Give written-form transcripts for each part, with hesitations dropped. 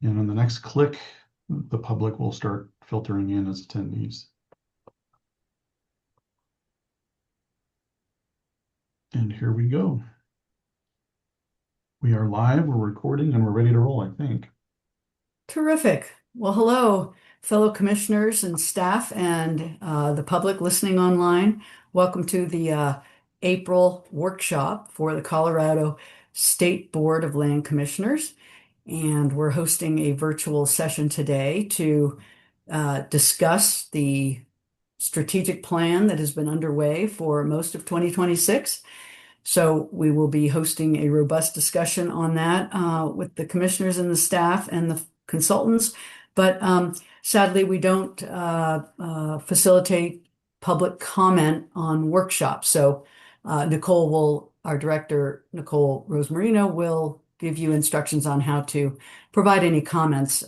And on the next click, the public will start filtering in as attendees. And here we go. We are live, we're recording, and we're ready to roll, I think. Terrific. Well, hello, fellow commissioners and staff and the public listening online. Welcome to the April workshop for the Colorado State Board of Land Commissioners. And we're hosting a virtual session today to discuss the strategic plan that has been underway for most of 2026. So we will be hosting a robust discussion on that with the commissioners and the staff and the consultants. But sadly, we don't facilitate public comment on workshops. So our director, Nicole Rosemarino, will give you instructions on how to provide any comments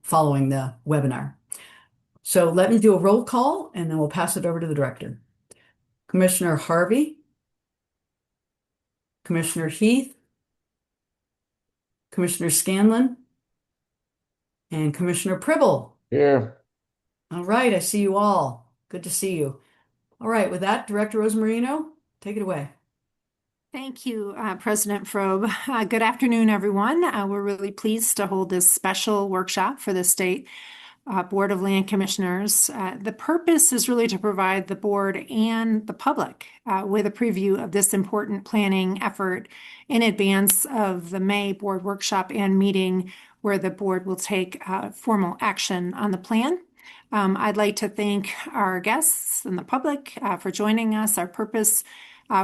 following the webinar. So let me do a roll call and then we'll pass it over to the director. Commissioner Harvey, Commissioner Heath, Commissioner Scanlon, and Commissioner Pribble. Yeah. All right, I see you all. Good to see you. All right, with that, Director Rosemarino, take it away. Thank you, President Frobe. Good afternoon, everyone. We're really pleased to hold this special workshop for the State Board of Land Commissioners. The purpose is really to provide the board and the public with a preview of this important planning effort in advance of the May board workshop and meeting where the board will take formal action on the plan. I'd like to thank our guests and the public for joining us. Our purpose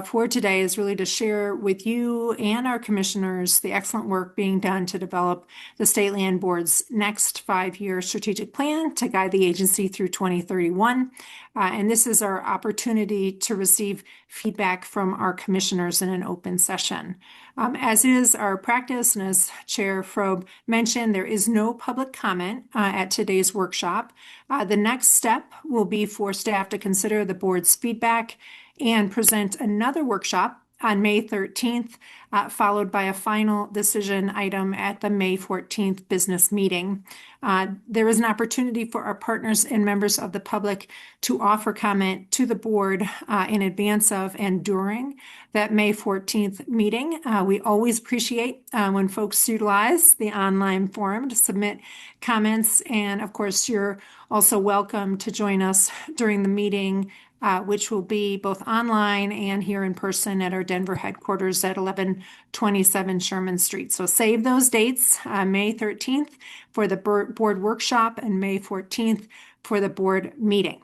for today is really to share with you and our commissioners the excellent work being done to develop the State Land Board's next 5-year strategic plan to guide the agency through 2031. And this is our opportunity to receive feedback from our commissioners in an open session. As is our practice, and as Chair Frobe mentioned, there is no public comment at today's workshop. The next step will be for staff to consider the board's feedback and present another workshop on May 13th, followed by a final decision item at the May 14th business meeting. There is an opportunity for our partners and members of the public to offer comment to the board in advance of and during that May 14th meeting. We always appreciate when folks utilize the online forum to submit comments. And of course, you're also welcome to join us during the meeting, which will be both online and here in person at our Denver headquarters at 1127 Sherman Street. So save those dates, May 13th for the board workshop and May 14th for the board meeting.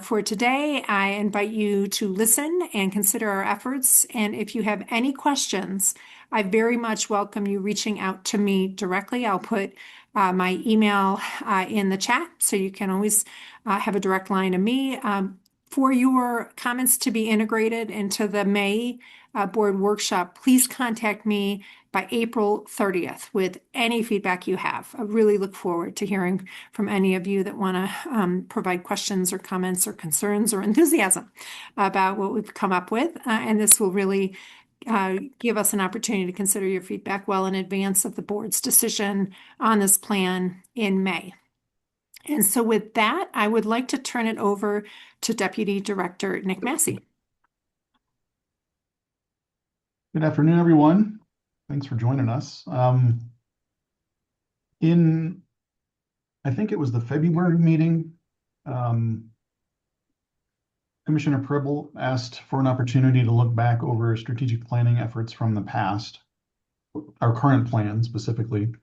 For today, I invite you to listen and consider our efforts. And if you have any questions, I very much welcome you reaching out to me directly. I'll put my email in the chat, so you can always have a direct line to me. For your comments to be integrated into the May board workshop, please contact me by April 30th with any feedback you have. I really look forward to hearing from any of you that want to provide questions or comments or concerns or enthusiasm about what we've come up with. And this will really give us an opportunity to consider your feedback well in advance of the board's decision on this plan in May. And so with that, I would like to turn it over to Deputy Director Nick Massey. Good afternoon, everyone. Thanks for joining us. I think it was the February meeting, Commissioner Pribble asked for an opportunity to look back over strategic planning efforts from the past, our current plan specifically.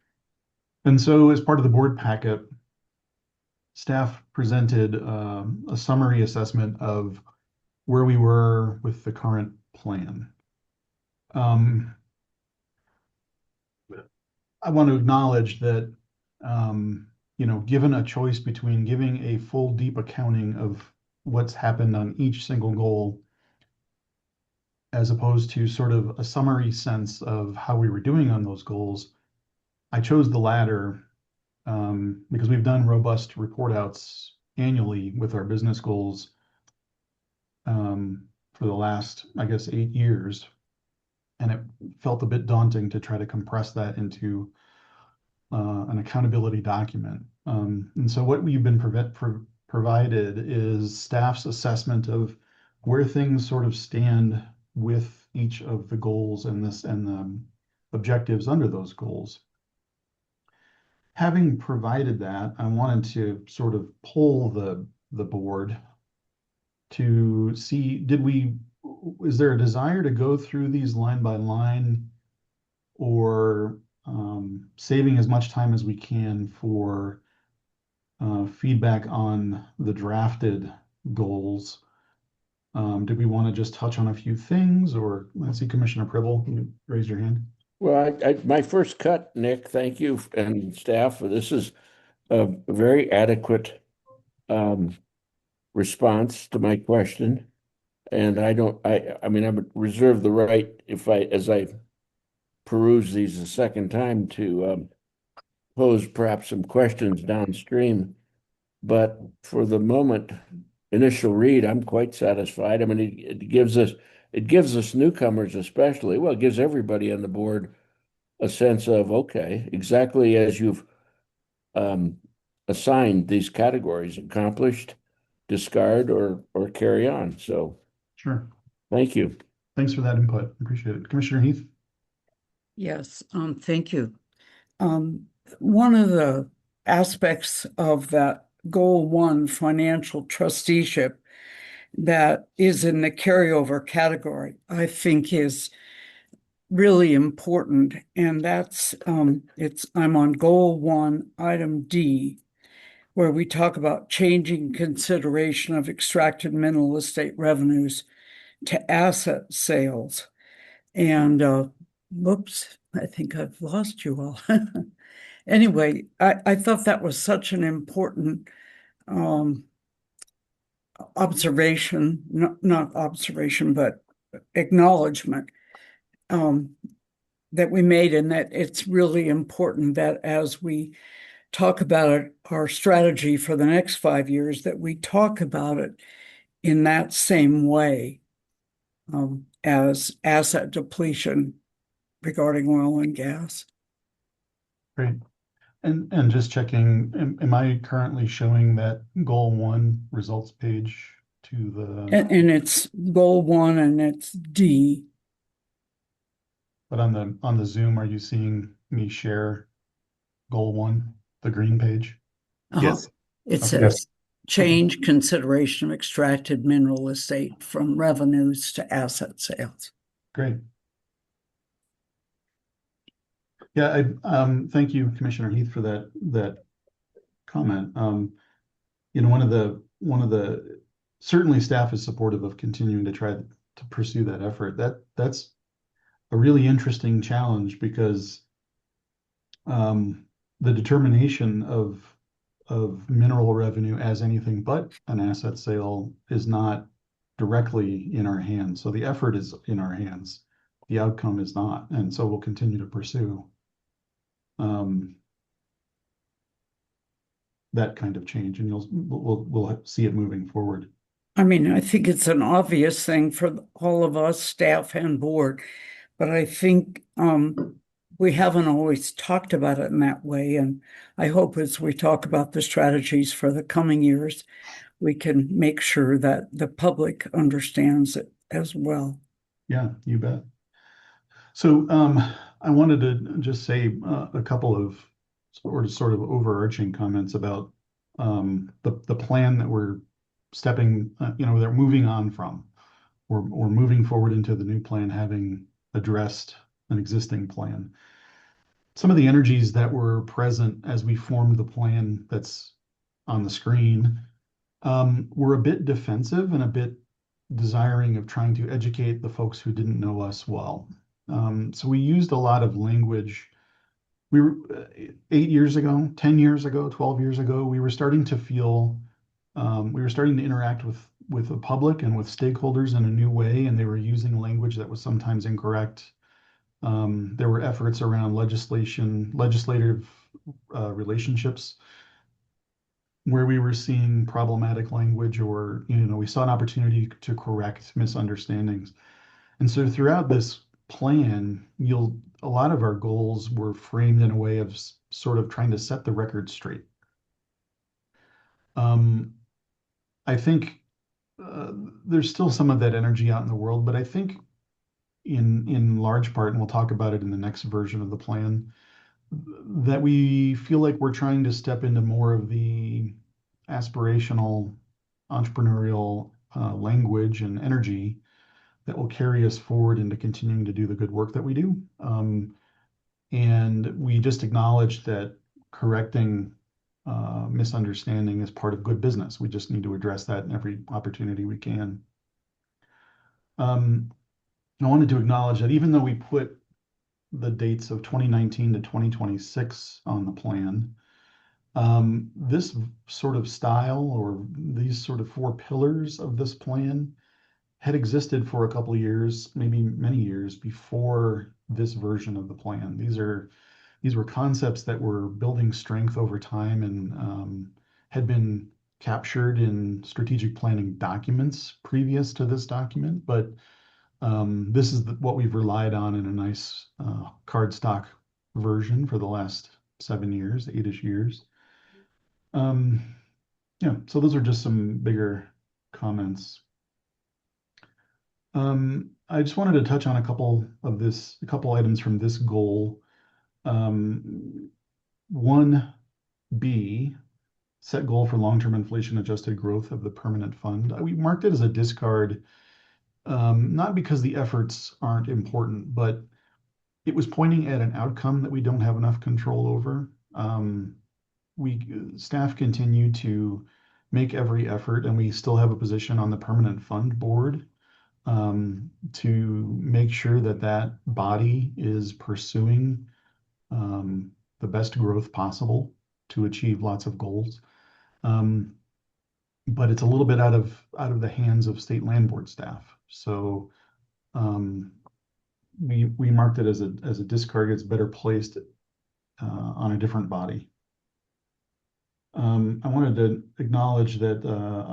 And so as part of the board packet, staff presented a summary assessment of where we were with the current plan. I want to acknowledge that, given a choice between giving a full deep accounting of what's happened on each single goal, as opposed to sort of a summary sense of how we were doing on those goals, I chose the latter because we've done robust report outs annually with our business goals for the last, I guess, 8 years. And it felt a bit daunting to try to compress that into an accountability document. And so what we've been provided is staff's assessment of where things sort of stand with each of the goals and the objectives under those goals. Having provided that, I wanted to sort of poll the board to see, is there a desire to go through these line by line, or saving as much time as we can for feedback on the drafted goals? Did we want to just touch on a few things, or let's see, Commissioner Pribble, you raise your hand. Well, my first cut, Nick, thank you and staff. This is a very adequate response to my question. And I mean, I would reserve the right as I peruse these a second time to pose perhaps some questions downstream. But for the moment, initial read, I'm quite satisfied. I mean, it gives us newcomers especially, well, it gives everybody on the board a sense of, okay, exactly as you've assigned these categories: accomplished, discard, or carry on. So Sure. Thank you. Thanks for that input. Appreciate it. Commissioner Heath? Yes, thank you. One of the aspects of that Goal 1 financial trusteeship that is in the carryover category, I think is really important. And that's, I'm on Goal 1, Item D, where we talk about changing consideration of extracted mineral estate revenues to asset sales. And whoops, I think I've lost you all. Anyway, I thought that was such an important observation, not observation, but acknowledgement that we made, and that it's really important that as we talk about our strategy for the next 5 years, that we talk about it in that same way as asset depletion regarding oil and gas. Great. And just checking, am I currently showing that Goal 1 results page to the? And it's Goal 1 and it's D. But on the Zoom, are you seeing me share Goal 1, the green page? Yes. It says change consideration of extracted mineral estate from revenues to asset sales. Great. Yeah, thank you, Commissioner Heath, for that comment. You know, one of the certainly staff is supportive of continuing to try to pursue that effort. That's a really interesting challenge, because the determination of mineral revenue as anything but an asset sale is not directly in our hands. So the effort is in our hands. The outcome is not, and so we'll continue to pursue that kind of change, and we'll see it moving forward. I mean, I think it's an obvious thing for all of us, staff and board, but I think we haven't always talked about it in that way. And I hope as we talk about the strategies for the coming years, we can make sure that the public understands it as well. Yeah, you bet. So I wanted to just say a couple of sort of overarching comments about the plan that we're they're moving on from. We're moving forward into the new plan, having addressed an existing plan. Some of the energies that were present as we formed the plan that's on the screen were a bit defensive and a bit desiring of trying to educate the folks who didn't know us well. So we used a lot of language. We were 8 years ago, 10 years ago, 12 years ago, we were starting to feel, we were starting to interact with the public and with stakeholders in a new way, and they were using language that was sometimes incorrect. There were efforts around legislative relationships where we were seeing problematic language, or we saw an opportunity to correct misunderstandings. And so throughout this plan, a lot of our goals were framed in a way of sort of trying to set the record straight. Um, I think there's still some of that energy out in the world, but I think in large part, and we'll talk about it in the next version of the plan, that we feel like we're trying to step into more of the aspirational entrepreneurial language and energy that will carry us forward into continuing to do the good work that we do. And we just acknowledge that correcting misunderstanding is part of good business. We just need to address that in every opportunity we can. I wanted to acknowledge that even though we put the dates of 2019 to 2026 on the plan, this sort of style or these sort of four pillars of this plan had existed for a couple of years, maybe many years before this version of the plan. These were concepts that were building strength over time and had been captured in strategic planning documents previous to this document, but this is what we've relied on in a nice cardstock version for the last 7 years, 8-ish years. Yeah, so those are just some bigger comments. I just wanted to touch on a couple items from this goal. 1B, set goal for long-term inflation adjusted growth of the permanent fund. We marked it as a discard, not because the efforts aren't important, but it was pointing at an outcome that we don't have enough control over. Staff continue to make every effort, and we still have a position on the permanent fund board to make sure that that body is pursuing the best growth possible to achieve lots of goals. But it's a little bit out of the hands of state land board staff. So we marked it as a discard. It's better placed on a different body. I wanted to acknowledge that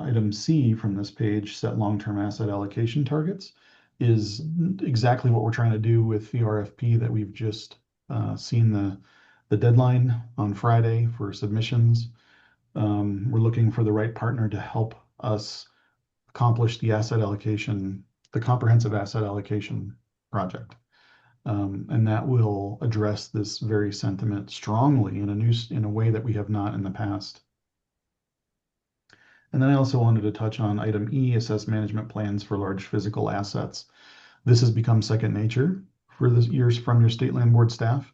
item C from this page, set long-term asset allocation targets, is exactly what we're trying to do with the RFP that we've just seen the deadline on Friday for submissions. We're looking for the right partner to help us accomplish the comprehensive asset allocation project. And that will address this very sentiment strongly in a way that we have not in the past. And then I also wanted to touch on item E, assess management plans for large physical assets. This has become second nature for the years from your state land board staff.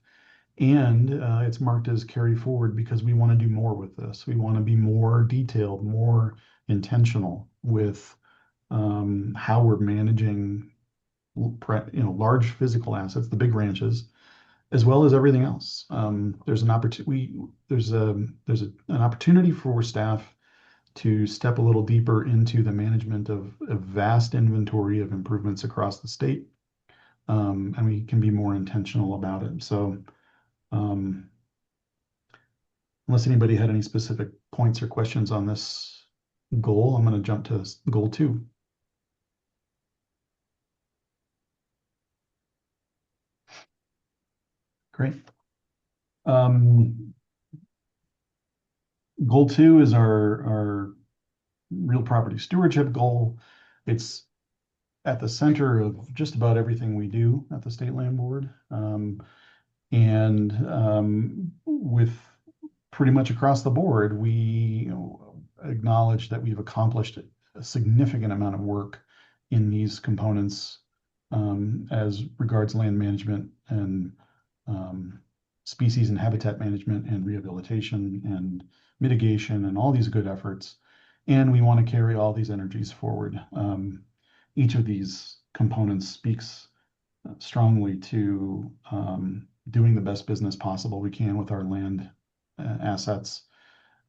And it's marked as carry forward because we want to do more with this. We want to be more detailed, more intentional with how we're managing large physical assets, the big ranches, as well as everything else. There's an opportunity for staff to step a little deeper into the management of a vast inventory of improvements across the state, and we can be more intentional about it. So, unless anybody had any specific points or questions on this goal, I'm going to jump to goal 2. Great. Goal 2 is our real property stewardship goal. It's at the center of just about everything we do at the State Land Board. With pretty much across the board, we acknowledge that we've accomplished a significant amount of work in these components as regards land management and species and habitat management and rehabilitation and mitigation and all these good efforts. And we want to carry all these energies forward. Each of these components speaks strongly to doing the best business possible we can with our land assets.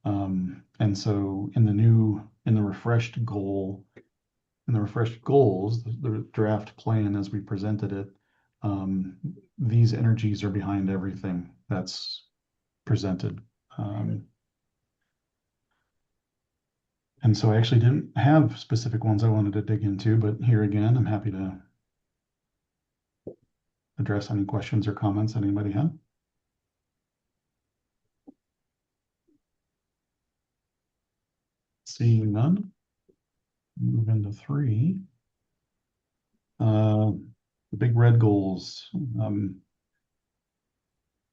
And so in the refreshed goals, the draft plan as we presented it, these energies are behind everything that's presented. And so I actually didn't have specific ones I wanted to dig into, but here again, I'm happy to address any questions or comments anybody had. Seeing none, move into 3. The big red goals.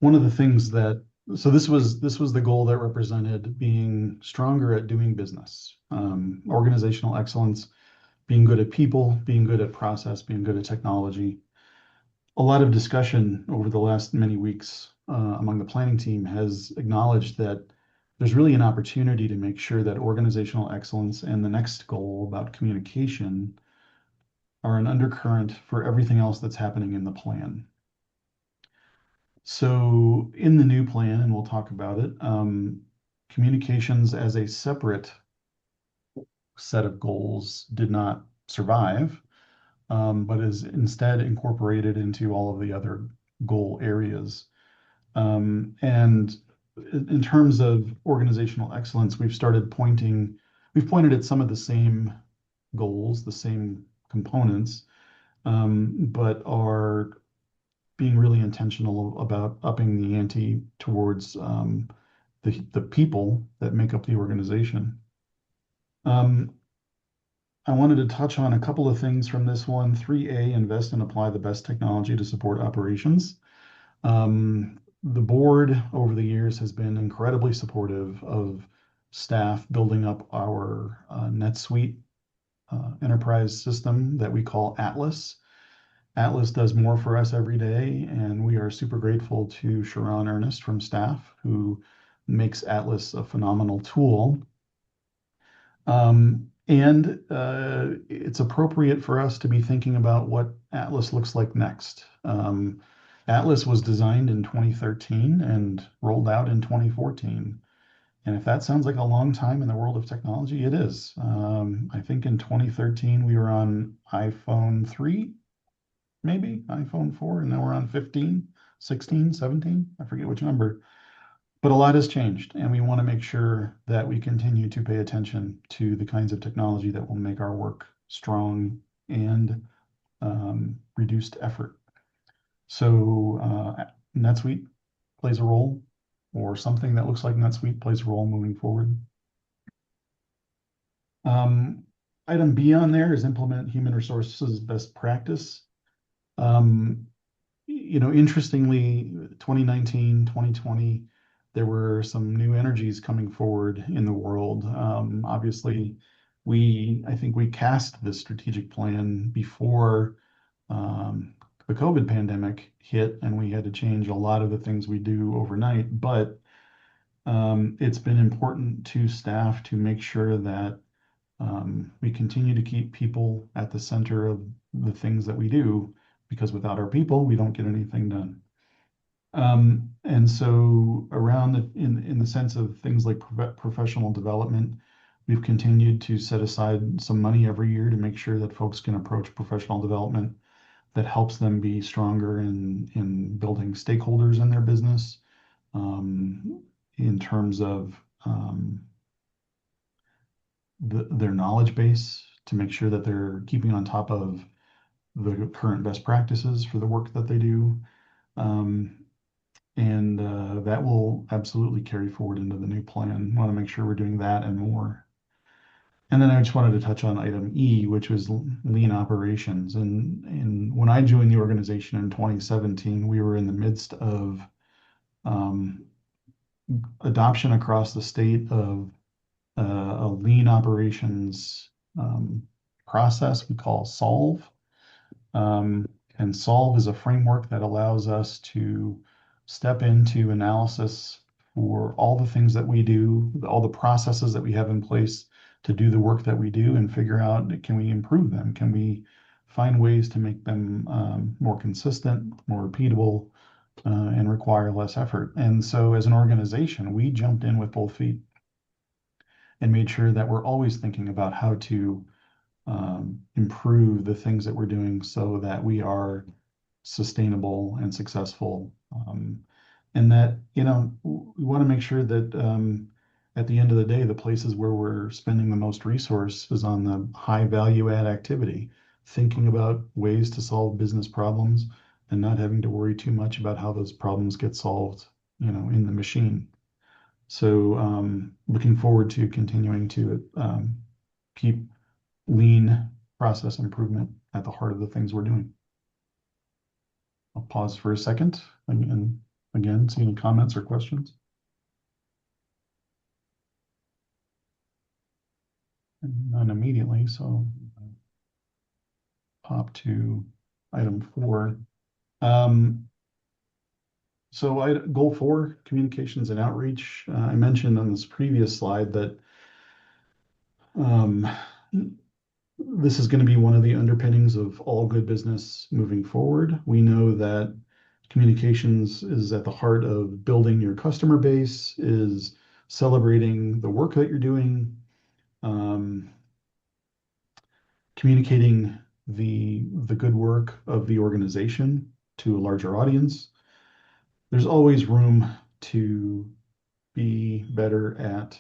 One of the things that, so this was the goal that represented being stronger at doing business, organizational excellence, being good at people, being good at process, being good at technology. A lot of discussion over the last many weeks among the planning team has acknowledged that there's really an opportunity to make sure that organizational excellence and the next goal about communication are an undercurrent for everything else that's happening in the plan. So in the new plan, and we'll talk about it, communications as a separate set of goals did not survive, but is instead incorporated into all of the other goal areas. And in terms of organizational excellence, we've pointed at some of the same goals, the same components, but are being really intentional about upping the ante towards the people that make up the organization. I wanted to touch on a couple of things from this one. 3A, invest and apply the best technology to support operations. The board over the years has been incredibly supportive of staff building up our NetSuite enterprise system that we call Atlas. Atlas does more for us every day, and we are super grateful to Sharon Ernest from staff, who makes Atlas a phenomenal tool. It's appropriate for us to be thinking about what Atlas looks like next. Atlas was designed in 2013 and rolled out in 2014. And if that sounds like a long time in the world of technology, it is. I think in 2013, we were on iPhone 3, maybe iPhone 4, and now we're on 15, 16, 17. I forget which number. But a lot has changed, and we want to make sure that we continue to pay attention to the kinds of technology that will make our work strong and reduced effort. So NetSuite plays a role, or something that looks like NetSuite plays a role moving forward. Item B on there is implement human resources best practice. Interestingly, 2019, 2020, there were some new energies coming forward in the world. Obviously, I think we cast this strategic plan before the COVID pandemic hit, and we had to change a lot of the things we do overnight. But it's been important to staff to make sure that we continue to keep people at the center of the things that we do, because without our people, we don't get anything done. And so in the sense of things like professional development, we've continued to set aside some money every year to make sure that folks can approach professional development that helps them be stronger in building stakeholders in their business, in terms of their knowledge base, to make sure that they're keeping on top of the current best practices for the work that they do. And that will absolutely carry forward into the new plan. We want to make sure we're doing that and more. And then I just wanted to touch on item E, which was lean operations. And when I joined the organization in 2017, we were in the midst of adoption across the state of a lean operations process we call SOLVE. And SOLVE is a framework that allows us to step into analysis for all the things that we do, all the processes that we have in place to do the work that we do, and figure out, can we improve them? Can we find ways to make them more consistent, more repeatable, and require less effort? And so as an organization, we jumped in with both feet and made sure that we're always thinking about how to improve the things that we're doing so that we are sustainable and successful. And that, we want to make sure that at the end of the day, the places where we're spending the most resource is on the high value add activity, thinking about ways to solve business problems and not having to worry too much about how those problems get solved, in the machine. So looking forward to continuing to keep lean process improvement at the heart of the things we're doing. I'll pause for a second and again, see any comments or questions. And none immediately, so pop to item 4. So goal 4, communications and outreach. I mentioned on this previous slide that this is going to be one of the underpinnings of all good business moving forward. We know that communications is at the heart of building your customer base, is celebrating the work that you're doing, communicating the good work of the organization to a larger audience. There's always room to be better at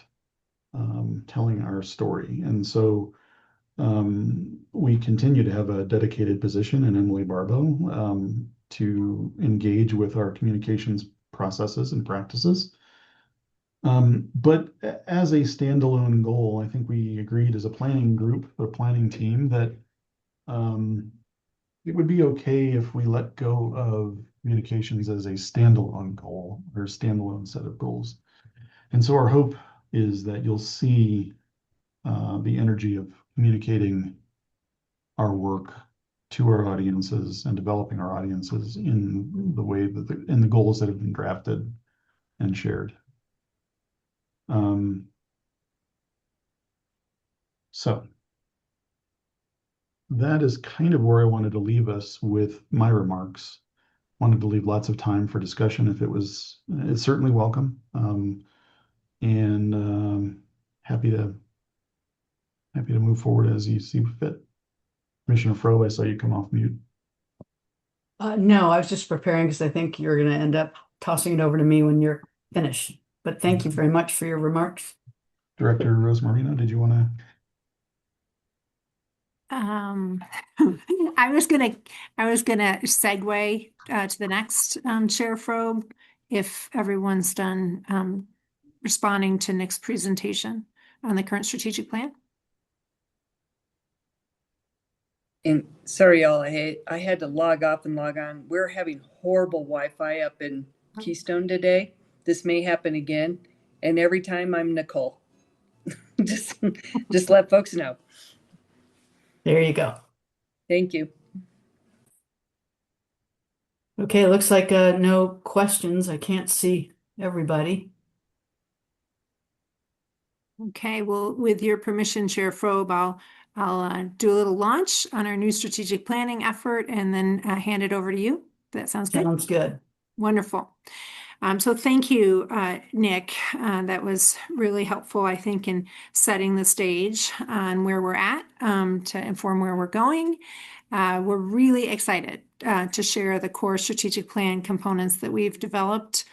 telling our story. And so we continue to have a dedicated position in Emily Barbeau to engage with our communications processes and practices. But as a standalone goal, I think we agreed as a planning group, a planning team, that it would be okay if we let go of communications as a standalone goal or standalone set of goals. And so our hope is that you'll see the energy of communicating our work to our audiences and developing our audiences in the way that in the goals that have been drafted and shared. So that is kind of where I wanted to leave us with my remarks. Wanted to leave lots of time for discussion if it's certainly welcome. And happy to move forward as you see fit. Commissioner Frobe, I saw you come off mute. No, I was just preparing because I think you're going to end up tossing it over to me when you're finished. But thank you very much for your remarks. Director Rose Marino, did you want to? I was gonna segue to the next Chair Frobe if everyone's done responding to Nick's presentation on the current strategic plan. And sorry, y'all, I had to log off and log on. We're having horrible Wi-Fi up in Keystone today. This may happen again. And every time I'm Nicole. just let folks know. There you go. Thank you. Okay, looks like no questions. I can't see everybody. Okay, well, with your permission, Chair Frobe, I'll do a little launch on our new strategic planning effort and then hand it over to you. That sounds good. Sounds good. Wonderful. So thank you, Nick. That was really helpful, I think, in setting the stage on where we're at to inform where we're going. We're really excited to share the core strategic plan components that we've developed.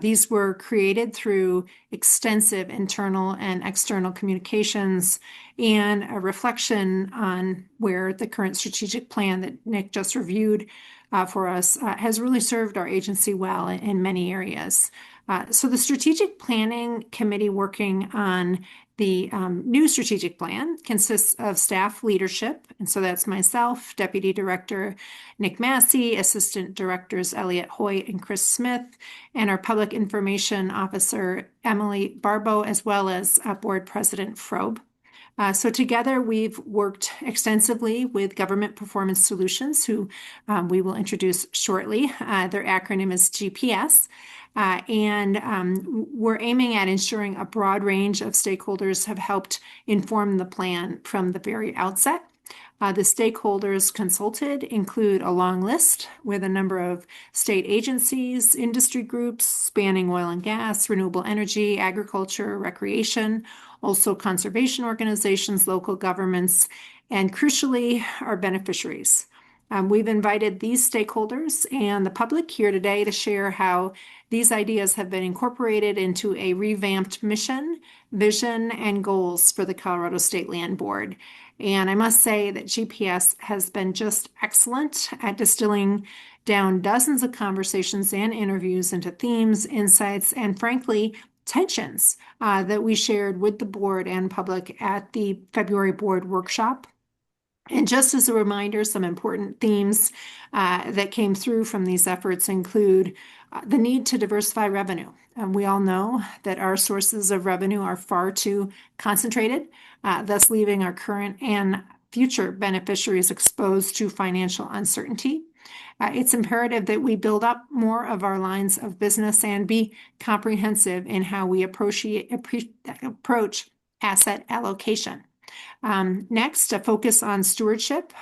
These were created through extensive internal and external communications and a reflection on where the current strategic plan that Nick just reviewed for us has really served our agency well in many areas. So the Strategic Planning Committee working on the new strategic plan consists of staff leadership. And so that's myself, Deputy Director Nick Massey, Assistant Directors Elliot Hoyt and Chris Smith, and our Public Information Officer Emily Barbeau, as well as Board President Frobe. So together we've worked extensively with Government Performance Solutions, who we will introduce shortly. Their acronym is GPS. And we're aiming at ensuring a broad range of stakeholders have helped inform the plan from the very outset. The stakeholders consulted include a long list with a number of state agencies, industry groups spanning oil and gas, renewable energy, agriculture, recreation, also conservation organizations, local governments, and crucially, our beneficiaries. We've invited these stakeholders and the public here today to share how these ideas have been incorporated into a revamped mission, vision, and goals for the Colorado State Land Board. And I must say that GPS has been just excellent at distilling down dozens of conversations and interviews into themes, insights, and frankly, tensions that we shared with the board and public at the February board workshop. And just as a reminder, some important themes that came through from these efforts include the need to diversify revenue. And we all know that our sources of revenue are far too concentrated, thus leaving our current and future beneficiaries exposed to financial uncertainty. It's imperative that we build up more of our lines of business and be comprehensive in how we approach asset allocation. Next, a focus on stewardship.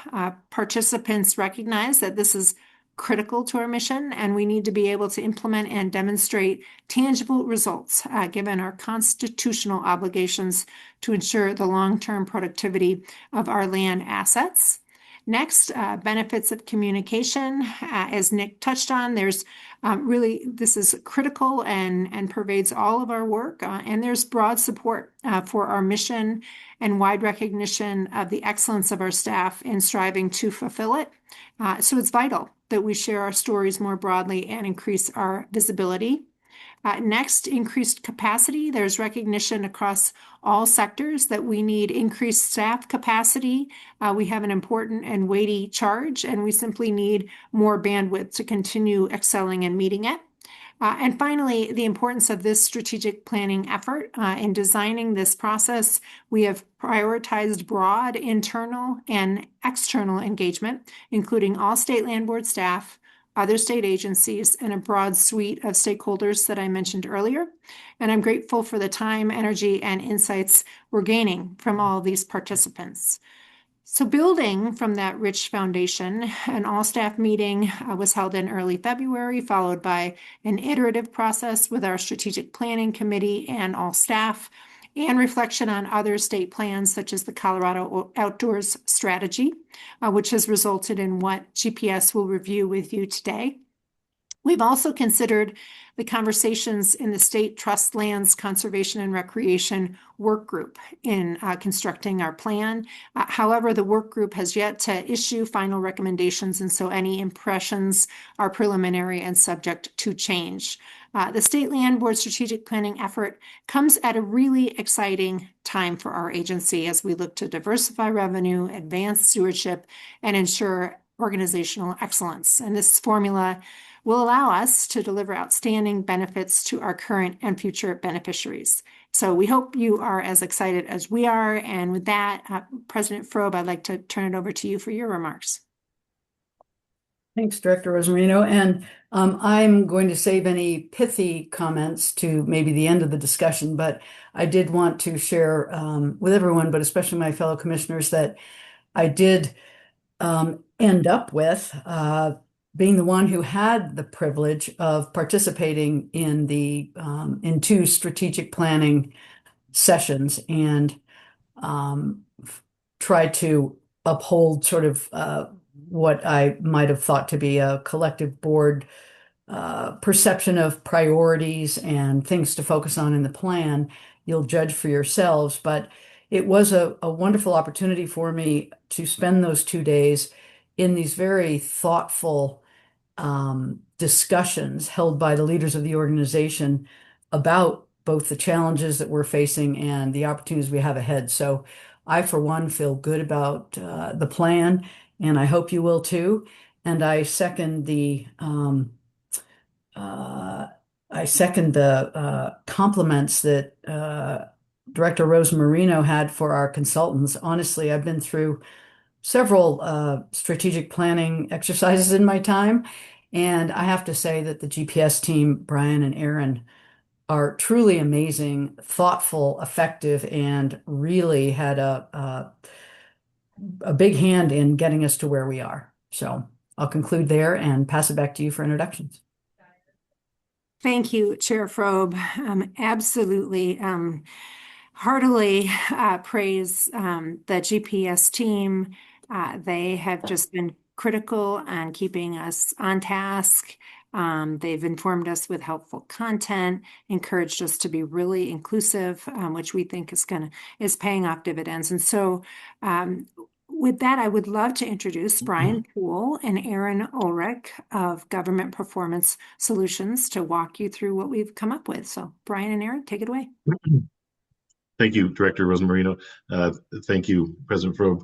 Participants recognize that this is critical to our mission, and we need to be able to implement and demonstrate tangible results, given our constitutional obligations to ensure the long-term productivity of our land assets. Next, benefits of communication. As Nick touched on, there's this is critical and pervades all of our work, and there's broad support for our mission and wide recognition of the excellence of our staff in striving to fulfill it. So it's vital that we share our stories more broadly and increase our visibility. Next, increased capacity. There's recognition across all sectors that we need increased staff capacity. We have an important and weighty charge, and we simply need more bandwidth to continue excelling and meeting it. And finally, the importance of this strategic planning effort. In designing this process, we have prioritized broad internal and external engagement, including all state land board staff, other state agencies, and a broad suite of stakeholders that I mentioned earlier. And I'm grateful for the time, energy, and insights we're gaining from all of these participants. So building from that rich foundation, an all-staff meeting was held in early February, followed by an iterative process with our strategic planning committee and all staff, and reflection on other state plans such as the Colorado Outdoors Strategy, which has resulted in what GPS will review with you today. We've also considered the conversations in the State Trust Lands Conservation and Recreation Work Group in constructing our plan. However, the work group has yet to issue final recommendations, and so any impressions are preliminary and subject to change. The State Land Board strategic planning effort comes at a really exciting time for our agency as we look to diversify revenue, advance stewardship, and ensure organizational excellence. And this formula will allow us to deliver outstanding benefits to our current and future beneficiaries. So we hope you are as excited as we are. And with that, President Frobe, I'd like to turn it over to you for your remarks. Thanks, Director Rosmarino. And I'm going to save any pithy comments to maybe the end of the discussion, but I did want to share with everyone, but especially my fellow commissioners, that I did end up with being the one who had the privilege of participating in the in two strategic planning sessions and tried to uphold sort of what I might have thought to be a collective board perception of priorities and things to focus on in the plan. You'll judge for yourselves, but it was a wonderful opportunity for me to spend those 2 days in these very thoughtful discussions held by the leaders of the organization about both the challenges that we're facing and the opportunities we have ahead. So I, for one, feel good about the plan, and I hope you will too. And I second the compliments that Director Rosmarino had for our consultants. Honestly, I've been through several strategic planning exercises in my time, and I have to say that the GPS team, Brian and Aaron, are truly amazing, thoughtful, effective, and really had a big hand in getting us to where we are. So I'll conclude there and pass it back to you for introductions. Thank you, Chair Frobe. Absolutely. Heartily praise the GPS team. They have just been critical on keeping us on task. They've informed us with helpful content, encouraged us to be really inclusive, which we think is paying off dividends. And so with that, I would love to introduce Brian Poole and Aaron Ulrich of Government Performance Solutions to walk you through what we've come up with. So Brian and Aaron, take it away. Thank you, Director Rosamarino. Thank you, President Frobe,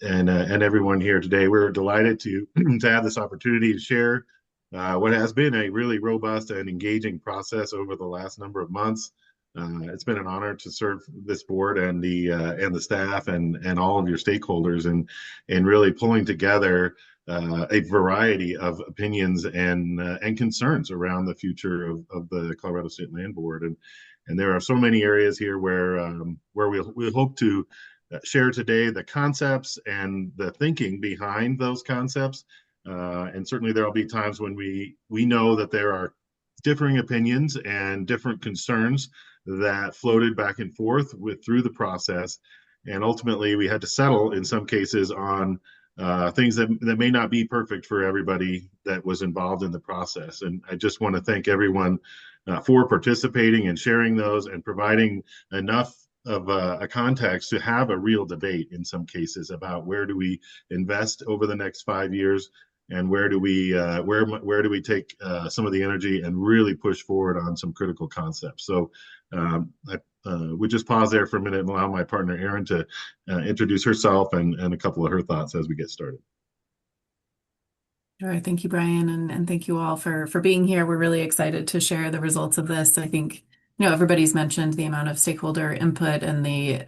and everyone here today. We're delighted to have this opportunity to share what has been a really robust and engaging process over the last number of months. It's been an honor to serve this board and the staff and all of your stakeholders in really pulling together a variety of opinions and concerns around the future of the Colorado State Land Board. And there are so many areas here where we hope to share today the concepts and the thinking behind those concepts. And certainly there will be times when we know that there are differing opinions and different concerns that floated back and forth through the process. And ultimately we had to settle in some cases on things that may not be perfect for everybody that was involved in the process. And I just want to thank everyone for participating and sharing those and providing enough of a context to have a real debate in some cases about where do we invest over the next 5 years and where do we take some of the energy and really push forward on some critical concepts. So I would just pause there for a minute and allow my partner Erin to introduce herself and a couple of her thoughts as we get started. Sure. Thank you, Brian, and thank you all for being here. We're really excited to share the results of this. I think, everybody's mentioned the amount of stakeholder input and the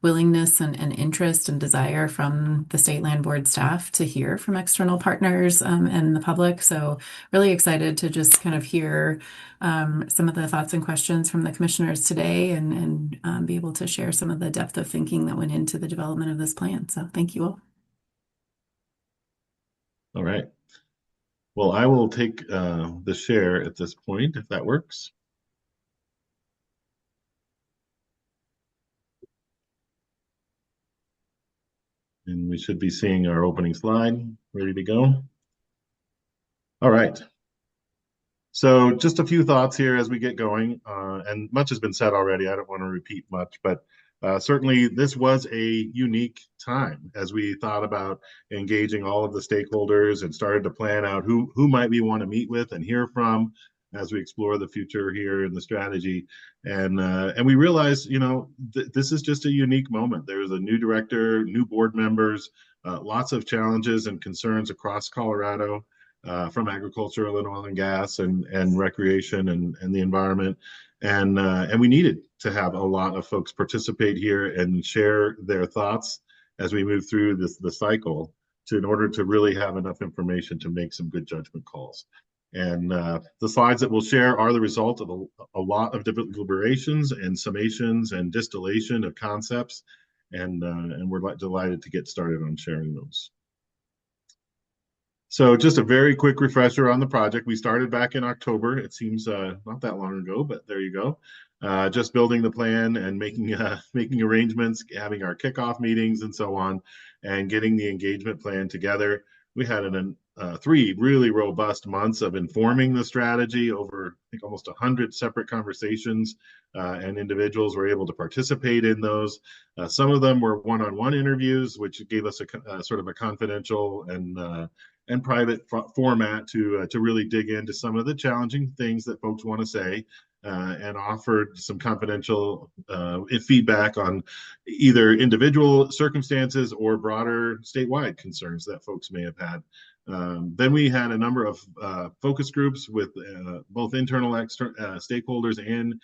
willingness and interest and desire from the State Land Board staff to hear from external partners and the public. So really excited to just kind of hear some of the thoughts and questions from the commissioners today and be able to share some of the depth of thinking that went into the development of this plan. So thank you all. All right. Well, I will take the share at this point, if that works. And we should be seeing our opening slide ready to go. All right. So just a few thoughts here as we get going, and much has been said already. I don't want to repeat much, but certainly this was a unique time as we thought about engaging all of the stakeholders and started to plan out who might we want to meet with and hear from as we explore the future here in the strategy. And we realized, this is just a unique moment. There's a new director, new board members, lots of challenges and concerns across Colorado. From agricultural and oil and gas and recreation and the environment. And we needed to have a lot of folks participate here and share their thoughts as we move through the cycle in order to really have enough information to make some good judgment calls. And the slides that we'll share are the result of a lot of different deliberations and summations and distillation of concepts. And we're delighted to get started on sharing those. So just a very quick refresher on the project. We started back in October. It seems not that long ago, but there you go. Just building the plan and making arrangements, having our kickoff meetings and so on, and getting the engagement plan together. We had 3 really robust months of informing the strategy over, I think, almost 100 separate conversations, and individuals were able to participate in those. Some of them were one-on-one interviews, which gave us a sort of a confidential and private format to really dig into some of the challenging things that folks want to say, and offered some confidential feedback on either individual circumstances or broader statewide concerns that folks may have had. Then we had a number of focus groups with both internal stakeholders and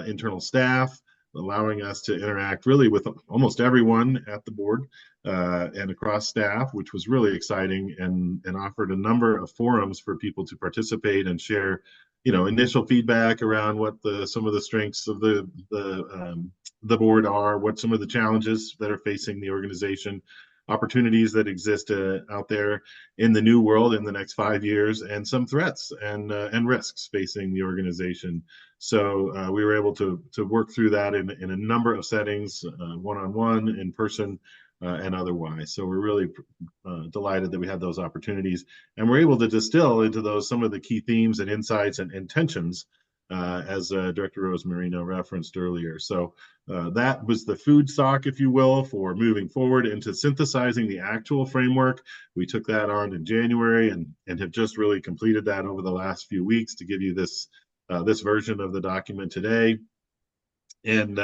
internal staff, allowing us to interact really with almost everyone at the board and across staff, which was really exciting and offered a number of forums for people to participate and share, initial feedback around what some of the strengths of the board are, what some of the challenges that are facing the organization, opportunities that exist out there in the new world in the next 5 years, and some threats and risks facing the organization. So we were able to work through that in a number of settings, one-on-one, in person, and otherwise. So we're really delighted that we had those opportunities, and we're able to distill into those some of the key themes and insights and tensions as Director Rose Marino referenced earlier. So that was the food stock, if you will, for moving forward into synthesizing the actual framework. We took that on in January and have just really completed that over the last few weeks to give you this version of the document today. And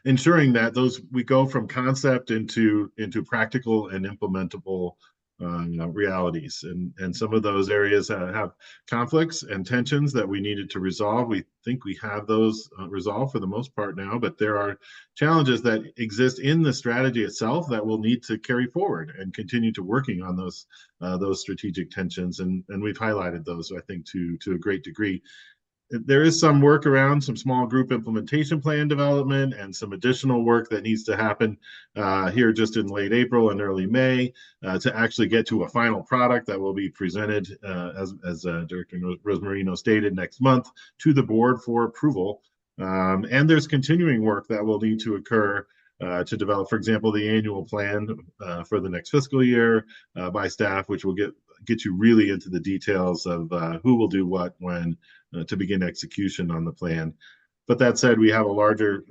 ensuring that we go from concept into practical and implementable realities. And some of those areas have conflicts and tensions that we needed to resolve. We think we have those resolved for the most part now, but there are challenges that exist in the strategy itself that we'll need to carry forward and continue to working on those strategic tensions. And we've highlighted those, I think, to a great degree. There is some work around some small group implementation plan development and some additional work that needs to happen here just in late April and early May to actually get to a final product that will be presented, as Director Rose Marino stated, next month to the board for approval. And there's continuing work that will need to occur to develop, for example, the annual plan for the next fiscal year by staff, which will get you really into the details of who will do what when to begin execution on the plan. But that said, we have a larger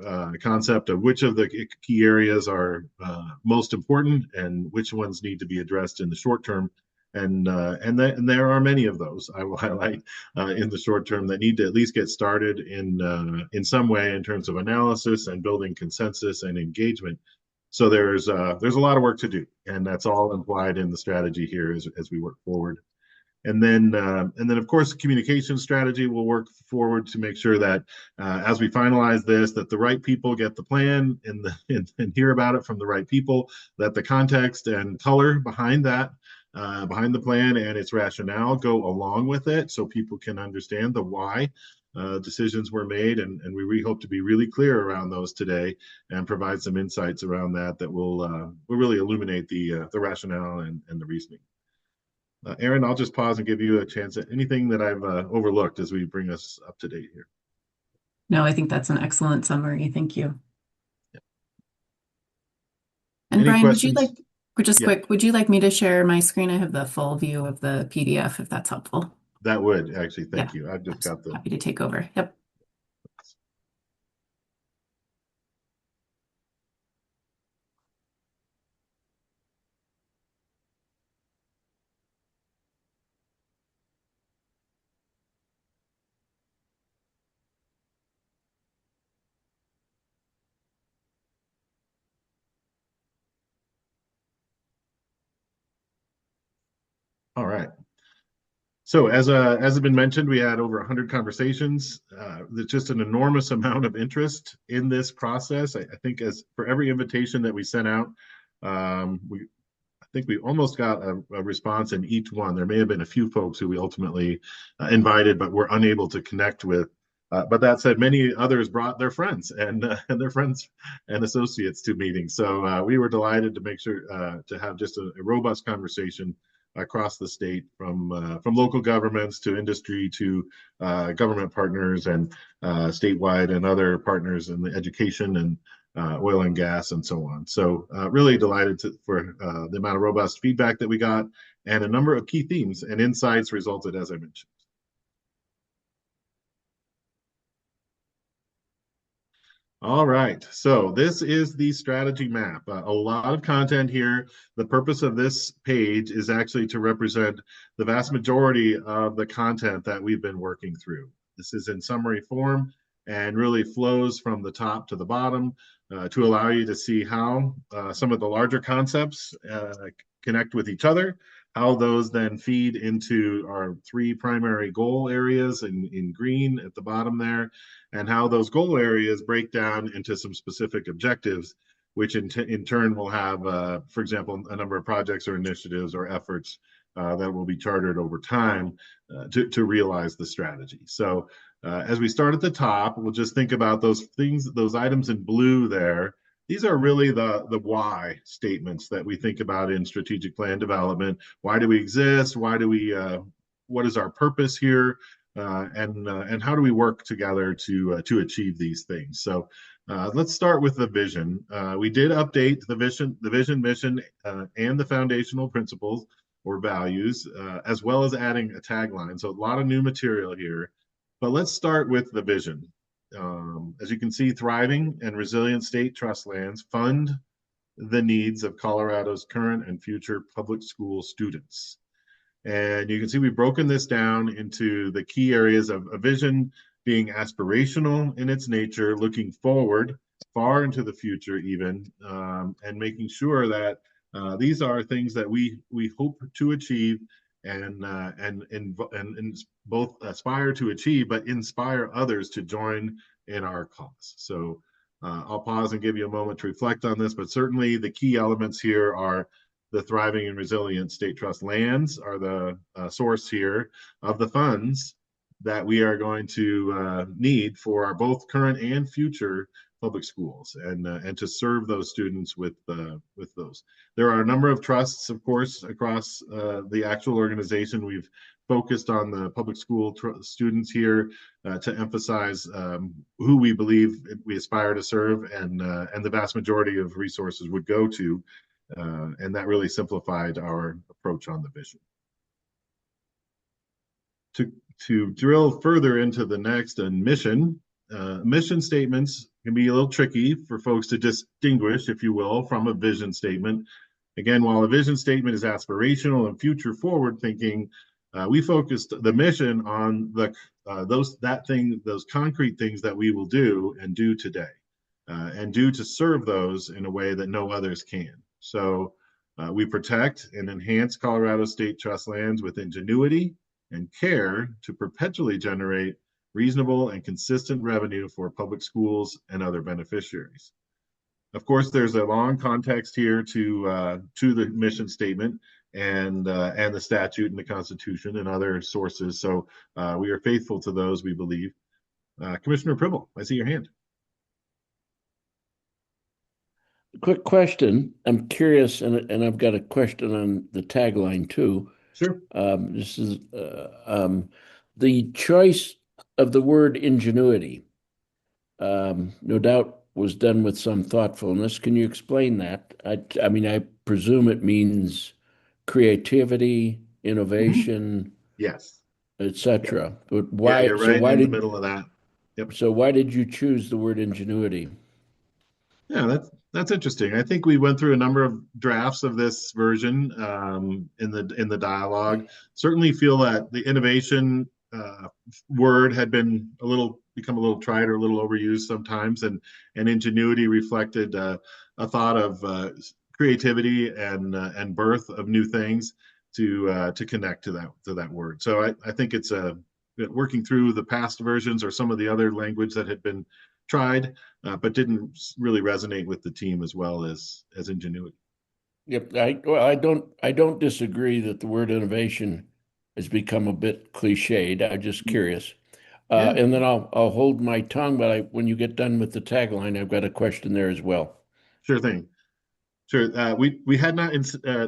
concept of which of the key areas are most important and which ones need to be addressed in the short term. And there are many of those I will highlight in the short term that need to at least get started in some way in terms of analysis and building consensus and engagement. So there's a lot of work to do, and that's all implied in the strategy here as we work forward. And then of course, the communication strategy will work forward to make sure that as we finalize this, that the right people get the plan and hear about it from the right people, that the context and color behind that, behind the plan and its rationale go along with it so people can understand the why decisions were made. And we hope to be really clear around those today and provide some insights around that will really illuminate the rationale and the reasoning. Aaron, I'll just pause and give you a chance at anything that I've overlooked as we bring us up to date here. No, I think that's an excellent summary. Thank you. Yeah. And Any Brian, questions? would you like me to share my screen? I have the full view of the PDF, if that's helpful. That would actually, thank you. I've just got Happy to take over. Yep. All right. So as has been mentioned, we had over 100 conversations. There's just an enormous amount of interest in this process. I think as for every invitation that we sent out, I think we almost got a response in each one. There may have been a few folks who we ultimately invited, but were unable to connect with. But that said, many others brought their friends and their friends and associates to meetings. So we were delighted to make sure to have just a robust conversation across the state, from local governments to industry to government partners and statewide and other partners in the education and oil and gas and so on. So really delighted for the amount of robust feedback that we got, and a number of key themes and insights resulted, as I mentioned. All right, so this is the strategy map. A lot of content here. The purpose of this page is actually to represent the vast majority of the content that we've been working through. This is in summary form and really flows from the top to the bottom to allow you to see how some of the larger concepts connect with each other, how those then feed into our three primary goal areas in green at the bottom there, and how those goal areas break down into some specific objectives, which in turn will have, for example, a number of projects or initiatives or efforts that will be chartered over time to realize the strategy. So as we start at the top, we'll just think about those things, those items in blue there. These are really the why statements that we think about in strategic plan development. Why do we exist? Why do we? What is our purpose here? And how do we work together to achieve these things? So let's start with the vision. We did update the vision, mission, and the foundational principles or values, as well as adding a tagline. So a lot of new material here. But let's start with the vision. As you can see, thriving and resilient state trust lands fund the needs of Colorado's current and future public school students. And you can see we've broken this down into the key areas of a vision being aspirational in its nature, looking forward far into the future even, and making sure that these are things that we hope to achieve and both aspire to achieve, but inspire others to join in our cause. So I'll pause and give you a moment to reflect on this, but certainly the key elements here are the thriving and resilient state trust lands are the source here of the funds that we are going to need for our both current and future public schools, and to serve those students with those. There are a number of trusts, of course, across the actual organization. We've focused on the public school students here to emphasize who we believe we aspire to serve, and the vast majority of resources would go to, and that really simplified our approach on the vision. To drill further into the next and mission statements can be a little tricky for folks to distinguish, if you will, from a vision statement. Again, while a vision statement is aspirational and future forward thinking, we focused the mission on those concrete things that we will do and do today, and do to serve those in a way that no others can. So we protect and enhance Colorado state trust lands with ingenuity and care to perpetually generate reasonable and consistent revenue for public schools and other beneficiaries. Of course, there's a long context here to the mission statement and the statute and the Constitution and other sources. So we are faithful to those, we believe. Commissioner Pribble, I see your hand. Quick question. I'm curious, and I've got a question on the tagline too. Sure. This is the choice of the word ingenuity. No doubt was done with some thoughtfulness. Can you explain that? I mean, I presume it means creativity, innovation, yes, etc. But why? Yeah, you're right, so why in the middle of that. Yep. So why did you choose the word ingenuity? Yeah, that's interesting. I think we went through a number of drafts of this version in the dialogue. Certainly feel that the innovation word had become a little tried or a little overused sometimes, and ingenuity reflected a thought of creativity and birth of new things to connect to that word. So I think it's working through the past versions or some of the other language that had been tried, but didn't really resonate with the team as well as ingenuity. Yep, I don't disagree that the word innovation has become a bit cliched. I'm just curious, and then I'll hold my tongue. But when you get done with the tagline, I've got a question there as well. Sure thing. Sure. We had not,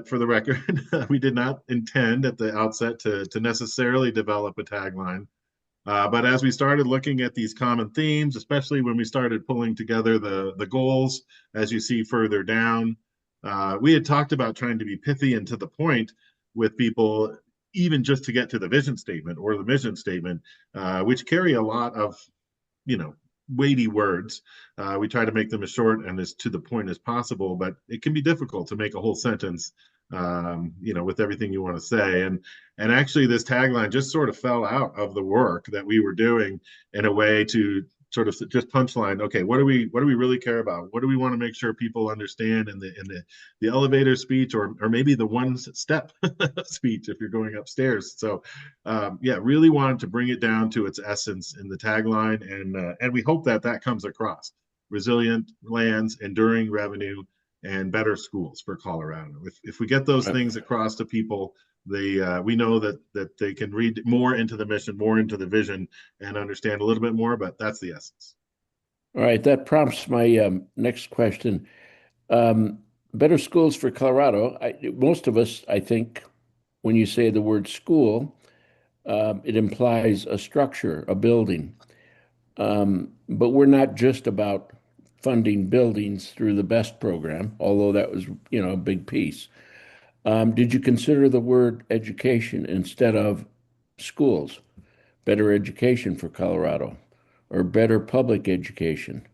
for the record, we did not intend at the outset to necessarily develop a tagline. But as we started looking at these common themes, especially when we started pulling together the goals, as you see further down, we had talked about trying to be pithy and to the point with people, even just to get to the vision statement or the mission statement, which carry a lot of, weighty words. We try to make them as short and as to the point as possible, but it can be difficult to make a whole sentence with everything you want to say. And actually this tagline just sort of fell out of the work that we were doing in a way to sort of just punchline, okay, what do we really care about? What do we want to make sure people understand in the elevator speech, or maybe the one step speech if you're going upstairs. So really wanted to bring it down to its essence in the tagline, and we hope that comes across. Resilient lands, enduring revenue, and better schools for Colorado. If we get those things across to people, we know that they can read more into the mission, more into the vision, and understand a little bit more, but that's the essence. All right, that prompts my next question. Better schools for Colorado. Most of us, I think, when you say the word school, it implies a structure, a building. But we're not just about funding buildings through the BEST program, although that was, a big piece. Did you consider the word education instead of schools? better education for Colorado or better public education?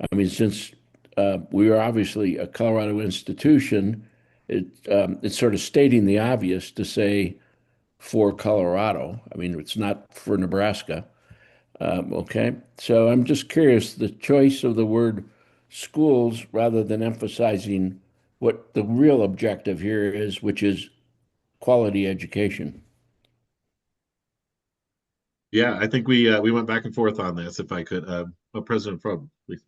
I mean, since we are obviously a Colorado institution, it's sort of stating the obvious to say for Colorado. I mean, it's not for Nebraska. Okay, so I'm just curious, the choice of the word schools rather than emphasizing what the real objective here is, which is quality education. Yeah, I think we went back and forth on this. If I could, President Frobe, please.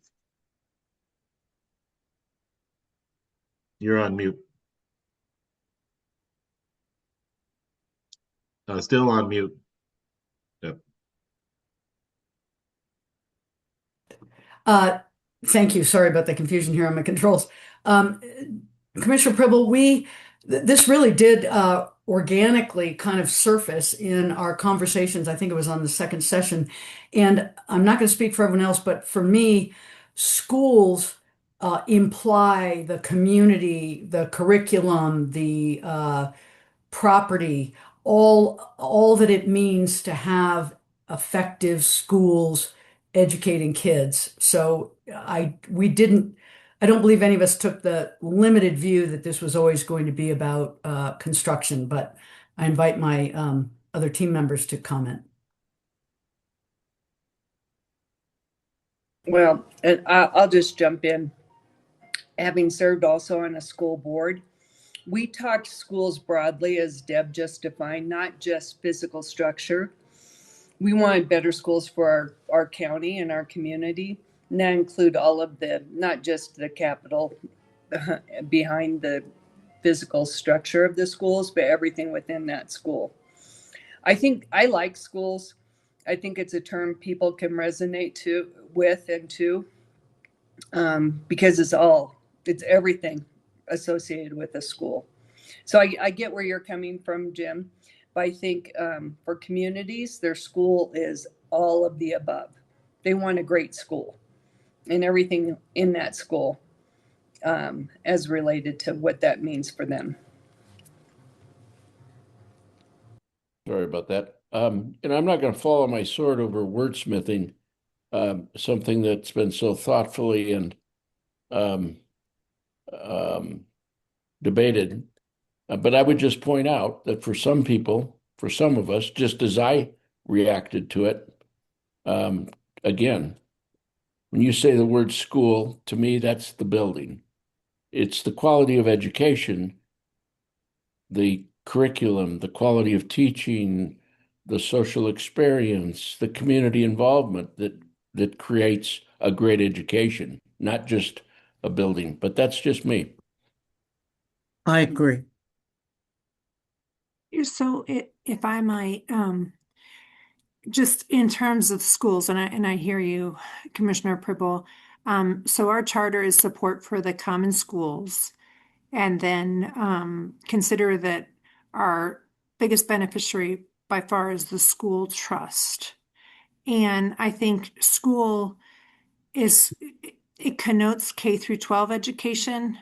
You're on mute. Still on mute. Yep. Thank you. Sorry about the confusion here on my controls. Commissioner Pribble, this really did organically kind of surface in our conversations. I think it was on the second session. And I'm not going to speak for everyone else, but for me, schools imply the community, the curriculum, the property, all that it means to have effective schools educating kids. So I don't believe any of us took the limited view that this was always going to be about construction, but I invite my other team members to comment. Well, and I'll just jump in. Having served also on a school board, we talked schools broadly, as Deb just defined, not just physical structure. We wanted better schools for our county and our community. And that include all of not just the capital behind the physical structure of the schools, but everything within that school. I think I like schools. I think it's a term people can resonate with, because it's everything associated with a school. So I get where you're coming from, Jim, but I think for communities, their school is all of the above. They want a great school and everything in that school as related to what that means for them. Sorry about that. And I'm not going to follow my sword over wordsmithing, something that's been so thoughtfully and debated. But I would just point out that for some people, for some of us, just as I reacted to it, again, when you say the word school, to me, that's the building. It's the quality of education, the curriculum, the quality of teaching, the social experience, the community involvement that creates a great education, not just a building. But that's just me. I agree. So if I might, just in terms of schools, and I hear you, Commissioner Pribble. So our charter is support for the common schools, and then consider that our biggest beneficiary by far is the school trust. And I think school it connotes K through 12 education,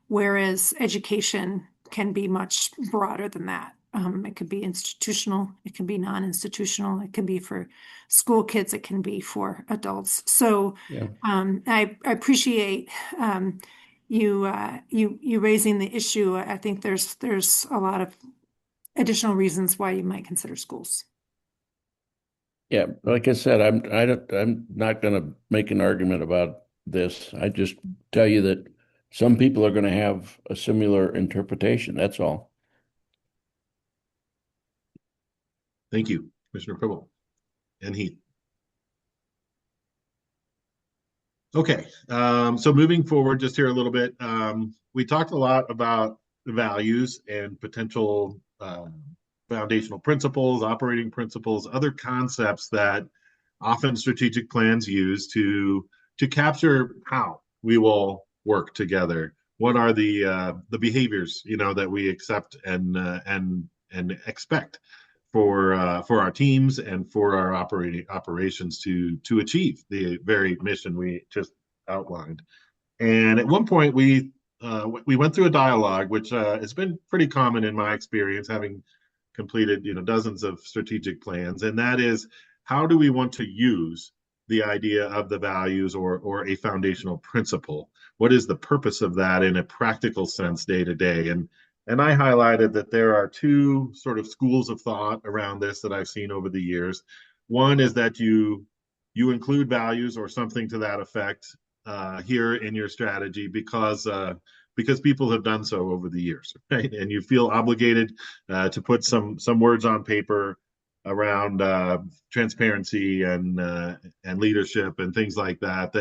whereas education can be much broader than that. It could be institutional, it can be non-institutional, it can be for school kids, it can be for adults. So Yeah. I appreciate you raising the issue. I think there's a lot of additional reasons why you might consider schools. Yeah, like I said, I'm not going to make an argument about this. I just tell you that some people are going to have a similar interpretation. That's all. Thank you, Commissioner Pribble and Heath. Okay, so moving forward, just here a little bit, we talked a lot about the values and potential foundational principles, operating principles, other concepts that often strategic plans use to capture how we will work together. What are the behaviors that we accept and expect for our teams and for our operations to achieve the very mission we just outlined. And at one point we went through a dialogue, which has been pretty common in my experience, having completed, dozens of strategic plans, and that is, how do we want to use the idea of the values or a foundational principle? What is the purpose of that in a practical sense day to day? And I highlighted that there are two sort of schools of thought around this that I've seen over the years. One is that you include values or something to that effect here in your strategy because people have done so over the years, right? And you feel obligated to put some words on paper around transparency and leadership and things like that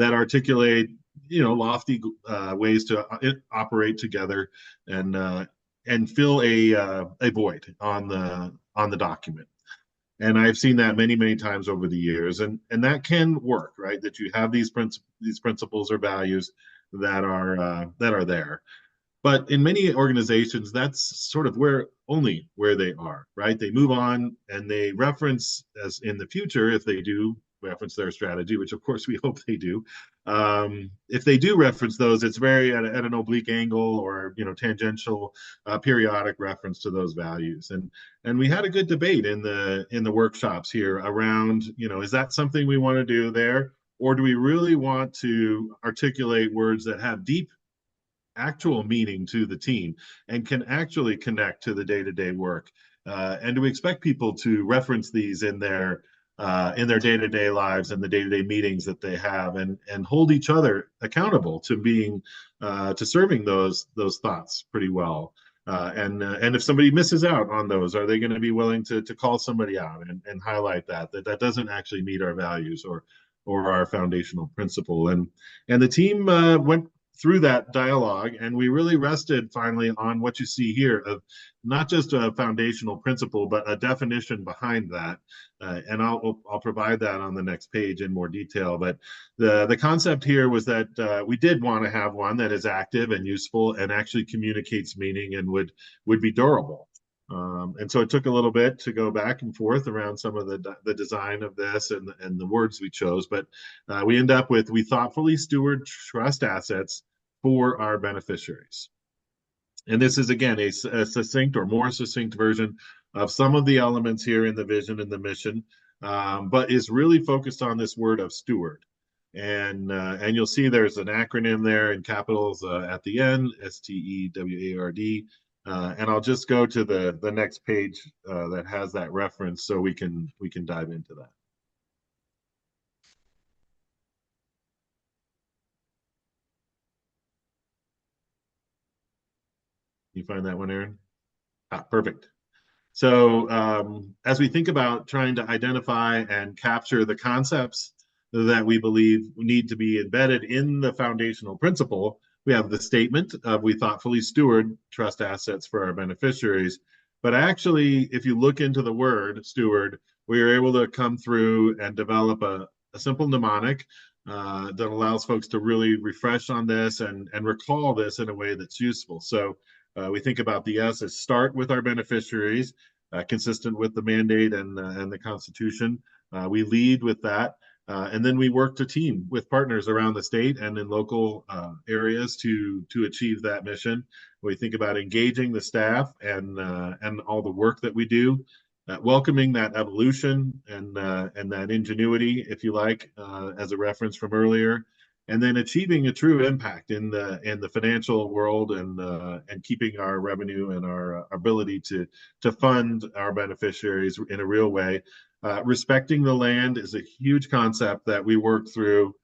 articulate lofty ways to operate together and fill a void on the document. And I've seen that many times over the years, and that can work, right? That you have these principles or values that are there. But in many organizations, that's sort of only where they are, right? They move on and they reference, as in the future, if they do reference their strategy, which of course we hope they do. If they do reference those, it's very at an oblique angle or tangential, periodic reference to those values. And we had a good debate in the workshops here around, is that something we want to do there, or do we really want to articulate words that have deep actual meaning to the team and can actually connect to the day-to-day work? And do we expect people to reference these in their day-to-day lives and the day-to-day meetings that they have, and hold each other accountable to being to serving those thoughts pretty well? And if somebody misses out on those, are they going to be willing to call somebody out and highlight that doesn't actually meet our values or our foundational principle? And the team went through that dialogue, and we really rested finally on what you see here of not just a foundational principle, but a definition behind that. And I'll provide that on the next page in more detail. But the concept here was that we did want to have one that is active and useful and actually communicates meaning and would be durable. And so it took a little bit to go back and forth around some of the design of this and the words we chose, but we end up with, we thoughtfully steward trust assets for our beneficiaries. And this is, again, a succinct or more succinct version of some of the elements here in the vision and the mission, but is really focused on this word of steward. And you'll see there's an acronym there in capitals at the end, STEWARD. And I'll just go to the next page that has that reference so we can dive into that. You find that one, Aaron? Perfect. So as we think about trying to identify and capture the concepts that we believe need to be embedded in the foundational principle, we have the statement of, we thoughtfully steward trust assets for our beneficiaries. But actually, if you look into the word steward, we are able to come through and develop a simple mnemonic that allows folks to really refresh on this and recall this in a way that's useful. So we think about the S as start with our beneficiaries, consistent with the mandate and the Constitution. We lead with that. And then we work to team with partners around the state and in local areas to achieve that mission. We think about engaging the staff and all the work that we do, welcoming that evolution and that ingenuity, if you like, as a reference from earlier, and then achieving a true impact in the financial world and keeping our revenue and our ability to fund our beneficiaries in a real way. Respecting the land is a huge concept that we work through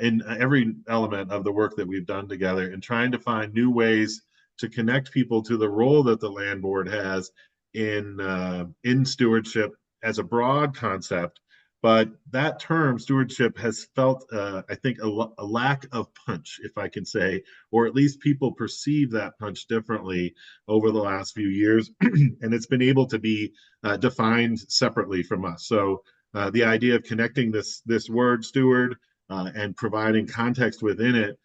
in every element of the work that we've done together, and trying to find new ways to connect people to the role that the land board has in stewardship as a broad concept. But that term stewardship has felt, I think, a lack of punch, if I can say, or at least people perceive that punch differently over the last few years. And it's been able to be defined separately from us. So the idea of connecting this word steward and providing context within it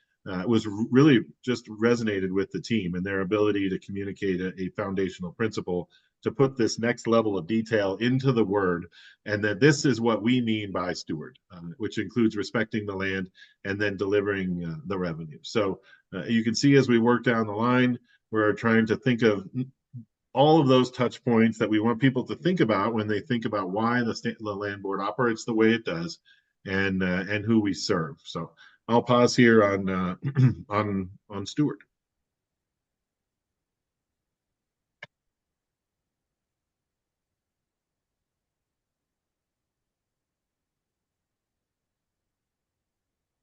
was really just resonated with the team and their ability to communicate a foundational principle, to put this next level of detail into the word, and that this is what we mean by steward, which includes respecting the land and then delivering the revenue. So you can see as we work down the line, we're trying to think of all of those touch points that we want people to think about when they think about why the land board operates the way it does, and who we serve. So I'll pause here on on Stuart.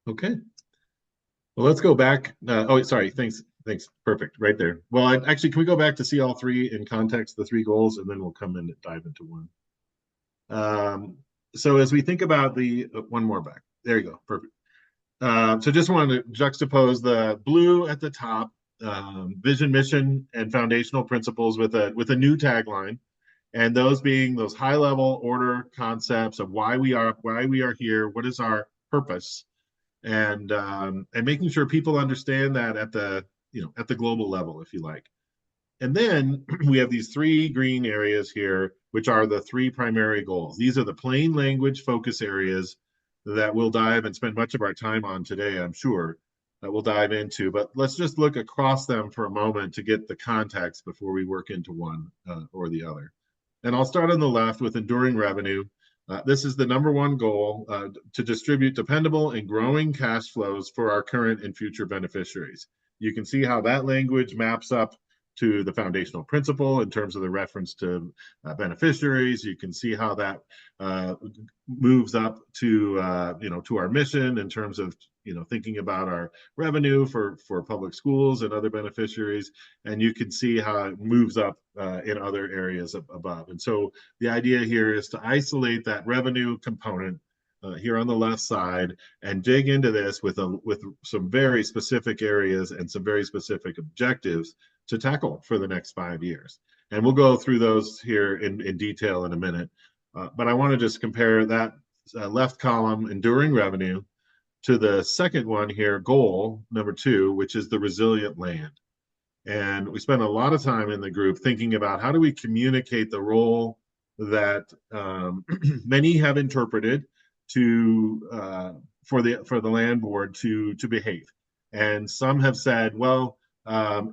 Okay. Well, let's go back. Oh, sorry. Thanks. Perfect. Right there. Well, actually, can we go back to see all three in context, the three goals, and then we'll come in and dive into one. So as we think about the one more back, there you go. Perfect. So just wanted to juxtapose the blue at the top, vision, mission, and foundational principles with a new tagline, and those being those high level order concepts of why we are here, what is our purpose, and making sure people understand that at the global level, if you like. And then we have these three green areas here, which are the three primary goals. These are the plain language focus areas that we'll dive and spend much of our time on today, I'm sure, that we'll dive into. But let's just look across them for a moment to get the context before we work into one or the other. And I'll start on the left with enduring revenue. This is the #1 goal, to distribute dependable and growing cash flows for our current and future beneficiaries. You can see how that language maps up to the foundational principle in terms of the reference to beneficiaries. You can see how that moves up to to our mission in terms of thinking about our revenue for public schools and other beneficiaries, and you can see how it moves up in other areas above. And so the idea here is to isolate that revenue component here on the left side and dig into this with some very specific areas and some very specific objectives to tackle for the next 5 years. And we'll go through those here in detail in a minute. But I want to just compare that left column, enduring revenue, to the second one here, goal #2, which is the resilient land. And we spent a lot of time in the group thinking about how do we communicate the role that many have interpreted for the land board to behave. And some have said, well,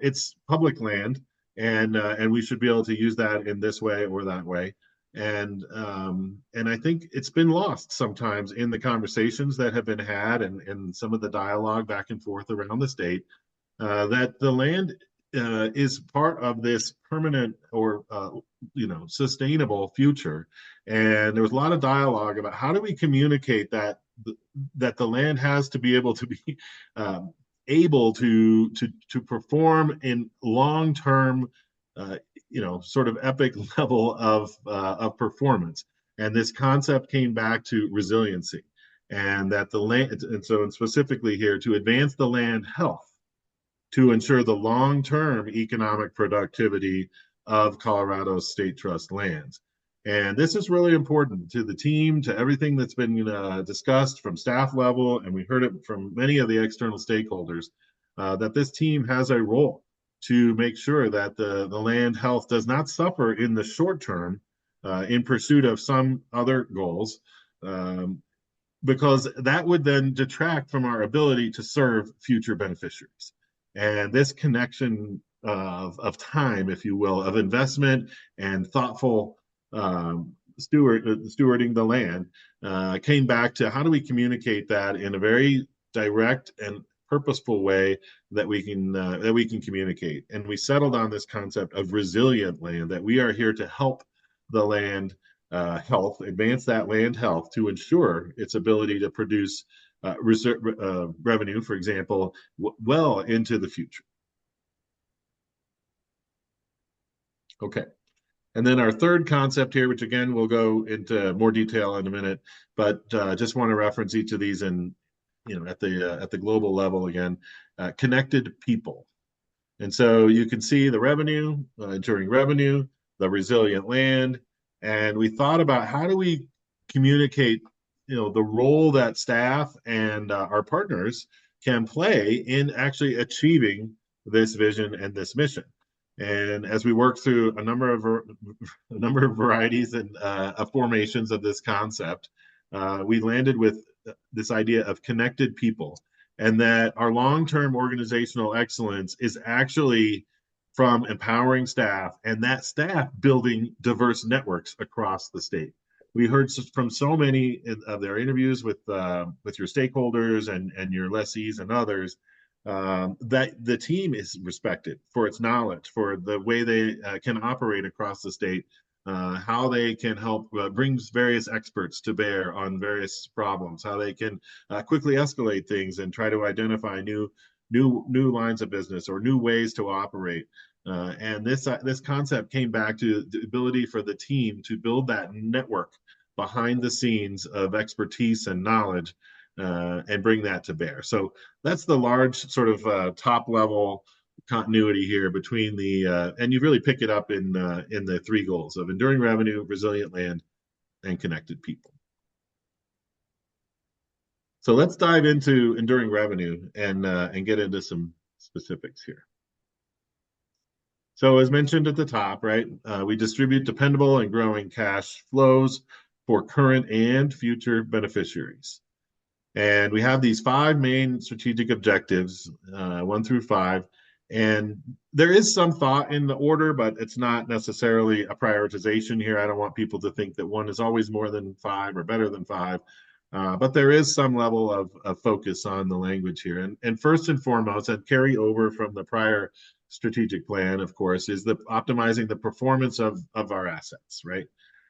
it's public land, and we should be able to use that in this way or that way. And I think it's been lost sometimes in the conversations that have been had and some of the dialogue back and forth around the state, that the land is part of this permanent or sustainable future. And there was a lot of dialogue about how do we communicate that the land has to be able to be able to perform in long-term sort of epic level of performance. And this concept came back to resiliency, and that the land, and specifically here, to advance the land health, to ensure the long-term economic productivity of Colorado's state trust lands. And this is really important to the team, to everything that's been discussed from staff level, and we heard it from many of the external stakeholders, that this team has a role to make sure that the land health does not suffer in the short term in pursuit of some other goals, because that would then detract from our ability to serve future beneficiaries. And this connection of time, if you will, of investment and thoughtful stewarding the land came back to how do we communicate that in a very direct and purposeful way that we can communicate. And we settled on this concept of resilient land, that we are here to help the land health, advance that land health to ensure its ability to produce revenue, for example, well into the future. Okay. And then our third concept here, which again, we'll go into more detail in a minute, but just want to reference each of these in, at the global level again, connected people. And so you can see the revenue, enduring revenue, the resilient land, and we thought about how do we communicate, the role that staff and our partners can play in actually achieving this vision and this mission. And as we work through a number of varieties and formations of this concept, we landed with this idea of connected people, and that our long-term organizational excellence is actually from empowering staff and that staff building diverse networks across the state. We heard from so many of their interviews with your stakeholders and your lessees and others that the team is respected for its knowledge, for the way they can operate across the state, how they can help bring various experts to bear on various problems, how they can quickly escalate things and try to identify new lines of business or new ways to operate. And this concept came back to the ability for the team to build that network behind the scenes of expertise and knowledge and bring that to bear. So that's the large sort of top level continuity here between the and you really pick it up in the three goals of enduring revenue, resilient land, and connected people. So let's dive into enduring revenue and get into some specifics here. So as mentioned at the top, right, we distribute dependable and growing cash flows for current and future beneficiaries. And we have these 5 main strategic objectives, 1 through 5. And there is some thought in the order, but it's not necessarily a prioritization here. I don't want people to think that 1 is always more than 5 or better than 5. But there is some level of focus on the language here. And first and foremost, and carry over from the prior strategic plan, of course, is the optimizing the performance of our assets, right?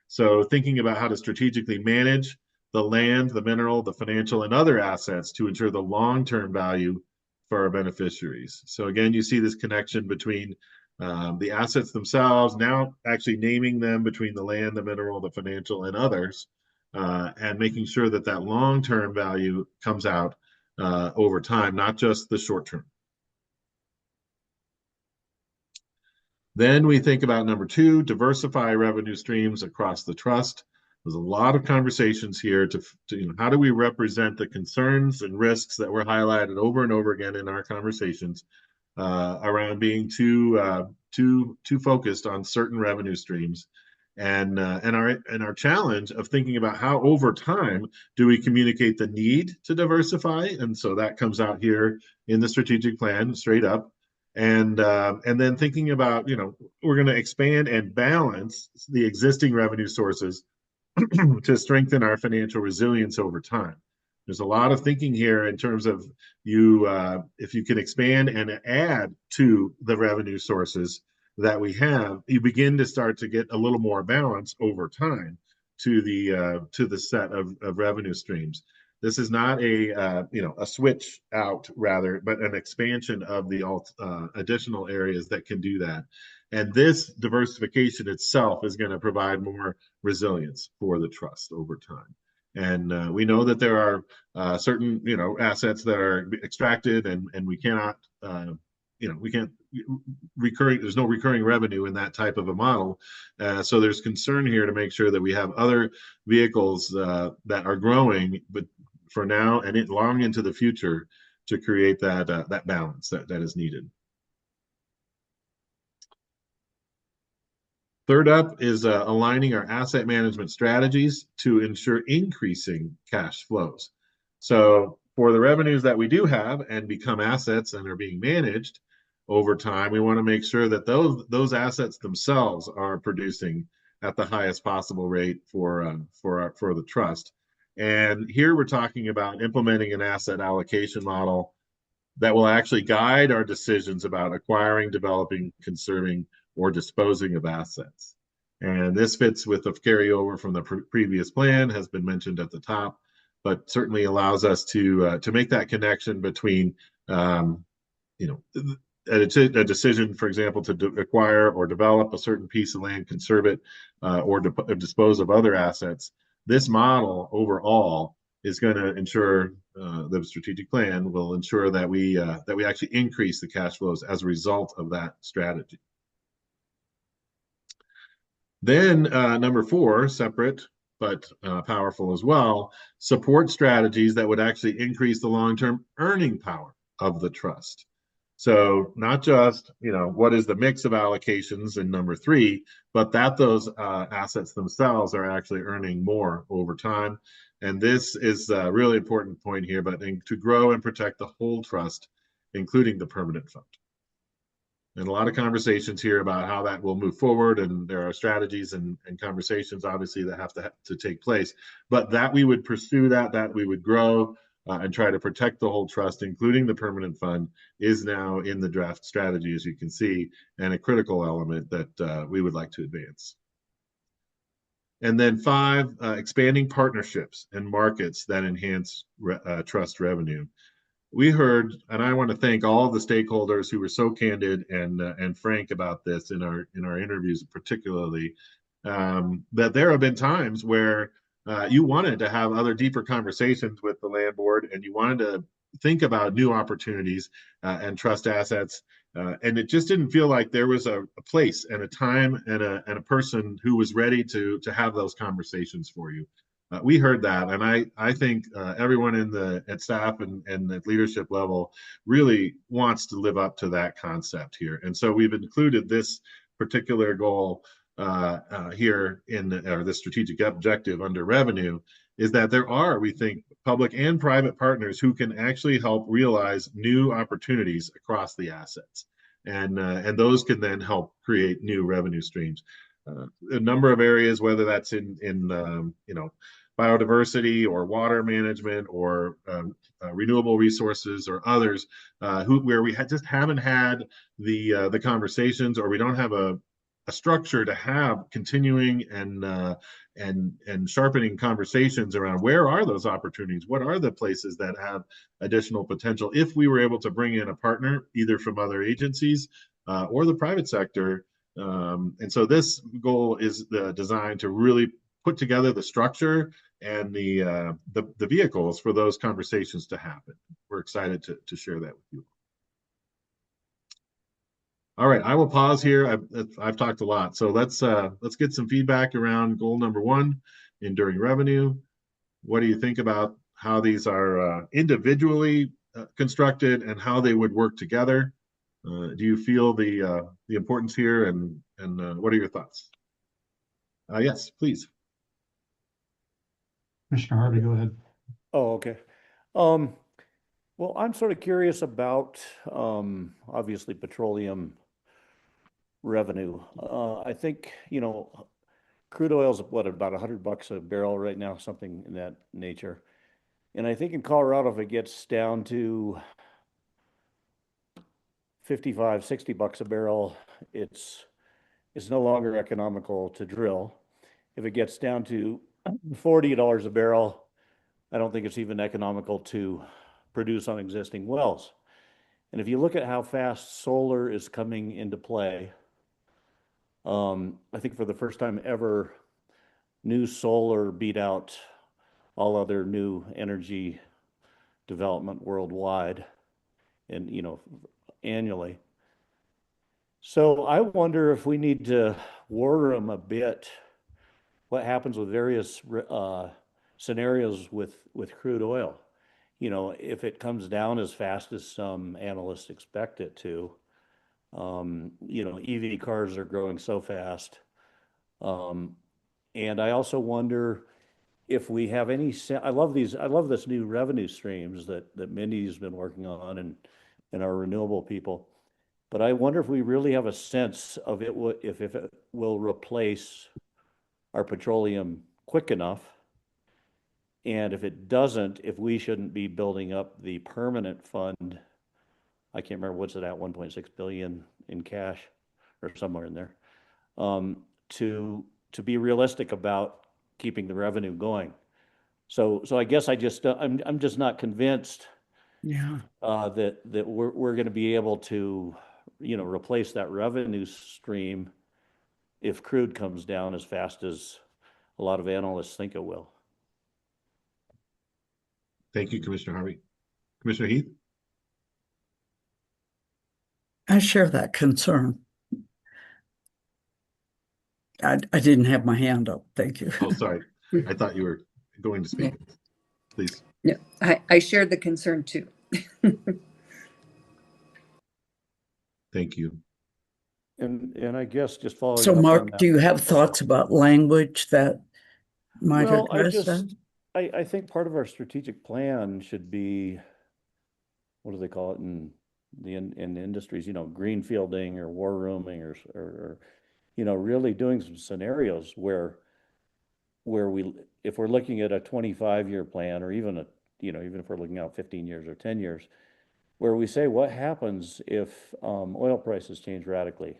So thinking about how to strategically manage the land, the mineral, the financial, and other assets to ensure the long-term value for our beneficiaries. So again, you see this connection between the assets themselves, now actually naming them between the land, the mineral, the financial, and others, and making sure that that long-term value comes out over time, not just the short-term. Then we think about number 2, diversify revenue streams across the trust. There's a lot of conversations here to how do we represent the concerns and risks that were highlighted over and over again in our conversations around being too focused on certain revenue streams, and our challenge of thinking about how over time do we communicate the need to diversify, and so that comes out here in the strategic plan straight up. And then thinking about, we're going to expand and balance the existing revenue sources to strengthen our financial resilience over time. There's a lot of thinking here in terms of if you can expand and add to the revenue sources that we have, you begin to start to get a little more balance over time to the set of revenue streams. This is not a switch out, rather, but an expansion of the additional areas that can do that. And this diversification itself is going to provide more resilience for the trust over time. And we know that there are certain assets that are extracted, and we cannot there's no recurring revenue in that type of a model. So there's concern here to make sure that we have other vehicles that are growing, but for now and long into the future, to create that balance that is needed. Third up is aligning our asset management strategies to ensure increasing cash flows. So for the revenues that we do have and become assets and are being managed over time, we want to make sure that those assets themselves are producing at the highest possible rate for the trust. And here we're talking about implementing an asset allocation model that will actually guide our decisions about acquiring, developing, conserving, or disposing of assets. And this fits with the carryover from the previous plan, has been mentioned at the top, but certainly allows us to make that connection between a decision, for example, to acquire or develop a certain piece of land, conserve it, or dispose of other assets. This model overall is going to ensure the strategic plan will ensure that we actually increase the cash flows as a result of that strategy. Then number 4, separate but powerful as well, support strategies that would actually increase the long-term earning power of the trust. So not just, what is the mix of allocations in number 3, but that those assets themselves are actually earning more over time. And this is a really important point here, but to grow and protect the whole trust, including the permanent fund. and a lot of conversations here about how that will move forward. And there are strategies and conversations, obviously, that have to take place. But that we would pursue that we would grow and try to protect the whole trust, including the permanent fund, is now in the draft strategy, as you can see, and a critical element that we would like to advance. And then 5, expanding partnerships and markets that enhance trust revenue. We heard, and I want to thank all the stakeholders who were so candid and frank about this in our interviews, particularly, that there have been times where you wanted to have other deeper conversations with the land board, and you wanted to think about new opportunities and trust assets, and it just didn't feel like there was a place and a time and a person who was ready to have those conversations for you. We heard that, and I think everyone at staff and at leadership level really wants to live up to that concept here. And so we've included this particular goal here in the strategic objective under revenue, is that there are, we think, public and private partners who can actually help realize new opportunities across the assets. And those can then help create new revenue streams. A number of areas, whether that's in biodiversity or water management or renewable resources or others, where we just haven't had the conversations, or we don't have a structure to have continuing and sharpening conversations around where are those opportunities, what are the places that have additional potential if we were able to bring in a partner either from other agencies or the private sector. And so this goal is designed to really put together the structure and the vehicles for those conversations to happen. We're excited to share that with you. All right, I will pause here. I've talked a lot, so let's get some feedback around goal number 1, enduring revenue. What do you think about how these are individually constructed and how they would work together? Do you feel the importance here, and what are your thoughts? Yes, please. Commissioner Harvey, go ahead. Oh, okay. Well, I'm sort of curious about obviously petroleum revenue. I think, crude oil is about $100 a barrel right now, something in that nature. And I think in Colorado, if it gets down to 55, $60 a barrel, it's no longer economical to drill. If it gets down to $40 a barrel, I don't think it's even economical to produce on existing wells. And if you look at how fast solar is coming into play, I think for the first time ever, new solar beat out all other new energy development worldwide and, annually. So I wonder if we need to war room a bit what happens with various scenarios with crude oil. If it comes down as fast as some analysts expect it to, EV cars are growing so fast. And I also wonder if we have any, I love this new revenue streams that Mindy's been working on and our renewable people. But I wonder if we really have a sense of it, if it will replace our petroleum quick enough. And if it doesn't, if we shouldn't be building up the permanent fund, I can't remember what's it at, 1.6 billion in cash or somewhere in there, to be realistic about keeping the revenue going. So I guess I'm just not convinced that we're going to be able to, replace that revenue stream if crude comes down as fast as a lot of analysts think it will. Thank you, Commissioner Harvey. Commissioner Heath? I share that concern. I didn't have my hand up. Thank you. Oh, sorry. I thought you were going to speak. Yeah. Please. Yeah, I share the concern too. Thank you. And I guess just following So, up on Mark, that- do you have thoughts about language that might address that? I think part of our strategic plan should be, what do they call it in in the industries, greenfielding or war rooming or really doing some scenarios where if we're looking at a 25-year plan, or even even if we're looking out 15 years or 10 years, where we say, what happens if oil prices change radically?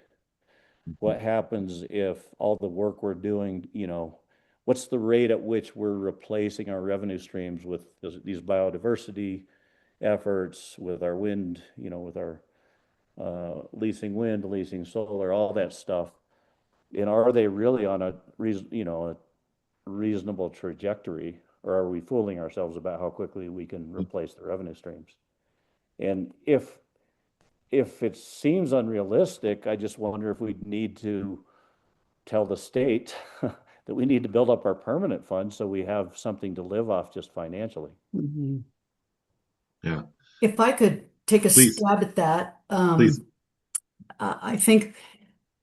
What happens if all the work we're doing, what's the rate at which we're replacing our revenue streams with these biodiversity efforts, with our wind, with our leasing wind, leasing solar, all that stuff? And are they really on a reasonable trajectory, or are we fooling ourselves about how quickly we can replace the revenue streams? And if it seems unrealistic, I just wonder if we need to tell the state that we need to build up our permanent fund so we have something to live off just financially. Mhm. Yeah, If I could take a Please. stab at that, please. I think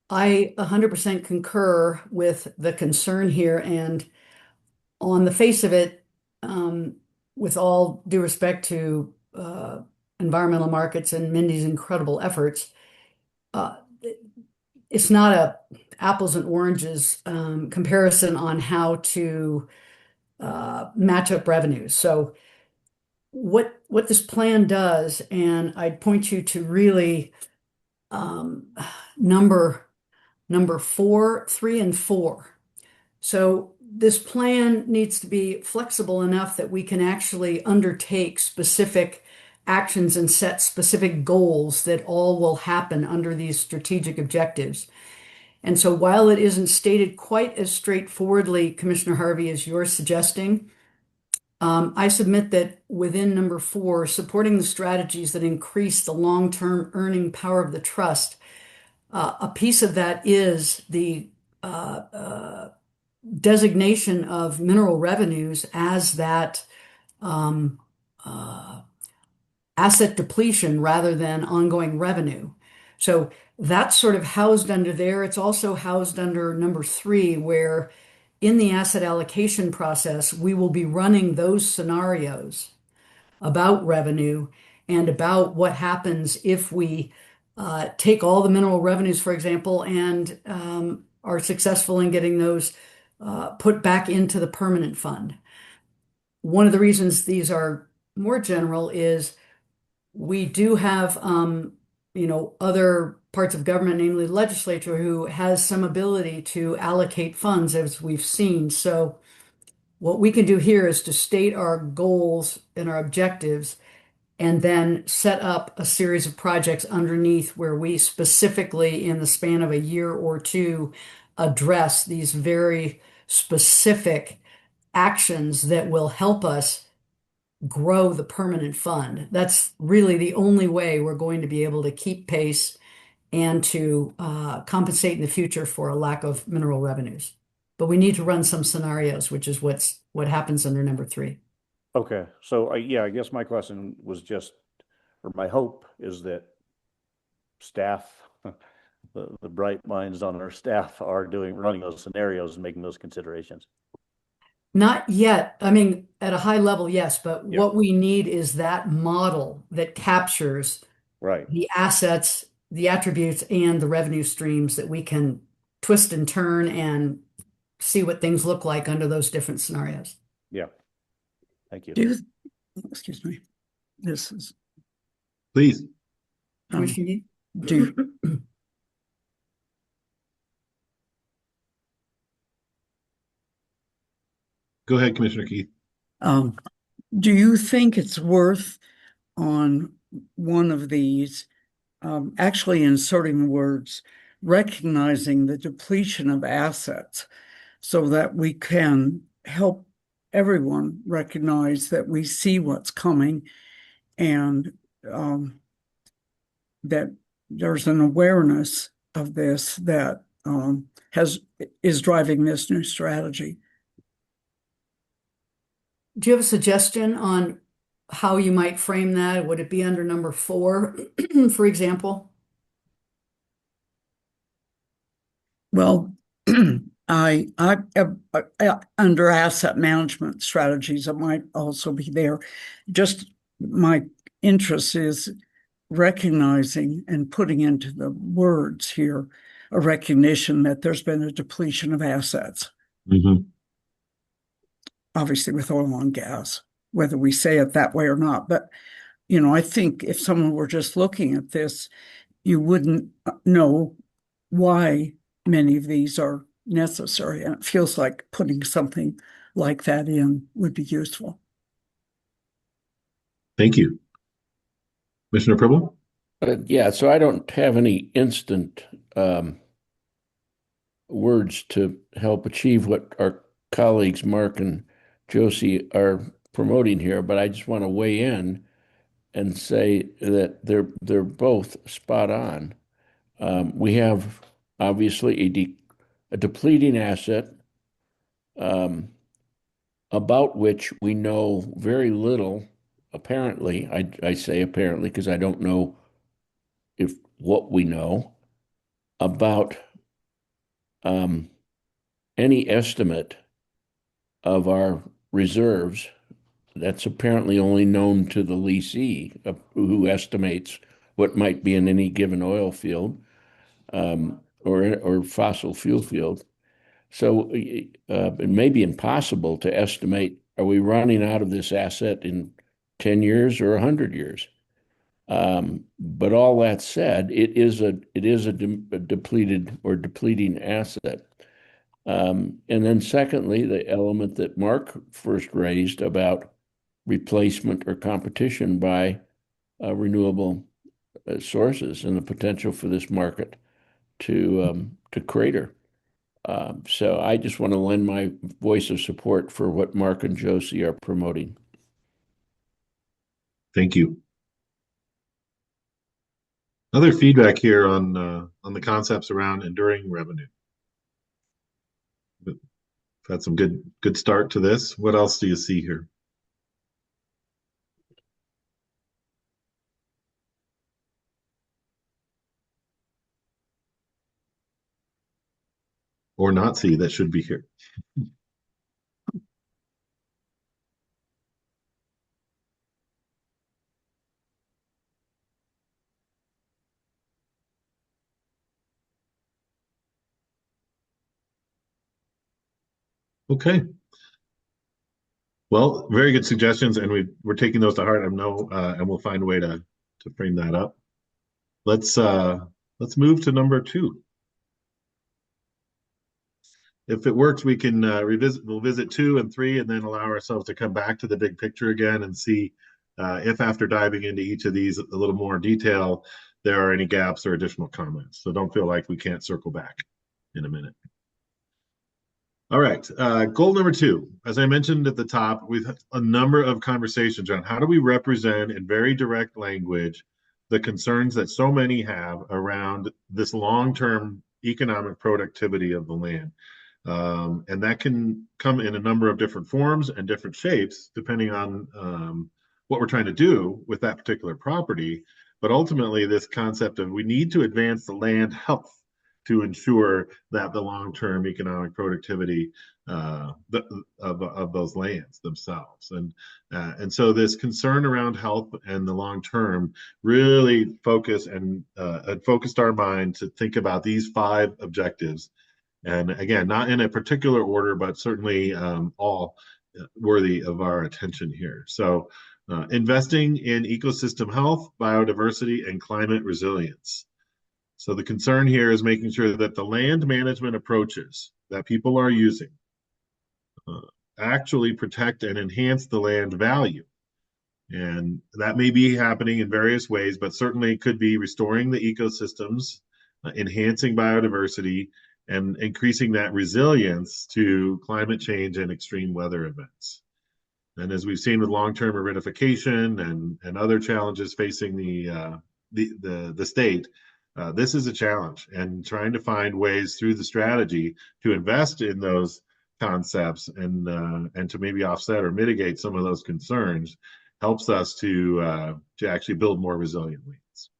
I 100% concur with the concern here. And on the face of it, with all due respect to environmental markets and Mindy's incredible efforts, it's not a apples and oranges comparison on how to match up revenues. So what this plan does, and I'd point you to really number 4, 3, and 4. So this plan needs to be flexible enough that we can actually undertake specific actions and set specific goals that all will happen under these strategic objectives. And so while it isn't stated quite as straightforwardly, Commissioner Harvey, as you're suggesting, I submit that within number 4, supporting the strategies that increase the long-term earning power of the trust, a piece of that is the designation of mineral revenues as that asset depletion rather than ongoing revenue. So that's sort of housed under there. It's also housed under number 3, where in the asset allocation process, we will be running those scenarios about revenue and about what happens if we take all the mineral revenues, for example, and are successful in getting those put back into the permanent fund. One of the reasons these are more general is we do have, other parts of government, namely the legislature, who has some ability to allocate funds, as we've seen. So what we can do here is to state our goals and our objectives, and then set up a series of projects underneath where we specifically, in the span of a year or two, address these very specific actions that will help us grow the permanent fund. That's really the only way we're going to be able to keep pace and to compensate in the future for a lack of mineral revenues. But we need to run some scenarios, which is what happens under number 3. Okay, so I guess my question was just, or my hope is that staff, the bright minds on our staff are running those scenarios and making those considerations. Not yet. I mean, at a high level, yes, but Yeah. what we need is that model that captures Right. the assets, the attributes, and the revenue streams that we can twist and turn and see what things look like under those different scenarios. Yeah. Thank you. Excuse me. This is Please. Commissioner Yee? do Go ahead, Commissioner Keith. do you think it's worth on one of these actually inserting the words recognizing the depletion of assets so that we can help everyone recognize that we see what's coming and that there's an awareness of this that is driving this new strategy? Do you have a suggestion on how you might frame that? Would it be under number 4, for example? Well, I under asset management strategies, it might also be there. Just my interest is recognizing and putting into the words here a recognition that there's been a depletion of assets, obviously with oil and gas, whether we say it that way or not. But, I think if someone were just looking at this, you wouldn't know why many of these are necessary. And it feels like putting something like that in would be useful. Thank you. Commissioner Pribble? Yeah, so I don't have any instant words to help achieve what our colleagues Mark and Josie are promoting here, but I just want to weigh in and say that they're both spot on. We have obviously a depleting asset about which we know very little. Apparently, I say apparently because I don't know if what we know about any estimate of our reserves. That's apparently only known to the leasee, who estimates what might be in any given oil field or fossil fuel field. So it may be impossible to estimate, are we running out of this asset in 10 years or 100 years? But all that said, it is a depleted or depleting asset. And then secondly, the element that Mark first raised about replacement or competition by renewable sources and the potential for this market to crater. So I just want to lend my voice of support for what Mark and Josie are promoting. Thank you. Other feedback here on the concepts around enduring revenue. We've had some good start to this. What else do you see here? Or not see that should be here? Okay. Well, very good suggestions, and we're taking those to heart. I know, and we'll find a way to frame that up. Let's move to number 2. If it works, we can we'll visit 2 and 3, and then allow ourselves to come back to the big picture again and see if after diving into each of these a little more detail, there are any gaps or additional comments. So don't feel like we can't circle back in a minute. All right, goal number 2. As I mentioned at the top, we've had a number of conversations on how do we represent in very direct language the concerns that so many have around this long-term economic productivity of the land. And that can come in a number of different forms and different shapes, depending on what we're trying to do with that particular property. But ultimately, this concept of we need to advance the land health to ensure that the long-term economic productivity of those lands themselves. And so this concern around health and the long-term really focused our mind to think about these 5 objectives. And again, not in a particular order, but certainly all worthy of our attention here. So investing in ecosystem health, biodiversity, and climate resilience. So the concern here is making sure that the land management approaches that people are using actually protect and enhance the land value. And that may be happening in various ways, but certainly could be restoring the ecosystems, enhancing biodiversity, and increasing that resilience to climate change and extreme weather events. And as we've seen with long-term aridification and other challenges facing the state, this is a challenge, and trying to find ways through the strategy to invest in those concepts and to maybe offset or mitigate some of those concerns helps us to actually build more resilient lands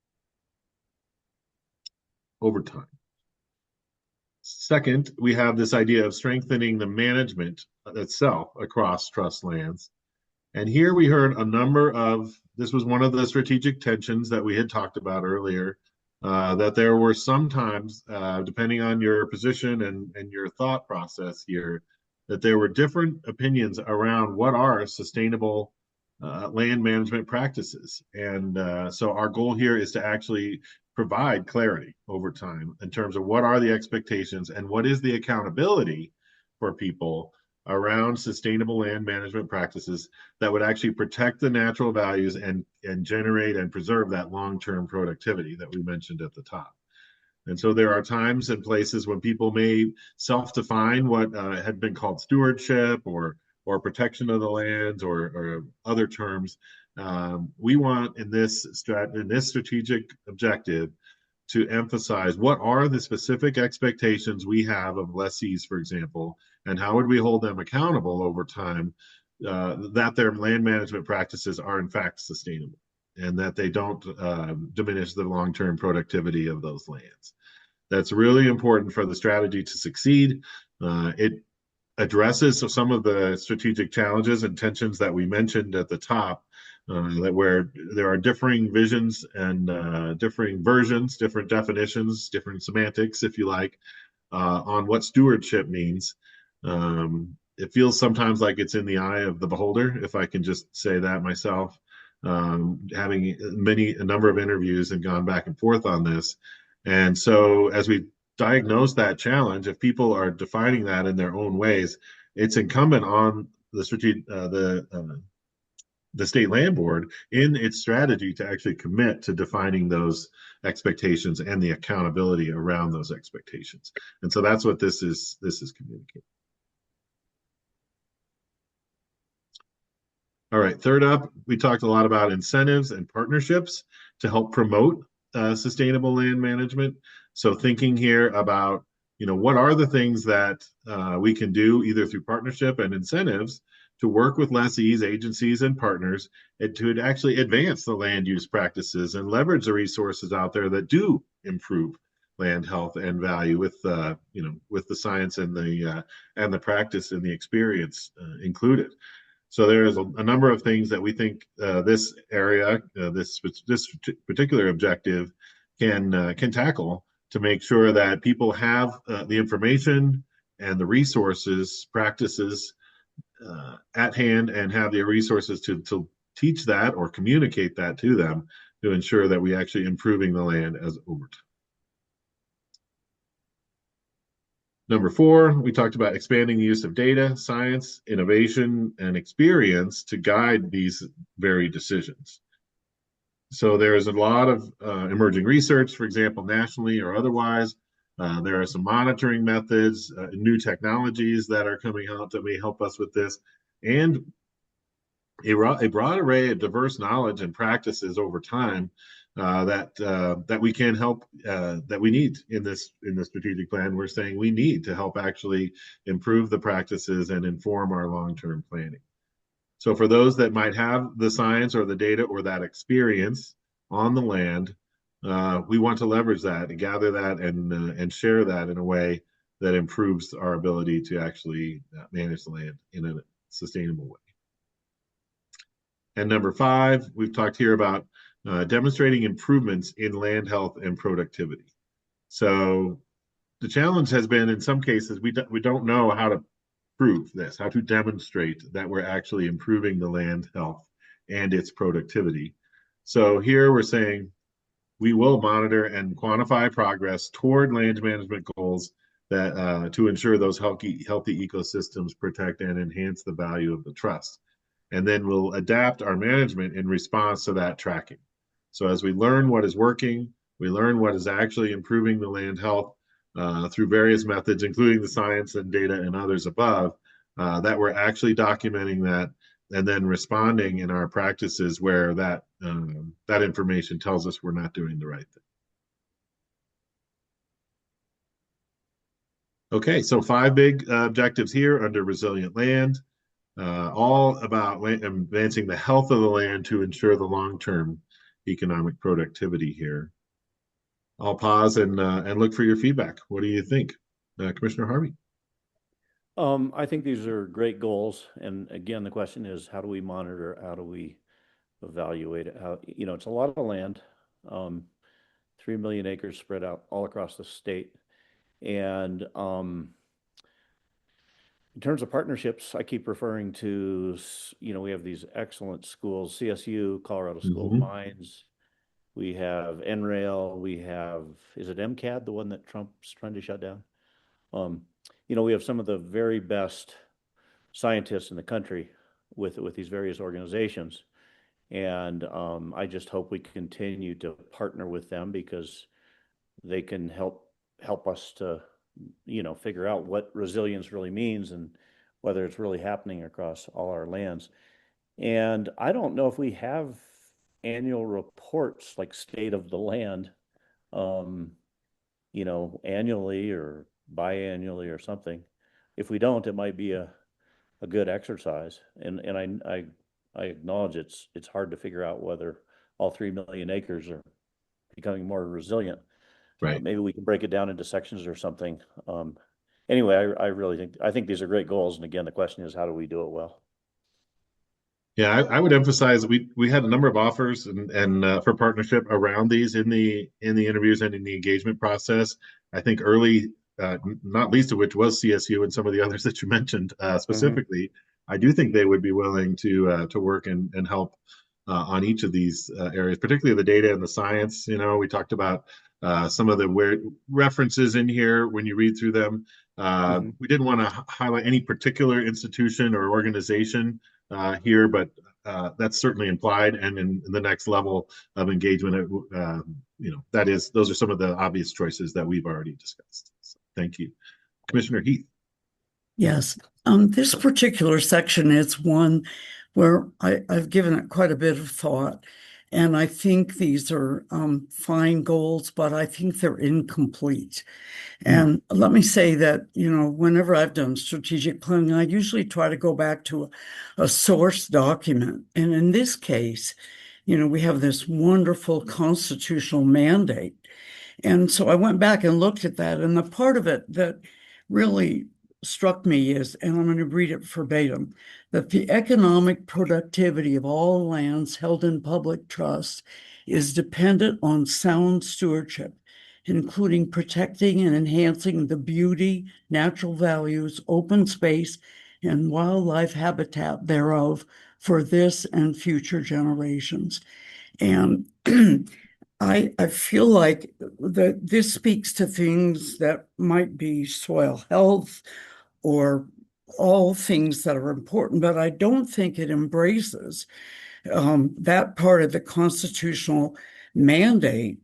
over time. Second, we have this idea of strengthening the management itself across trust lands And here we heard a number of, this was one of the strategic tensions that we had talked about earlier, that there were sometimes, depending on your position and your thought process here, that there were different opinions around what are sustainable land management practices. And so our goal here is to actually provide clarity over time in terms of what are the expectations and what is the accountability for people around sustainable land management practices that would actually protect the natural values and generate and preserve that long-term productivity that we mentioned at the top. And so there are times and places when people may self-define what had been called stewardship or protection of the lands or other terms. We want in this strategic objective to emphasize what are the specific expectations we have of lessees, for example, and how would we hold them accountable over time that their land management practices are in fact sustainable and that they don't diminish the long-term productivity of those lands. That's really important for the strategy to succeed. It addresses some of the strategic challenges and tensions that we mentioned at the top, that where there are differing visions and differing versions, different definitions, different semantics, if you like, on what stewardship means. It feels sometimes like it's in the eye of the beholder, if I can just say that myself, having a number of interviews and gone back and forth on this. And so as we diagnose that challenge, if people are defining that in their own ways, it's incumbent on the state land board in its strategy to actually commit to defining those expectations and the accountability around those expectations. And so that's what this is communicating. All right, third up, we talked a lot about incentives and partnerships to help promote sustainable land management. So thinking here about, what are the things that we can do either through partnership and incentives to work with lessees, agencies, and partners and to actually advance the land use practices and leverage the resources out there that do improve land health and value with the science and the practice and the experience included. So there is a number of things that we think this area, this particular objective can tackle to make sure that people have the information and the resources, practices at hand and have the resources to teach that or communicate that to them to ensure that we actually improving the land as over time. Number 4, we talked about expanding the use of data, science, innovation, and experience to guide these very decisions. So there is a lot of emerging research, for example, nationally or otherwise. There are some monitoring methods, new technologies that are coming out that may help us with this, and a broad array of diverse knowledge and practices over time that we can help, that we need in this strategic plan. We're saying we need to help actually improve the practices and inform our long-term planning. So for those that might have the science or the data or that experience on the land, we want to leverage that and gather that and share that in a way that improves our ability to actually manage the land in a sustainable way. And number 5, we've talked here about demonstrating improvements in land health and productivity. So the challenge has been, in some cases, we don't know how to prove this, how to demonstrate that we're actually improving the land health and its productivity. So here we're saying we will monitor and quantify progress toward land management goals that to ensure those healthy ecosystems protect and enhance the value of the trust. And then we'll adapt our management in response to that tracking. So as we learn what is working, we learn what is actually improving the land health through various methods, including the science and data and others above, that we're actually documenting that and then responding in our practices where that information tells us we're not doing the right thing. Okay, so 5 big objectives here under resilient land, all about advancing the health of the land to ensure the long-term economic productivity here. I'll pause and look for your feedback. What do you think? Commissioner Harvey? I think these are great goals. And again, the question is, how do we monitor? How do we evaluate it? How, it's a lot of land, 3 million acres spread out all across the state. And in terms of partnerships, I keep referring to, we have these excellent schools, CSU, Colorado School of Mhm. Mines. We have NRail. We have, is it MCAD, the one that Trump's trying to shut down? We have some of the very best scientists in the country with these various organizations. And I just hope we continue to partner with them because they can help us to, figure out what resilience really means and whether it's really happening across all our lands. And I don't know if we have annual reports like state of the land, annually or biannually or something. If we don't, it might be a good exercise. And I acknowledge it's hard to figure out whether all 3 million acres are becoming more resilient. Right. Maybe we can break it down into sections or something. Anyway, I think these are great goals. And again, the question is, how do we do it well? Yeah, I would emphasize we had a number of offers and for partnership around these in the interviews and in the engagement process. I think early, not least of which was CSU and some of the others that you mentioned specifically. I do think they would be willing to work and help on each of these areas, particularly the data and the science. We talked about some of the references in here when you read through them. We didn't want to highlight any particular institution or organization here, but that's certainly implied. And in the next level of engagement, those are some of the obvious choices that we've already discussed. So, thank you. Commissioner Heath. Yes, this particular section is one where I've given it quite a bit of thought, and I think these are fine goals, but I think they're incomplete. And let me say that, whenever I've done strategic planning, I usually try to go back to a source document. And in this case, we have this wonderful constitutional mandate. And so I went back and looked at that, and the part of it that really struck me is, and I'm going to read it verbatim, that the economic productivity of all lands held in public trust is dependent on sound stewardship, including protecting and enhancing the beauty, natural values, open space, and wildlife habitat thereof for this and future generations. And I feel like that this speaks to things that might be soil health or all things that are important, but I don't think it embraces that part of the constitutional mandate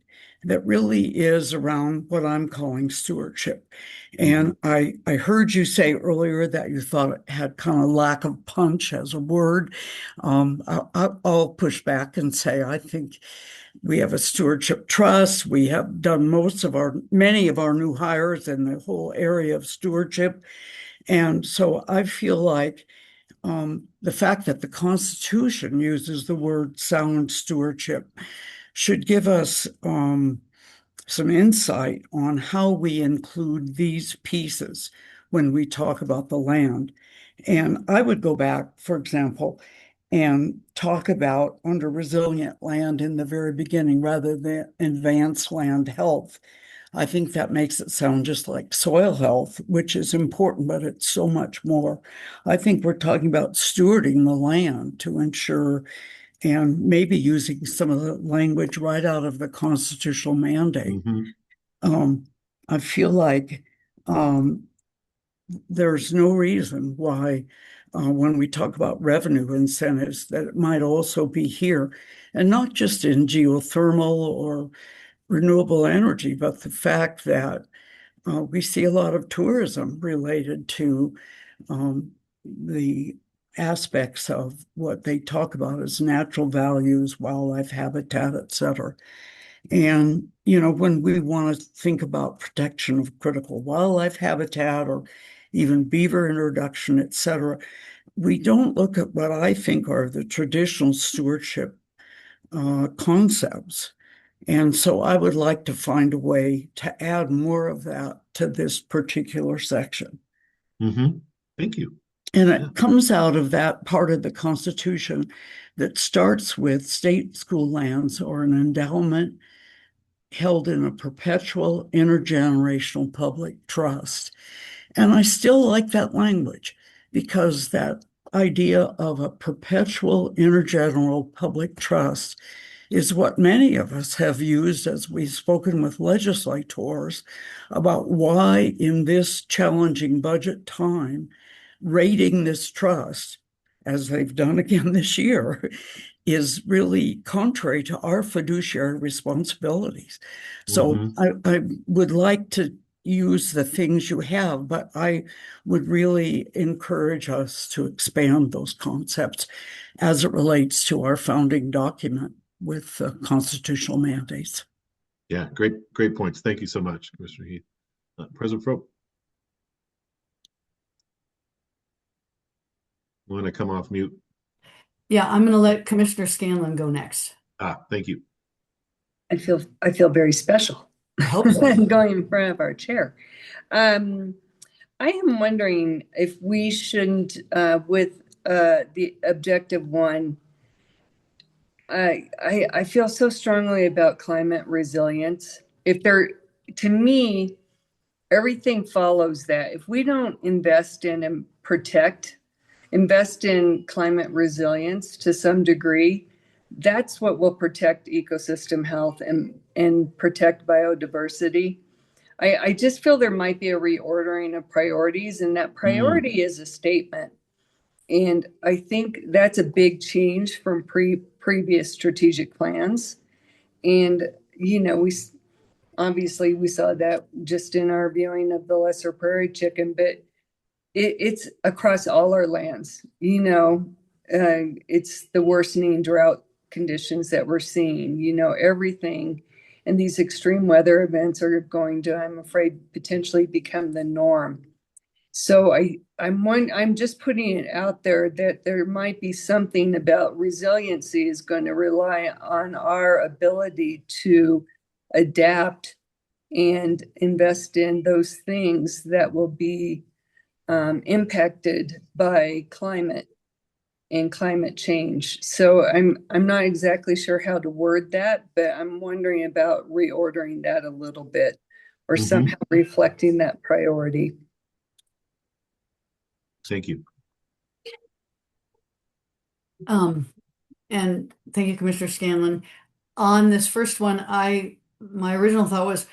that really is around what I'm calling stewardship. And I heard you say earlier that you thought it had kind of lack of punch as a word. I'll push back and say I think we have a stewardship trust. We have done many of our new hires in the whole area of stewardship. And so I feel like the fact that the Constitution uses the word sound stewardship should give us some insight on how we include these pieces when we talk about the land. And I would go back, for example, and talk about under resilient land in the very beginning rather than advanced land health. I think that makes it sound just like soil health, which is important, but it's so much more. I think we're talking about stewarding the land to ensure, and maybe using some of the language right out of the constitutional mandate. I feel like there's no reason why when we talk about revenue incentives that it might also be here, and not just in geothermal or renewable energy, but the fact that we see a lot of tourism related to the aspects of what they talk about as natural values, wildlife habitat, et cetera. And, when we want to think about protection of critical wildlife habitat or even beaver introduction, et cetera, we don't look at what I think are the traditional stewardship concepts. And so I would like to find a way to add more of that to this particular section. Thank you. And Yeah. it comes out of that part of the Constitution that starts with state school lands or an endowment held in a perpetual intergenerational public trust. And I still like that language because that idea of a perpetual intergenerational public trust is what many of us have used as we've spoken with legislators about why in this challenging budget time, raiding this trust, as they've done again this year, is really contrary to our fiduciary responsibilities. So Mhm. I would like to use the things you have, but I would really encourage us to expand those concepts as it relates to our founding document with constitutional mandates. Yeah, great points. Thank you so much, Commissioner Heath. President Frobe. Want to come off mute? Yeah, I'm going to let Commissioner Scanlon go next. Thank you. I feel very special. I hope so. Going in front of our chair. I am wondering if we shouldn't, with the objective one, I feel so strongly about climate resilience. To me, everything follows that. If we don't invest in and invest in climate resilience to some degree, that's what will protect ecosystem health and protect biodiversity. I just feel there might be a reordering of priorities, and that priority is a statement. And I think that's a big change from previous strategic plans. And, we obviously saw that just in our viewing of the Lesser Prairie Chicken, but it's across all our lands. It's the worsening drought conditions that we're seeing, everything. And these extreme weather events are going to, I'm afraid, potentially become the norm. So I'm just putting it out there that there might be something about resiliency is going to rely on our ability to adapt and invest in those things that will be impacted by climate and climate change. So I'm not exactly sure how to word that, but I'm wondering about reordering that a little bit or somehow reflecting that priority. Thank you. And thank you, Commissioner Scanlon. On this first one, my original thought was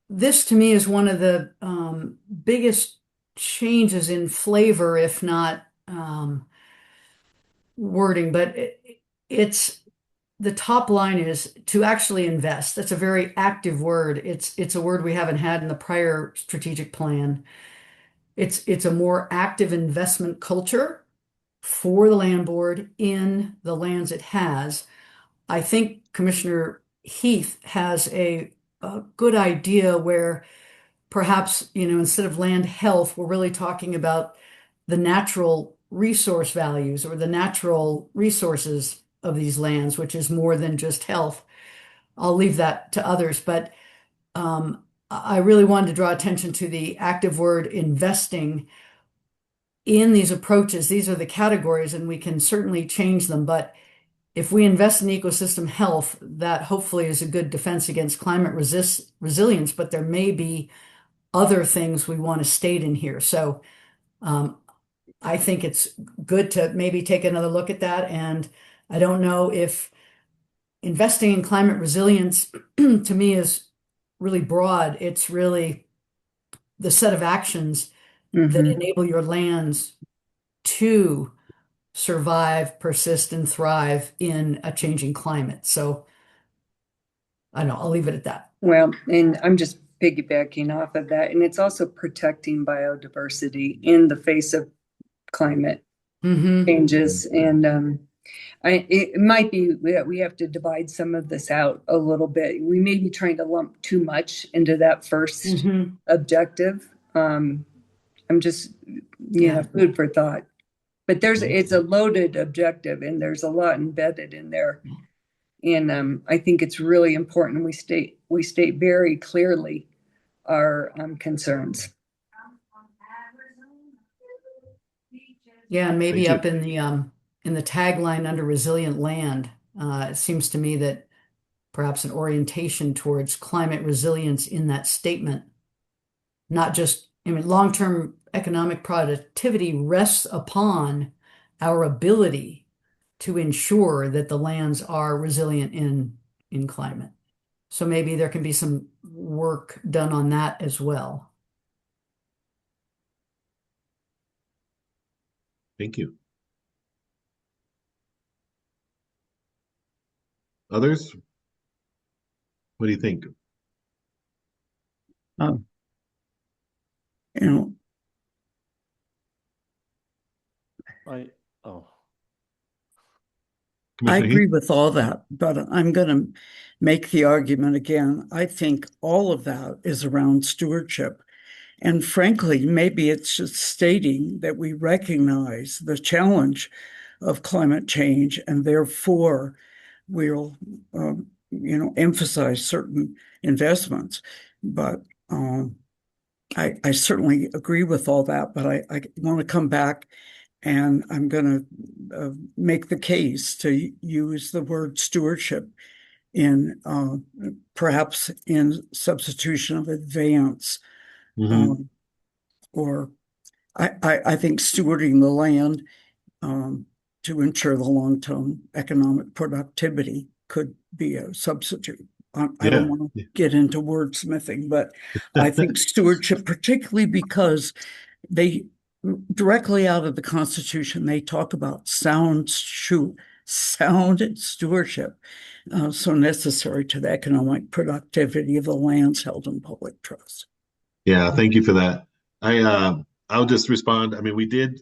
this to me is one of the biggest changes in flavor, if not wording, but it's the top line is to actually invest. That's a very active word. It's a word we haven't had in the prior strategic plan. It's a more active investment culture for the land board in the lands it has. I think Commissioner Heath has a good idea where perhaps, instead of land health, we're really talking about the natural resource values or the natural resources of these lands, which is more than just health. I'll leave that to others, but I really wanted to draw attention to the active word investing in these approaches. These are the categories, and we can certainly change them, but if we invest in ecosystem health, that hopefully is a good defense against climate resilience, but there may be other things we want to state in here. So I think it's good to maybe take another look at that. And I don't know if investing in climate resilience to me is really broad. It's really the set of actions that enable your lands to survive, persist, and thrive in a changing climate. So I don't know, I'll leave it at that. Well, and I'm just piggybacking off of that. And it's also protecting biodiversity in the face of climate changes. And it might be that we have to divide some of this out a little bit. We may be trying to lump too much into that first objective. I'm just, food for thought. But it's a loaded objective, and there's a lot embedded in there. And I think it's really important we state very clearly our concerns. Yeah, and maybe Thank up in the tagline under resilient land, it seems to me that perhaps an orientation towards climate resilience in that statement, not just, I mean, long-term economic productivity rests upon our ability to ensure that the lands are resilient in climate. So maybe there can be some work done on that as well. Thank you. Others? What do you think? Um, you know, I, oh, I Commissioner agree Heath? with all that, but I'm going to make the argument again. I think all of that is around stewardship. And frankly, maybe it's just stating that we recognize the challenge of climate change and therefore we'll, emphasize certain investments. But I certainly agree with all that, but I want to come back and I'm going to make the case to use the word stewardship in perhaps in substitution of advance. Mhm. Or I think stewarding the land to ensure the long-term economic productivity could be a substitute. I don't Yeah. want to get into wordsmithing, but I think stewardship, particularly because they directly out of the Constitution, they talk about sound stewardship, so necessary to the economic productivity of the lands held in public trust. Yeah, thank you for that. I'll just respond. I mean, we did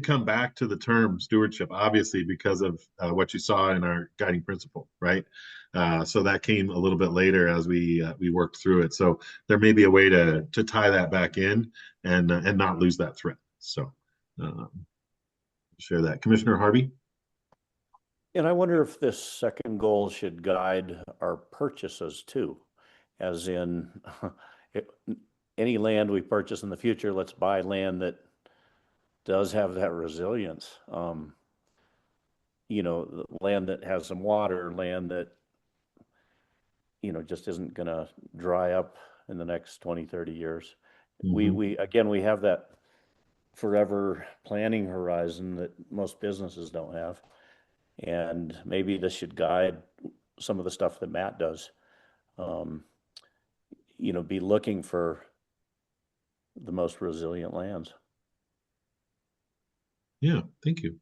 come back to the term stewardship, obviously, because of what you saw in our guiding principle, right? So that came a little bit later as we worked through it. So there may be a way to tie that back in and not lose that thread. So um, share that. Commissioner Harvey? and I wonder if this second goal should guide our purchases too, as in it, any land we purchase in the future, let's buy land that does have that resilience. Land that has some water, land that, just isn't going to dry up in the next 20, 30 years. We again, we have that forever planning horizon that most businesses don't have. And maybe this should guide some of the stuff that Matt does. Be looking for the most resilient lands. Yeah, thank you.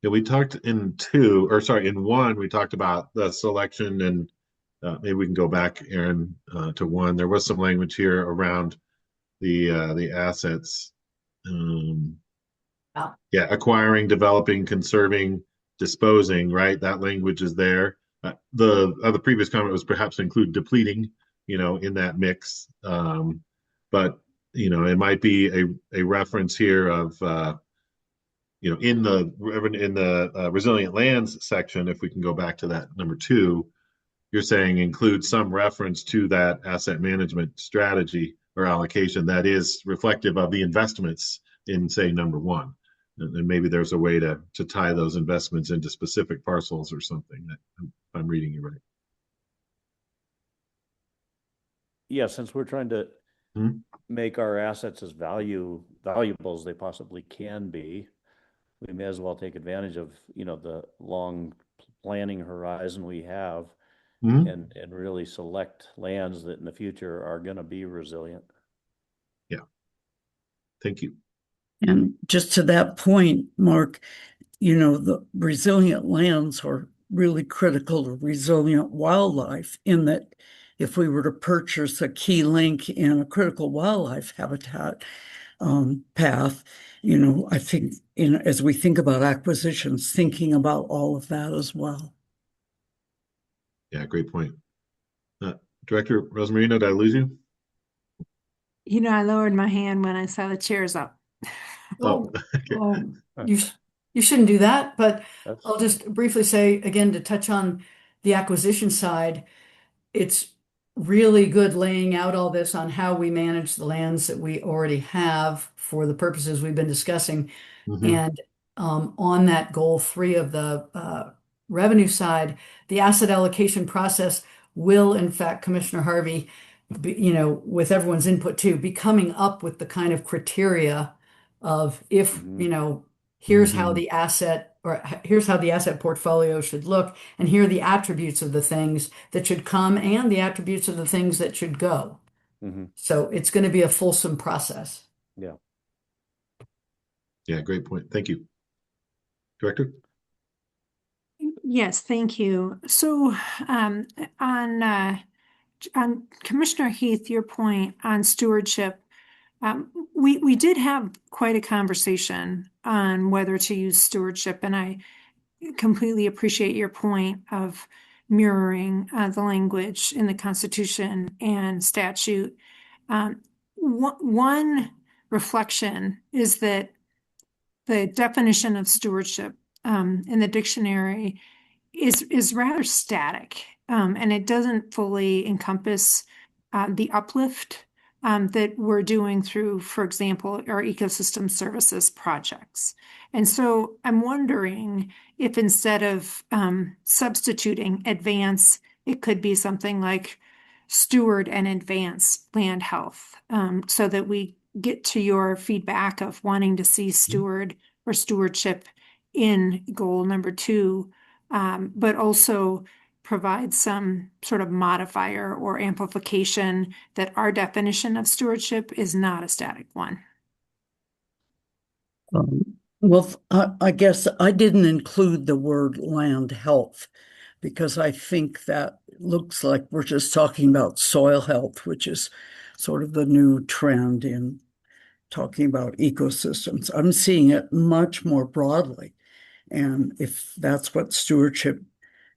Yeah, we talked in one, we talked about the selection and maybe we can go back, Aaron, to one. There was some language here around the assets. Yeah, acquiring, developing, conserving, disposing, right? That language is there. The previous comment was perhaps include depleting, in that mix. But it might be a reference here of in the resilient lands section, if we can go back to that number 2, you're saying include some reference to that asset management strategy or allocation that is reflective of the investments in, say, number 1. And maybe there's a way to tie those investments into specific parcels or something, that I'm reading you right. Yeah, since we're trying to make our assets as valuable as they possibly can be, we may as well take advantage of, the long planning horizon we have and really select lands that in the future are going to be resilient. Yeah. Thank you. And just to that point, Mark, the resilient lands are really critical to resilient wildlife, in that if we were to purchase a key link in a critical wildlife habitat path, I think as we think about acquisitions, thinking about all of that as well. Yeah, great point. Director Rosmarino, did I lose you? I lowered my hand when I saw the chairs up. Oh, You shouldn't do that, but That's I'll just briefly say again, to touch on the acquisition side, it's really good laying out all this on how we manage the lands that we already have for the purposes we've been discussing. Mhm. And on that goal 3 of the revenue side, the asset allocation process will, in fact, Commissioner Harvey, with everyone's input too, be coming up with the kind of criteria of if, Mhm. here's how Mhm. the asset or here's how the asset portfolio should look, and here are the attributes of the things that should come and the attributes of the things that should go. Mhm. So it's going to be a fulsome process. Yeah. Yeah, great point. Thank you. Director? Yes, thank you. So, um, on Commissioner Heath, your point on stewardship, we did have quite a conversation on whether to use stewardship, and I completely appreciate your point of mirroring the language in the Constitution and statute. One reflection is that the definition of stewardship in the dictionary is rather static, and it doesn't fully encompass the uplift that we're doing through, for example, our ecosystem services projects. And so I'm wondering if instead of substituting advance, it could be something like steward and advance land health, so that we get to your feedback of wanting to see steward or stewardship in goal number 2, but also provide some sort of modifier or amplification that our definition of stewardship is not a static one. Well, I guess I didn't include the word land health because I think that looks like we're just talking about soil health, which is sort of the new trend in talking about ecosystems. I'm seeing it much more broadly. And if that's what stewardship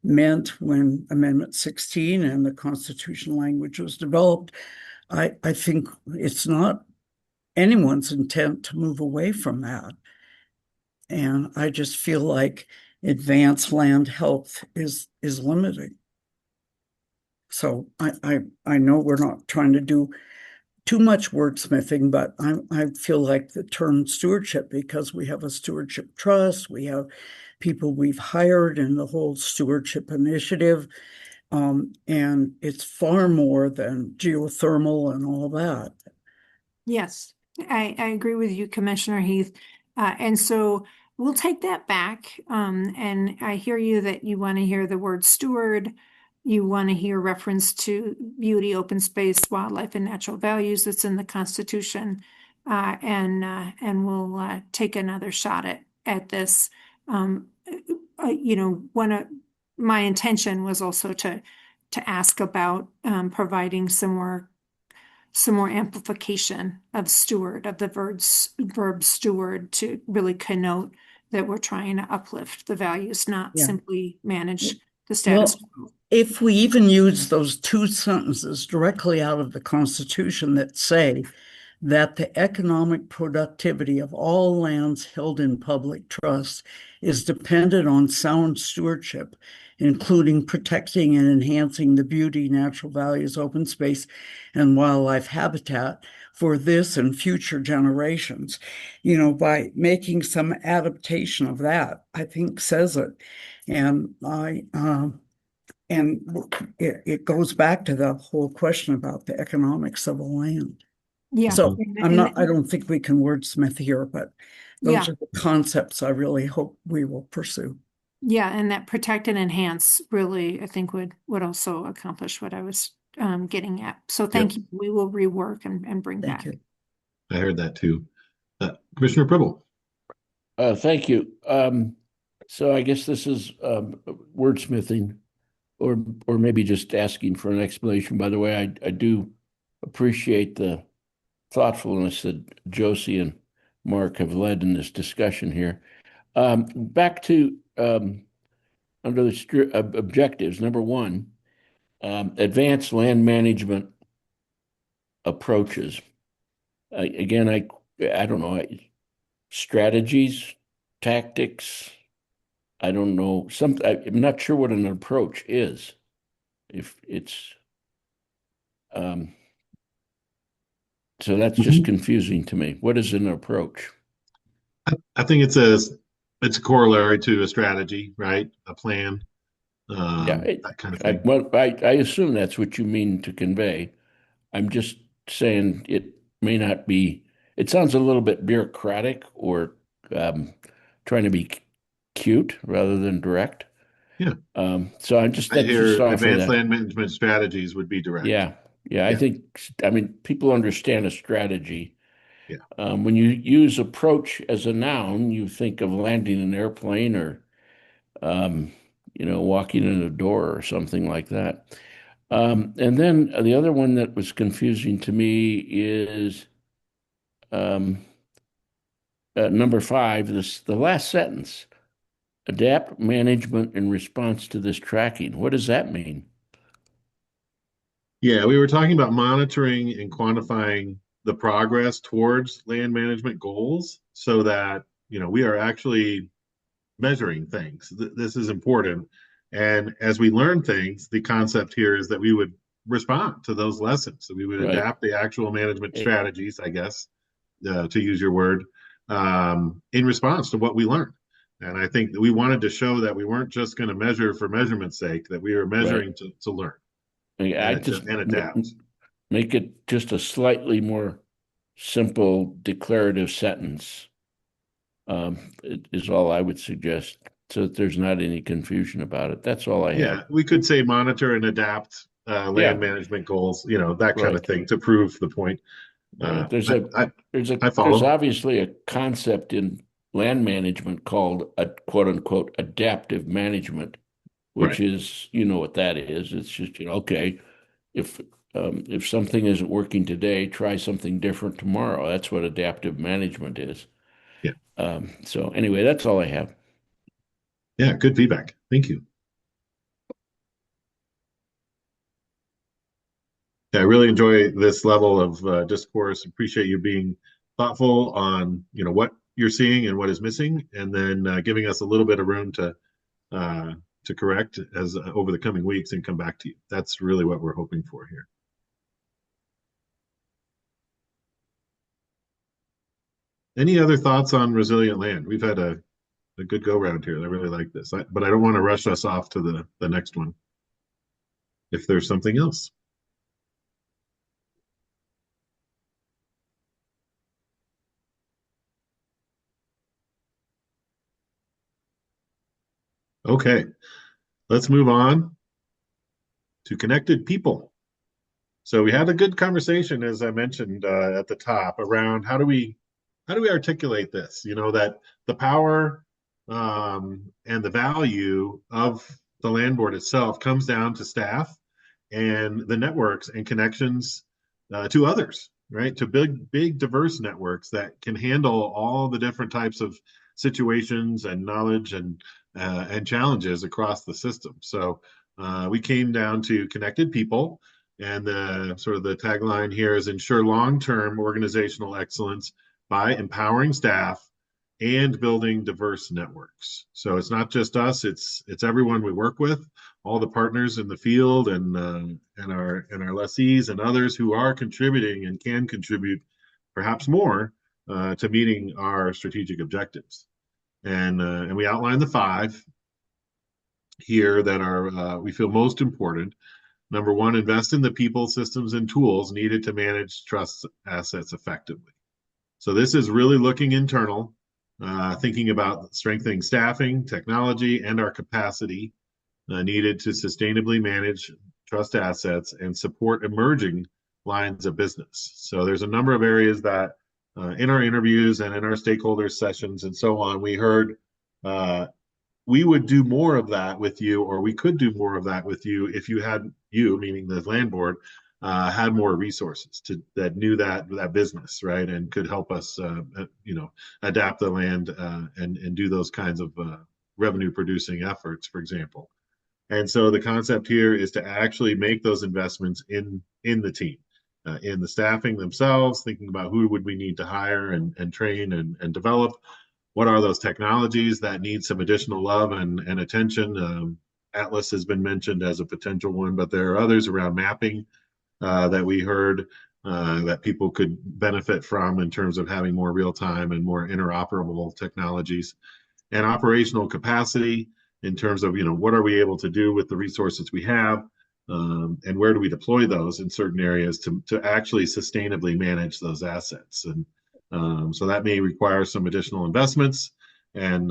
meant when Amendment 16 and the constitutional language was developed, I think it's not anyone's intent to move away from that. And I just feel like advanced land health is limiting. So I know we're not trying to do too much wordsmithing, but I feel like the term stewardship, because we have a stewardship trust, we have people we've hired in the whole stewardship initiative, and it's far more than geothermal and all that. Yes, I agree with you, Commissioner Heath. And so we'll take that back. And I hear you that you want to hear the word steward. You want to hear reference to beauty, open space, wildlife, and natural values that's in the Constitution. And we'll take another shot at this. One of my intention was also to ask about providing some more amplification of steward, of the verb steward, to really connote that we're trying to uplift the values, not Yeah. simply manage the status Well, quo. if we even use those 2 sentences directly out of the Constitution that say that the economic productivity of all lands held in public trust is dependent on sound stewardship, including protecting and enhancing the beauty, natural values, open space, and wildlife habitat for this and future generations, by making some adaptation of that, I think says it. And it goes back to the whole question about the economics of a land. Yeah. So And- I don't think we can wordsmith here, but those Yeah. are the concepts I really hope we will pursue. Yeah, and that protect and enhance really, I think would also accomplish what I was getting at. So thank you. We will rework and bring Thank back. you. I heard that too. Commissioner Pribble? Thank you. So I guess this is wordsmithing, or maybe just asking for an explanation. By the way, I do appreciate the thoughtfulness that Josie and Mark have led in this discussion here. Back to under the objectives, number 1, advanced land management approaches. Again, I don't know, strategies, tactics. I don't know. I'm not sure what an approach is. If it's Um, so that's just confusing to me. What is an approach? I think it's a corollary to a strategy, right? A plan, Yeah, that kind of thing. I assume that's what you mean to convey. I'm just saying it may not be, it sounds a little bit bureaucratic or trying to be cute rather than direct. Yeah. So I that's just hear offer advanced that. land management strategies would be direct. Yeah. I Yeah. think, I mean, people understand a strategy. Yeah. When you use approach as a noun, you think of landing an airplane or, um, walking in a door or something like that. And then the other one that was confusing to me is um, number 5, the last sentence. Adapt management in response to this tracking. What does that mean? Yeah, we were talking about monitoring and quantifying the progress towards land management goals so that, we are actually measuring things. This is important. And as we learn things, the concept here is that we would respond to those lessons. So we would Right. adapt the actual management Eh, strategies, I guess, to use your word, in response to what we learned. And I think that we wanted to show that we weren't just going to measure for measurement's sake, that we were measuring Right. to learn I and, just and adapt. make it just a slightly more simple declarative sentence. It is all I would suggest, so that there's not any confusion about it. That's all I Yeah, have. we could say monitor and adapt land Yeah. management goals, that kind of Right. thing to prove the point. Right. There's I there's follow. obviously a concept in land management called a quote unquote adaptive management, which Right. is, what that is. It's just, okay, if something isn't working today, try something different tomorrow. That's what adaptive management is. Yeah. So anyway, that's all I have. Yeah, good feedback. Thank you. Yeah, I really enjoy this level of discourse. Appreciate you being thoughtful on, what you're seeing and what is missing, and then giving us a little bit of room to correct as over the coming weeks and come back to you. That's really what we're hoping for here. Any other thoughts on resilient land? We've had a good go round here. I really like this, but I don't want to rush us off to the next one. If there's something else. Okay, let's move on to connected people. So we had a good conversation, as I mentioned at the top, around how do we articulate this? That the power and the value of the land board itself comes down to staff and the networks and connections to others, right? To big diverse networks that can handle all the different types of situations and knowledge and challenges across the system. So we came down to connected people, and the sort of the tagline here is ensure long-term organizational excellence by empowering staff and building diverse networks. So it's not just us; it's everyone we work with, all the partners in the field, and our lessees and others who are contributing and can contribute, perhaps more, to meeting our strategic objectives. And we outline the 5 here that are we feel most important. Number 1, invest in the people, systems, and tools needed to manage trust assets effectively. So this is really looking internal, thinking about strengthening staffing, technology, and our capacity needed to sustainably manage trust assets and support emerging lines of business. So there's a number of areas that in our interviews and in our stakeholder sessions and so on, we heard we would do more of that with you, or we could do more of that with you if you, meaning the land board, had more resources that knew that business, right, and could help us, adapt the land and do those kinds of revenue producing efforts, for example. And so the concept here is to actually make those investments in the team, in the staffing themselves, thinking about who would we need to hire and train and develop. What are those technologies that need some additional love and attention? Atlas has been mentioned as a potential one, but there are others around mapping that we heard that people could benefit from in terms of having more real-time and more interoperable technologies, and operational capacity in terms of, what are we able to do with the resources we have, and where do we deploy those in certain areas to actually sustainably manage those assets. And so that may require some additional investments and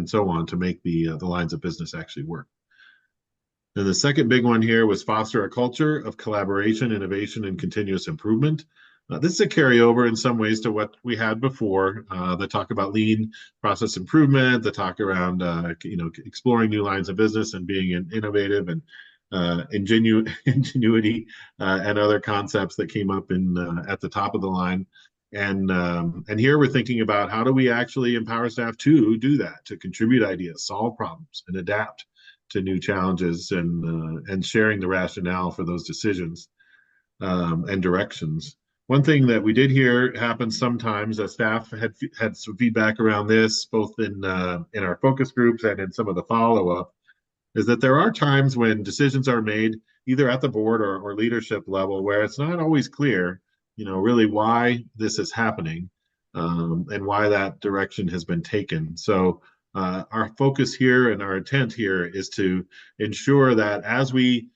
so on to make the lines of business actually work. And the second big one here was foster a culture of collaboration, innovation, and continuous improvement. This is a carryover in some ways to what we had before. The talk about lean process improvement, the talk around exploring new lines of business and being innovative, and ingenuity and other concepts that came up at the top of the line. And here we're thinking about how do we actually empower staff to do that, to contribute ideas, solve problems, and adapt to new challenges, and sharing the rationale for those decisions and directions. One thing that we did hear happen sometimes, that staff had some feedback around this, both in our focus groups and in some of the follow-up, is that there are times when decisions are made either at the board or leadership level where it's not always clear, really why this is happening, and why that direction has been taken. So our focus here and our intent here is to ensure that as we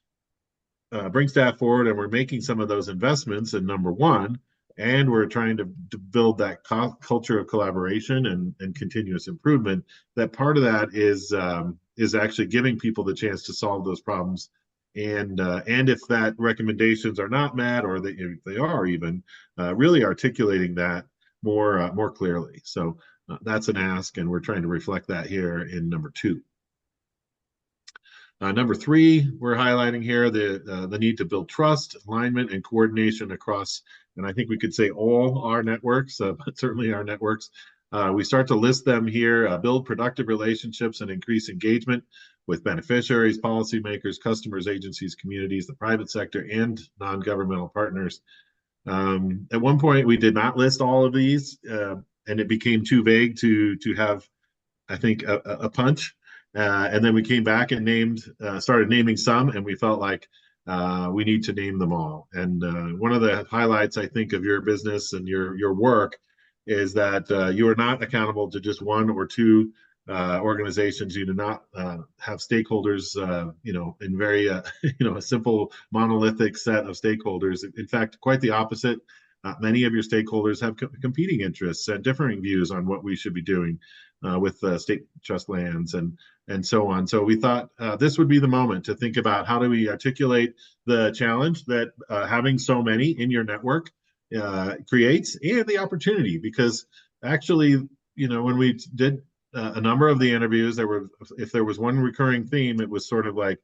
bring staff forward and we're making some of those investments in number one, and we're trying to build that culture of collaboration and continuous improvement, that part of that is actually giving people the chance to solve those problems. And if that recommendations are not met, or if they are even, really articulating that more clearly. So that's an ask, and we're trying to reflect that here in number two. Number three, we're highlighting here the need to build trust, alignment, and coordination across, and I think we could say all our networks, but certainly our networks. We start to list them here: build productive relationships and increase engagement with beneficiaries, policymakers, customers, agencies, communities, the private sector, and non-governmental partners. At one point, we did not list all of these, and it became too vague to have, I think, a punch. And then we came back and started naming some, and we felt like we need to name them all. And one of the highlights, I think, of your business and your work is that you are not accountable to just one or two organizations. You do not have stakeholders, in very, a simple monolithic set of stakeholders. In fact, quite the opposite. Many of your stakeholders have competing interests and differing views on what we should be doing with state trust lands and so on. So we thought this would be the moment to think about how do we articulate the challenge that having so many in your network creates, and the opportunity, because actually, when we did a number of the interviews, if there was one recurring theme, it was sort of like,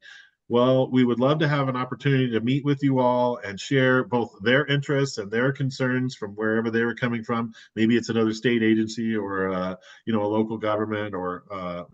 well, we would love to have an opportunity to meet with you all and share both their interests and their concerns from wherever they were coming from. Maybe it's another state agency, or a local government, or a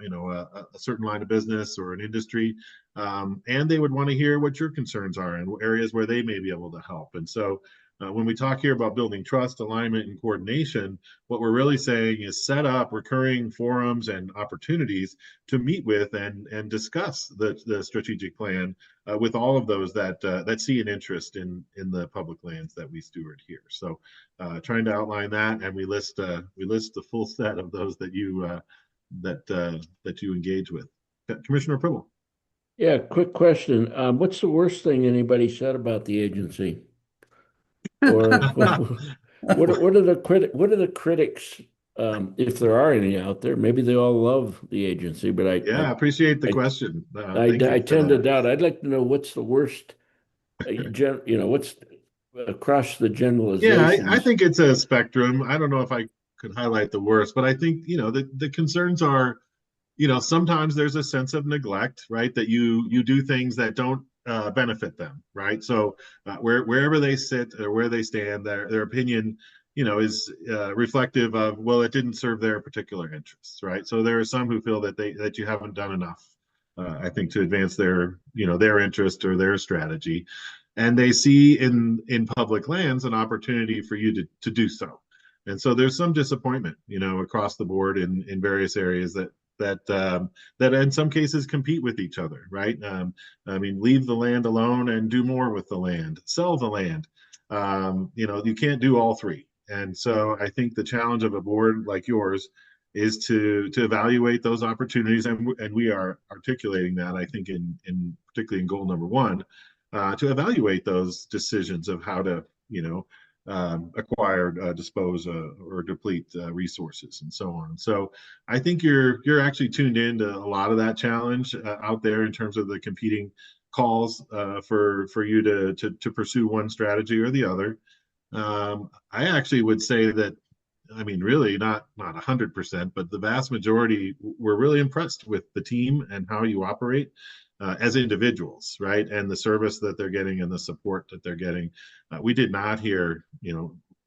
certain line of business or an industry, and they would want to hear what your concerns are and areas where they may be able to help. And so when we talk here about building trust, alignment, and coordination, what we're really saying is set up recurring forums and opportunities to meet with and discuss the strategic plan with all of those that see an interest in the public lands that we steward here. So trying to outline that, and we list the full set of those that you engage with. Commissioner Pribble. Yeah, quick question. What's the worst thing anybody said about the agency? Or what are the critics, if there are any out there? Maybe they all love the agency, but I appreciate the question. I tend to doubt. I'd like to know what's the worst, what's across the generalizations. Yeah, I think it's a spectrum. I don't know if I could highlight the worst, but I think the concerns are, sometimes there's a sense of neglect, right? That you do things that don't benefit them, right? So wherever they sit or where they stand, their opinion, is reflective of, well, it didn't serve their particular interests, right? So there are some who feel that you haven't done enough, I think, to advance their interest or their strategy, and they see in public lands an opportunity for you to do so. And so there's some disappointment, across the board in various areas that that in some cases compete with each other, right? I mean, leave the land alone and do more with the land, sell the land. You can't do all three. And so I think the challenge of a board like yours is to evaluate those opportunities, and we are articulating that, I think, in particularly in goal number one, to evaluate those decisions of how to acquire, dispose, or deplete resources, and so on. So I think you're actually tuned into a lot of that challenge out there in terms of the competing calls for you to pursue one strategy or the other. I actually would say that, I mean, really not 100%, but the vast majority were really impressed with the team and how you operate as individuals, right? And the service that they're getting and the support that they're getting. We did not hear,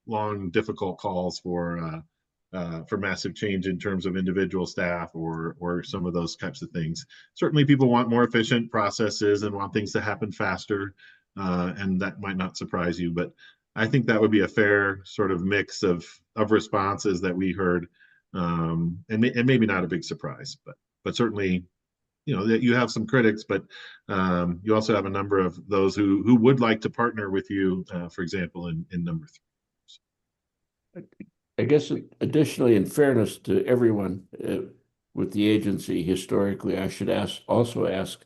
long, difficult calls for massive change in terms of individual staff or some of those types of things. Certainly, people want more efficient processes and want things to happen faster, and that might not surprise you, but I think that would be a fair sort of mix of responses that we heard, and maybe not a big surprise, but certainly, that you have some critics, but you also have a number of those who would like to partner with you, for example, in number 3. I guess additionally, in fairness to everyone with the agency historically, I should also ask,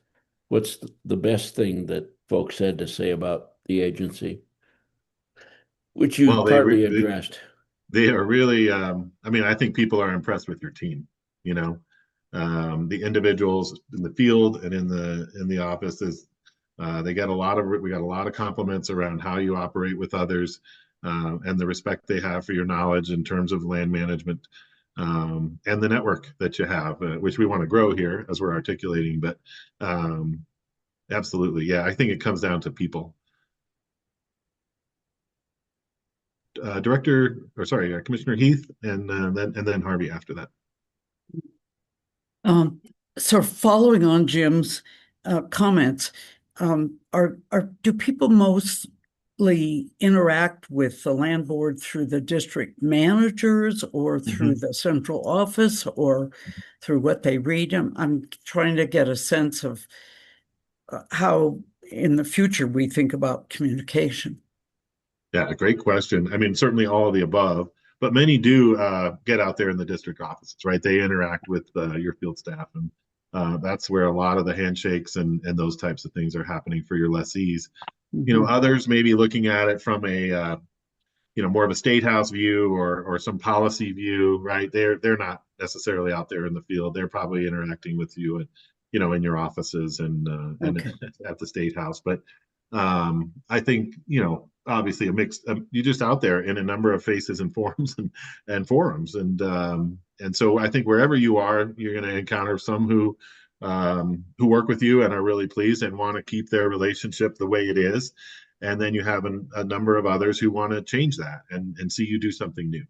what's the best thing that folks had to say about the agency? Which you partly addressed. They are really, I think people are impressed with your team, the individuals in the field and in the offices. We got a lot of compliments around how you operate with others, and the respect they have for your knowledge in terms of land management, and the network that you have, which we want to grow here as we're articulating. But absolutely, yeah, I think it comes down to people. Commissioner Heath, and then Harvey after that. So following on Jim's comments, do people mostly interact with the land board through the district managers or through the central office or through what they read? I'm trying to get a sense of how in the future we think about communication. Yeah, a great question. I mean, certainly all of the above, but many do get out there in the district offices, right? They interact with your field staff, and that's where a lot of the handshakes and those types of things are happening for your lessees. Others may be looking at it from a more of a state house view or some policy view, right? They're not necessarily out there in the field. They're probably interacting with you and in your offices and at the state house. But I think obviously a mix. You're just out there in a number of faces and forums and forums, and so I think wherever you are, you're going to encounter some who work with you and are really pleased and want to keep their relationship the way it is, and then you have a number of others who want to change that and see you do something new.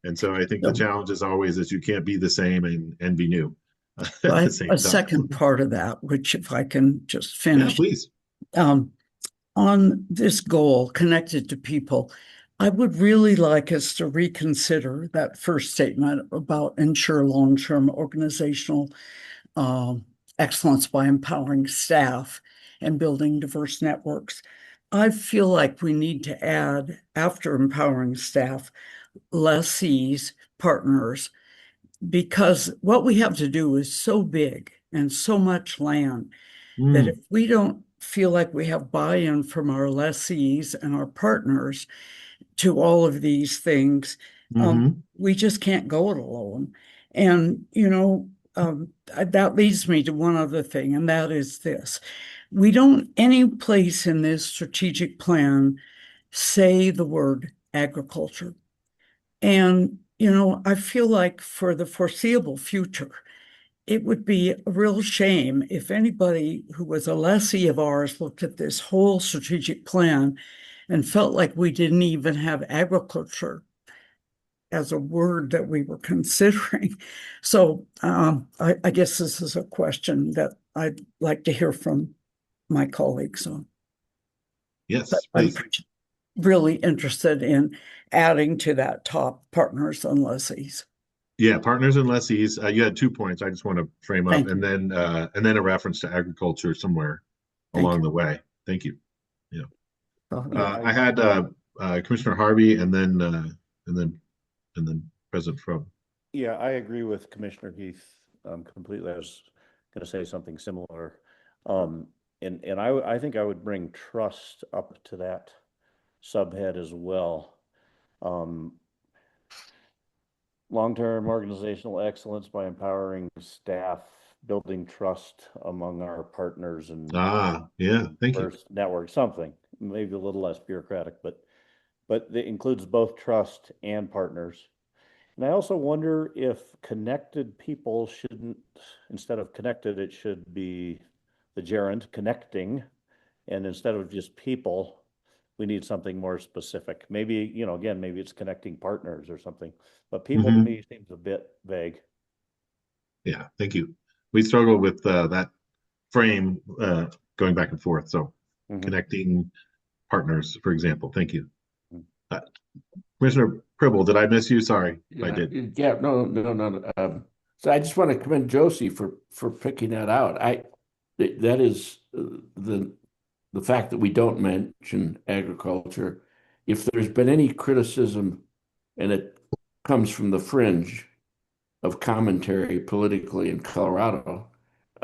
And so I think the challenge is always that you can't be the same and be new. At the same time. Second part of that, which if I can just finish, yeah, please. On this goal connected to people, I would really like us to reconsider that first statement about ensure long-term organizational excellence by empowering staff and building diverse networks. I feel like we need to add, after empowering staff, lessees, partners, because what we have to do is so big and so much land that if we don't feel like we have buy-in from our lessees and our partners to all of these things, we just can't go it alone. And, that leads me to one other thing, and that is this. We don't any place in this strategic plan say the word agriculture. And, I feel like for the foreseeable future, it would be a real shame if anybody who was a lessee of ours looked at this whole strategic plan and felt like we didn't even have agriculture as a word that we were considering. So I guess this is a question that I'd like to hear from my colleagues on. Yes, I'm really interested in adding to that top partners and lessees. Yeah, partners and lessees. You had 2 points. I just want to frame up, Thank and then a reference to agriculture somewhere Thank along you. the way. Thank you. Yeah. Yeah, I had Commissioner Harvey, and then President Frobe. Yeah, I agree with Commissioner Heath completely. I was going to say something similar. And I think I would bring trust up to that subhead as well. Long-term organizational excellence by empowering staff, building trust among our partners and Yeah, thank you. first network, something maybe a little less bureaucratic, but it includes both trust and partners. And I also wonder if connected people shouldn't, instead of connected, it should be the gerund connecting. And instead of just people, we need something more specific. Maybe, again, maybe it's connecting partners or something, but people to me seems a bit vague. Yeah, thank you. We struggle with that frame going back and forth. So connecting partners, for example. Thank you. Commissioner Pribble, did I miss you? Sorry if I did. Yeah, no. So I just want to commend Josie for picking that out. That is the fact that we don't mention agriculture. If there's been any criticism, and it comes from the fringe of commentary politically in Colorado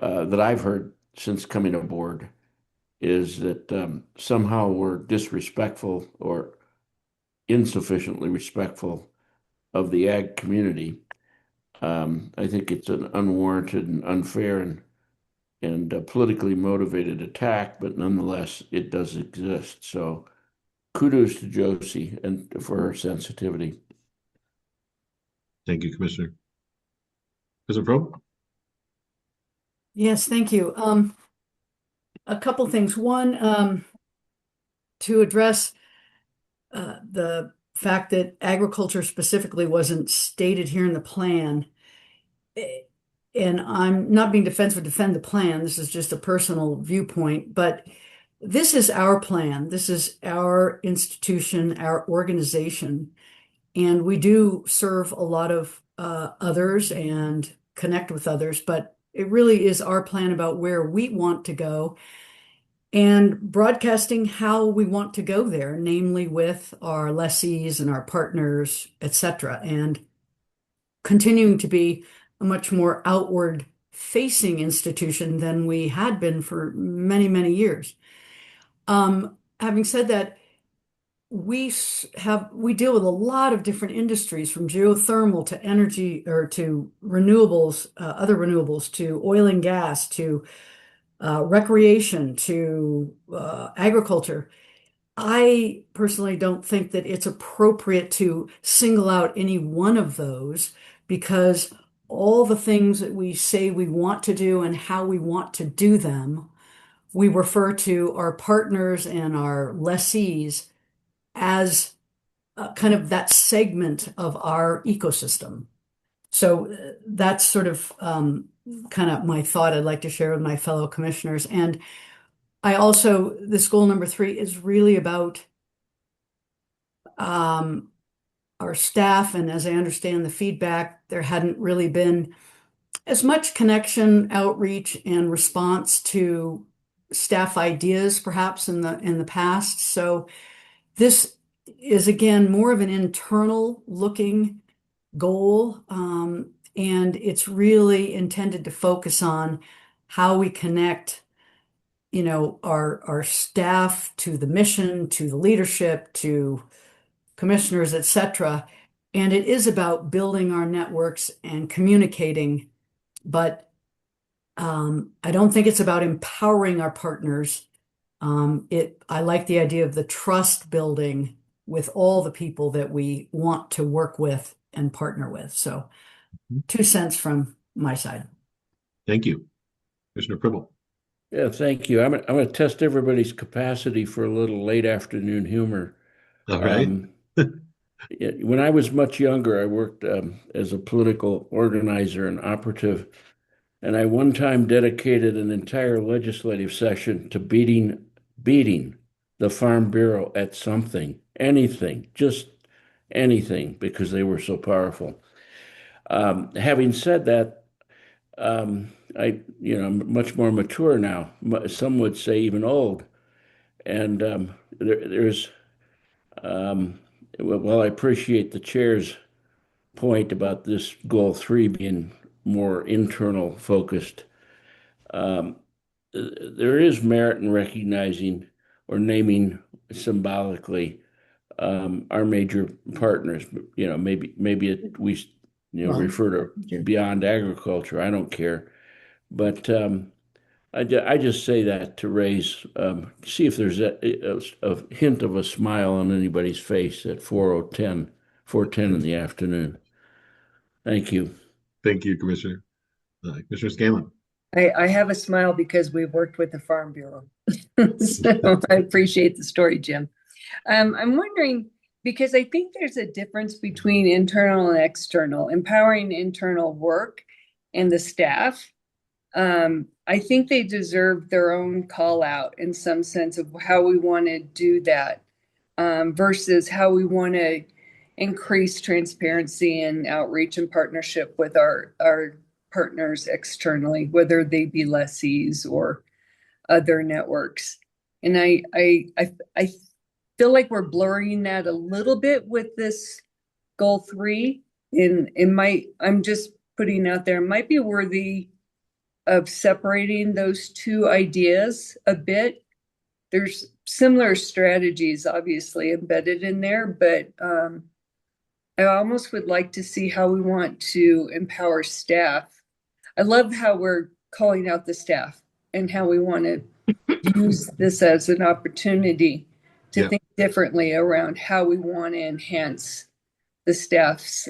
that I've heard since coming aboard, is that somehow we're disrespectful or insufficiently respectful of the ag community. I think it's an unwarranted and unfair and politically motivated attack, but nonetheless, it does exist. So kudos to Josie and for her sensitivity. Thank you, Commissioner. President Probe? Yes, thank you. A couple things. One, to address the fact that agriculture specifically wasn't stated here in the plan. And I'm not being defensive to defend the plan. This is just a personal viewpoint, but this is our plan. This is our institution, our organization. And we do serve a lot of others and connect with others, but it really is our plan about where we want to go and broadcasting how we want to go there, namely with our lessees and our partners, etc., and continuing to be a much more outward facing institution than we had been for many, many years. Having said that, we deal with a lot of different industries, from geothermal to energy or to renewables, other renewables, to oil and gas, to recreation, to agriculture. I personally don't think that it's appropriate to single out any one of those, because all the things that we say we want to do and how we want to do them, we refer to our partners and our lessees as kind of that segment of our ecosystem. So that's sort of kind of my thought I'd like to share with my fellow commissioners. And I also, this goal number 3 is really about our staff. And as I understand the feedback, there hadn't really been as much connection, outreach, and response to staff ideas, perhaps in the past. So this is, again, more of an internal looking goal. And it's really intended to focus on how we connect, our staff to the mission, to the leadership, to commissioners, etc. And it is about building our networks and communicating, but I don't think it's about empowering our partners. I like the idea of the trust building with all the people that we want to work with and partner with. So 2 cents from my side. Thank you. Commissioner Pribble. Yeah, thank you. I'm going to test everybody's capacity for a little late afternoon humor. All right. When I was much younger, I worked as a political organizer and operative, and I one time dedicated an entire legislative session to beating the Farm Bureau at something, anything, just anything, because they were so powerful. Having said that, I'm much more mature now. Some would say even old. And there's, well, I appreciate the chair's point about this goal 3 being more internal focused. There is merit in recognizing or naming symbolically our major partners. Maybe we refer to beyond agriculture. I don't care, but I just say that to raise, see if there's a hint of a smile on anybody's face at 4:10 in the afternoon. Thank you. Thank you, Commissioner. Commissioner Scanlon. I have a smile because we've worked with the Farm Bureau. So I appreciate the story, Jim. I'm wondering, because I think there's a difference between internal and external, empowering internal work and the staff. I think they deserve their own call out in some sense of how we want to do that, versus how we want to increase transparency and outreach and partnership with our partners externally, whether they be lessees or other networks. And I feel like we're blurring that a little bit with this goal 3. I'm just putting out there, it might be worthy of separating those two ideas a bit. There's similar strategies obviously embedded in there, but I almost would like to see how we want to empower staff. I love how we're calling out the staff and how we want to use this as an opportunity to think differently around how we want to enhance the staff's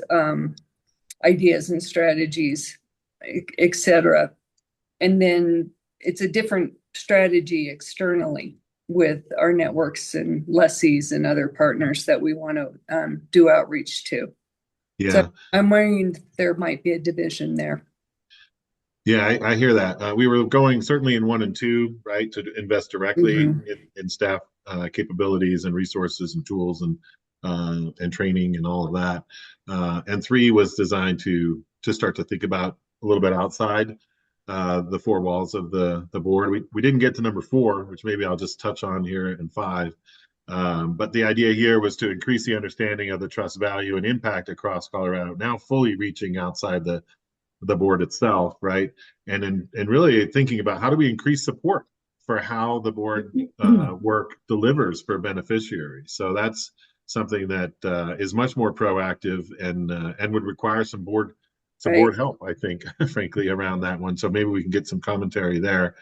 ideas and strategies, etc. And then it's a different strategy externally with our networks and lessees and other partners that we want to do outreach to. Yeah. So I'm wondering if there might be a division there. Yeah, I hear that. We were going certainly in 1 and 2, right, to invest directly in staff capabilities and resources and tools and training and all of that. And 3 was designed to start to think about a little bit outside the 4 walls of the board. We didn't get to number 4, which maybe I'll just touch on here in 5. But the idea here was to increase the understanding of the trust value and impact across Colorado, now fully reaching outside the board itself, right? And really thinking about how do we increase support for how the board work delivers for beneficiaries. So that's something that is much more proactive and would require some board help, I think, frankly, around that one. So maybe we can get some commentary there.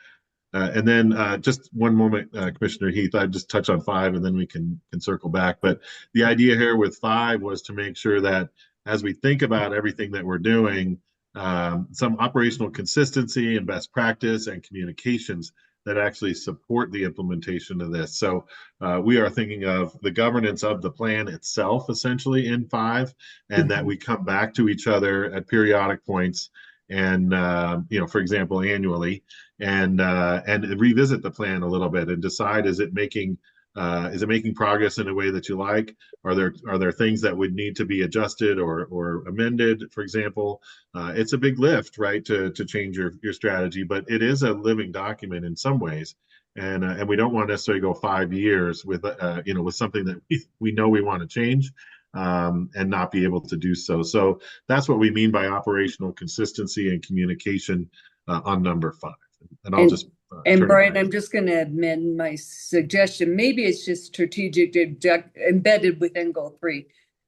And then just one moment, Commissioner Heath, I just touch on 5 and then we can circle back. But the idea here with 5 was to make sure that as we think about everything that we're doing, some operational consistency and best practice and communications that actually support the implementation of this. So we are thinking of the governance of the plan itself, essentially in 5, and that we come back to each other at periodic points and, for example, annually, and revisit the plan a little bit and decide, is it making progress in a way that you like? Are there things that would need to be adjusted or amended, for example? It's a big lift, right, to change your strategy, but it is a living document in some ways. And we don't want to necessarily go 5 years with something that we know we want to change and not be able to do so. So that's what we mean by operational consistency and communication on number 5. And I'll just and Brian, I'm just going to amend my suggestion. Maybe it's just strategic embedded within goal 3.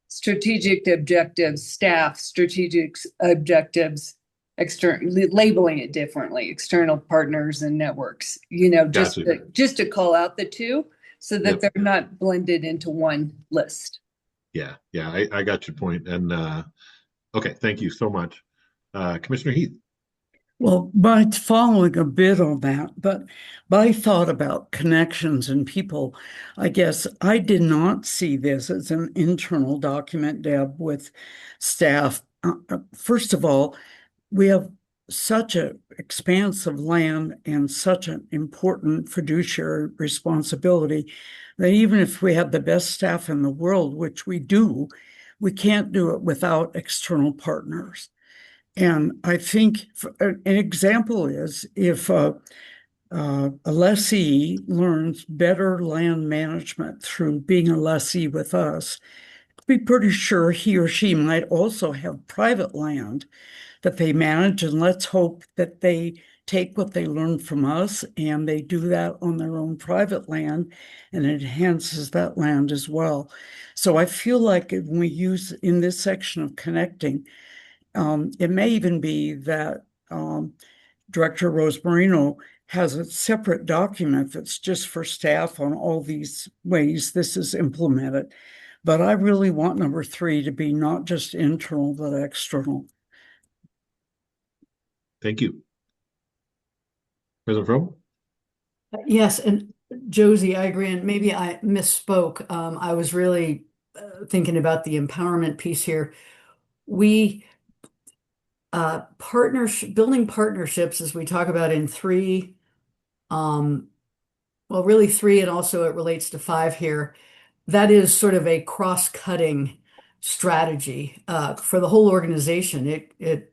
Strategic objectives, staff, strategic objectives, labeling it differently, external partners and networks, just to call out the 2 so that they're not blended into one list. Yeah, I got your point. And okay, thank you so much. Commissioner Heath. Well, by following a bit on that, but I thought about connections and people. I guess I did not see this as an internal document, Deb, with staff. First of all, we have such an expanse of land and such an important fiduciary responsibility that even if we have the best staff in the world, which we do, we can't do it without external partners. And I think an example is if a lessee learns better land management through being a lessee with us, be pretty sure he or she might also have private land that they manage, and let's hope that they take what they learn from us and they do that on their own private land, and it enhances that land as well. So I feel like when we use in this section of connecting, it may even be that Director Rose Marino has a separate document that's just for staff on all these ways this is implemented. But I really want number 3 to be not just internal, but external. Thank you. President Frobe? Yes, and Josie, I agree, and maybe I misspoke. I was really thinking about the empowerment piece here. We building partnerships, as we talk about in 3, well, really 3, and also it relates to 5 here. That is sort of a cross-cutting strategy for the whole organization. It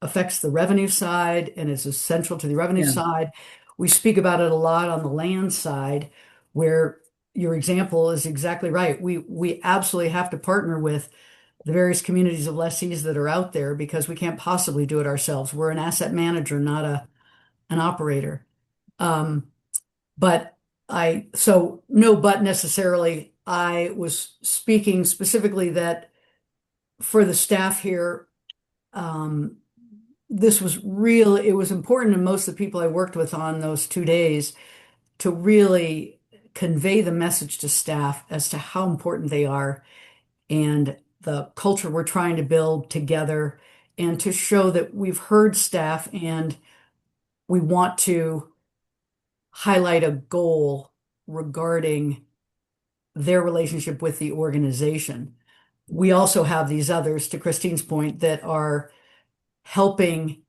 affects the revenue side and is essential to the revenue Yeah. side. We speak about it a lot on the land side, where your example is exactly right. We absolutely have to partner with the various communities of lessees that are out there because we can't possibly do it ourselves. We're an asset manager, not an operator. So no, but necessarily, I was speaking specifically that for the staff here, this was real. It was important to most of the people I worked with on those 2 days to really convey the message to staff as to how important they are and the culture we're trying to build together, and to show that we've heard staff and we want to highlight a goal regarding their relationship with the organization. We also have these others, to Christine's point, that are helping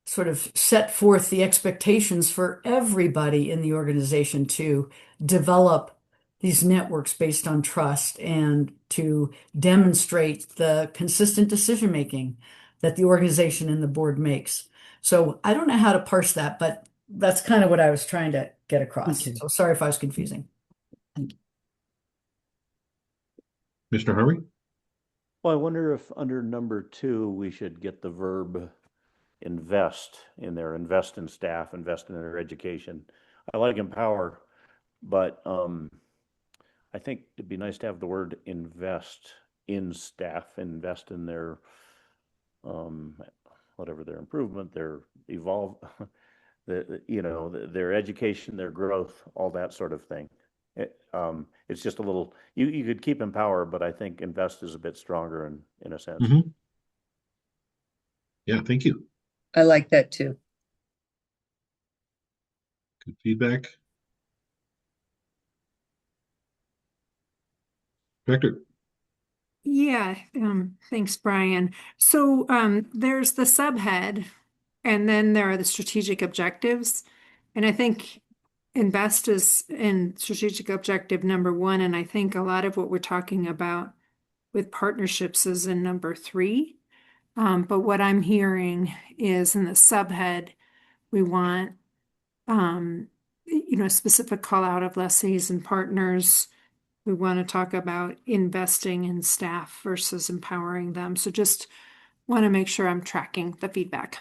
sort of set forth the expectations for everybody in the organization to develop these networks based on trust and to demonstrate the consistent decision making that the organization and the board makes. So I don't know how to parse that, but that's kind of what I was trying to get across. Okay. So sorry if I was confusing. Commissioner Harvey? Well, I wonder if under number 2, we should get the verb invest in there, invest in staff, invest in their education. I like empower, but I think it'd be nice to have the word invest in staff, invest in their whatever their improvement, their evolve, their education, their growth, all that sort of thing. It's just a little, you could keep empower, but I think invest is a bit stronger in a sense. Mm-hmm. Yeah, thank you. I like that too. Good feedback. Director? Yeah, thanks, Brian. So there's the subhead, and then there are the strategic objectives. And I think invest is in strategic objective number 1. And I think a lot of what we're talking about with partnerships is in number 3. But what I'm hearing is in the subhead, we want, specific call out of lessees and partners. We want to talk about investing in staff versus empowering them. So just want to make sure I'm tracking the feedback.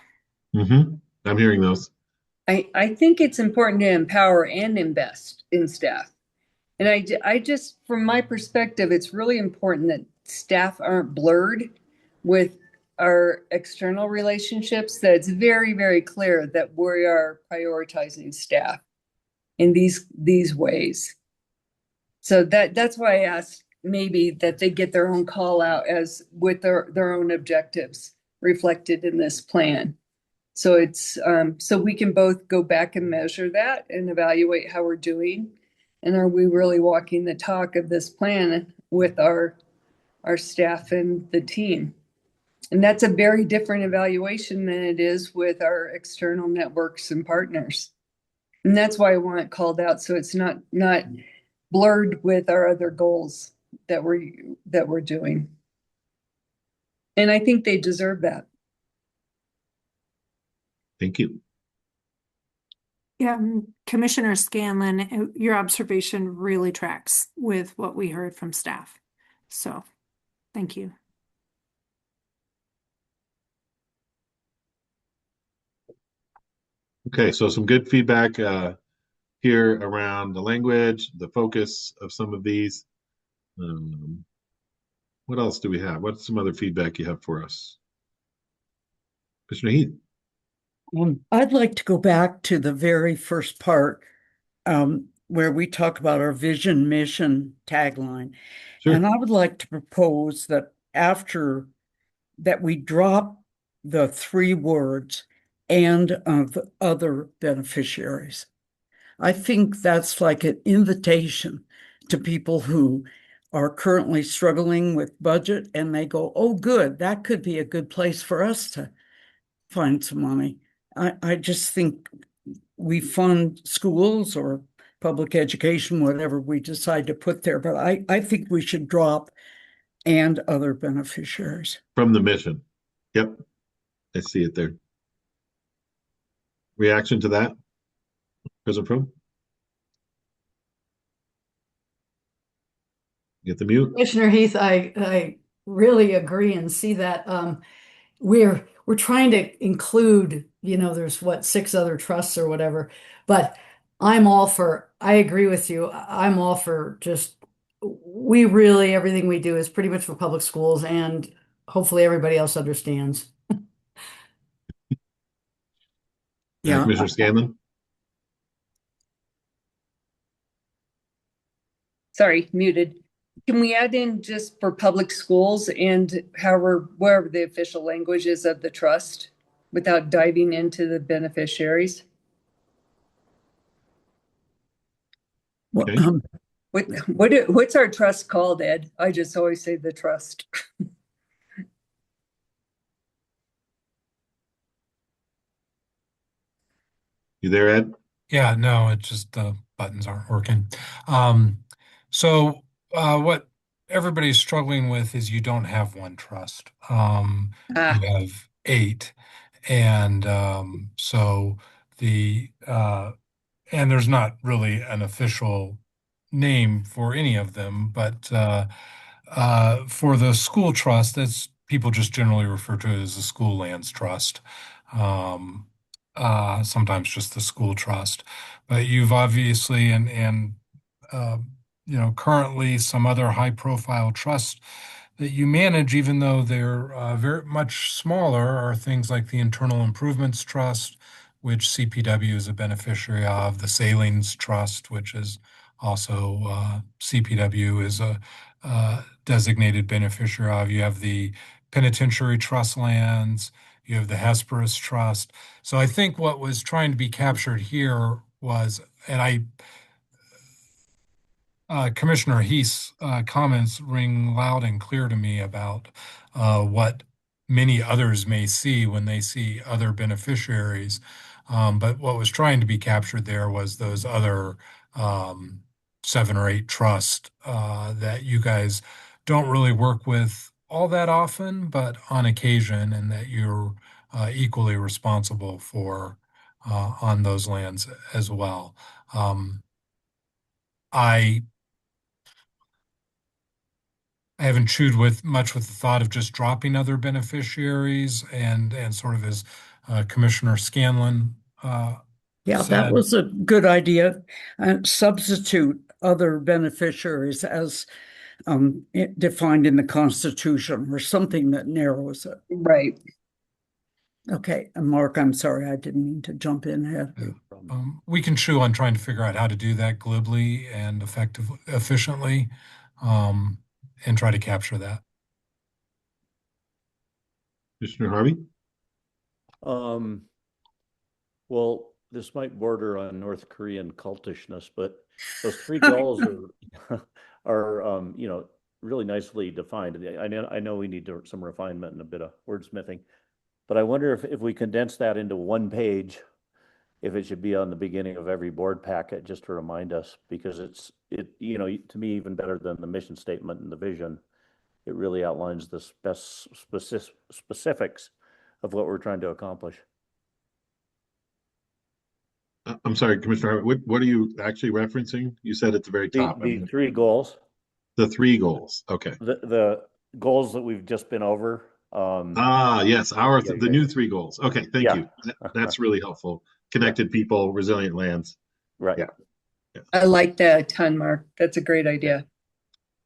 Mm-hmm. I'm hearing those. I think it's important to empower and invest in staff. And I just, from my perspective, it's really important that staff aren't blurred with our external relationships, that it's very, very clear that we are prioritizing staff in these ways. So that's why I asked maybe that they get their own call out as with their own objectives reflected in this plan. So it's so we can both go back and measure that and evaluate how we're doing. And are we really walking the talk of this plan with our staff and the team? And that's a very different evaluation than it is with our external networks and partners. And that's why I want it called out, so it's not blurred with our other goals that we're doing. And I think they deserve that. Thank you. Yeah, Commissioner Scanlon, your observation really tracks with what we heard from staff. So, thank you. Okay, so some good feedback here around the language, the focus of some of these. What else do we have? What's some other feedback you have for us? Commissioner Heath. I'd like to go back to the very first part where we talk about our vision, mission, tagline. Sure. And I would like to propose that after that we drop the 3 words and of other beneficiaries. I think that's like an invitation to people who are currently struggling with budget and they go, oh, good, that could be a good place for us to find some money. I just think we fund schools or public education, whatever we decide to put there, but I think we should drop and other beneficiaries. From the mission. Yep. I see it there. Reaction to that? President Frobe? Get the mute. Commissioner Heath, I really agree and see that we're trying to include, there's 6 other trusts or whatever, but I agree with you. I'm all for everything we do is pretty much for public schools, and hopefully everybody else understands. Yeah. Commissioner Scanlon? Sorry, muted. Can we add in just for public schools and wherever the official language is of the trust without diving into the beneficiaries? Okay. What's our trust called, Ed? I just always say the trust. You there, Ed? Yeah, no, it's just the buttons aren't working. So what everybody's struggling with is you don't have one trust. You have 8. And so and there's not really an official name for any of them, but for the school trust, that's people just generally refer to it as the school lands trust. Sometimes just the school trust, but you've obviously and currently some other high profile trusts that you manage, even though they're very much smaller, are things like the Internal Improvements Trust, which CPW is a beneficiary of, the Salines Trust, which is also CPW is a designated beneficiary of. You have the Penitentiary Trust Lands, you have the Hesperus Trust. So I think what was trying to be captured here was, and Commissioner Heath's comments ring loud and clear to me about what many others may see when they see other beneficiaries. But what was trying to be captured there was those other 7 or 8 trusts that you guys don't really work with all that often, but on occasion, and that you're equally responsible for on those lands as well. I haven't chewed much with the thought of just dropping other beneficiaries and sort of as Commissioner Scanlon Yeah, said. that was a good idea. And substitute other beneficiaries as defined in the Constitution or something that narrows it. Right. Okay, and Mark, I'm sorry, I didn't mean to jump in ahead. We can chew on trying to figure out how to do that glibly and efficiently, and try to capture that. Commissioner Harvey? Well, this might border on North Korean cultishness, but those 3 goals are really nicely defined. I know we need some refinement and a bit of wordsmithing, but I wonder if we condense that into 1 page, if it should be on the beginning of every board packet, just to remind us, because it to me, even better than the mission statement and the vision, it really outlines the specifics of what we're trying to accomplish. I'm sorry, Commissioner Harvey, what are you actually referencing? You said at the very top. The three goals. The three goals. Okay. The goals that we've just been over. Yes, the new three goals. Okay, thank Yeah. you. That's really helpful. Connected people, resilient lands. Right. Yeah. I like that a ton, Mark. That's a great idea.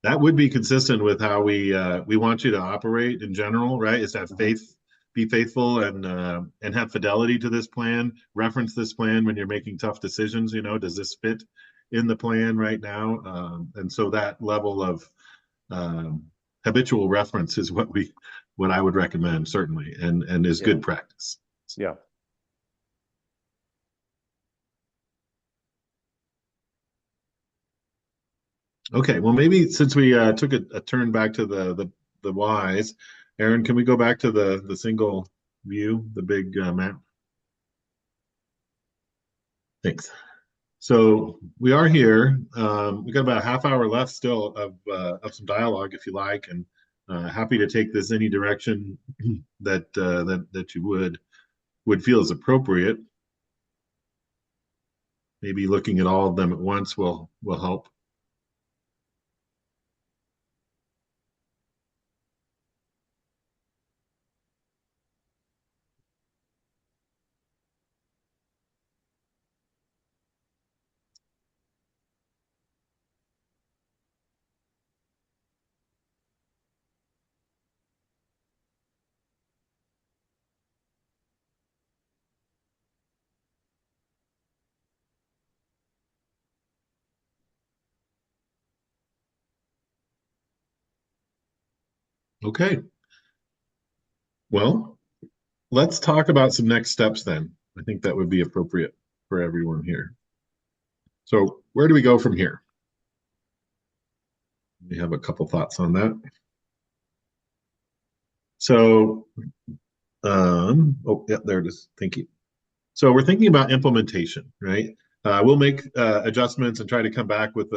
That would be consistent with how we want you to operate in general, right? Is to have faith, be faithful, and have fidelity to this plan. Reference this plan when you're making tough decisions. You know, does this fit in the plan right now? And so that level of habitual reference is what I would recommend, certainly, and is good practice. Yeah. Okay, well, maybe since we took a turn back to the whys, Aaron, can we go back to the single view, the big map? Thanks. So we are here. We got about a half hour left still of some dialogue, if you like, and happy to take this any direction that you would feel is appropriate. Maybe looking at all of them at once will help. Okay. Well, let's talk about some next steps then. I think that would be appropriate for everyone here. So where do we go from here? We have a couple thoughts on that. So, oh, yeah, there it is. Thank you. So we're thinking about implementation, right? We'll make adjustments and try to come back with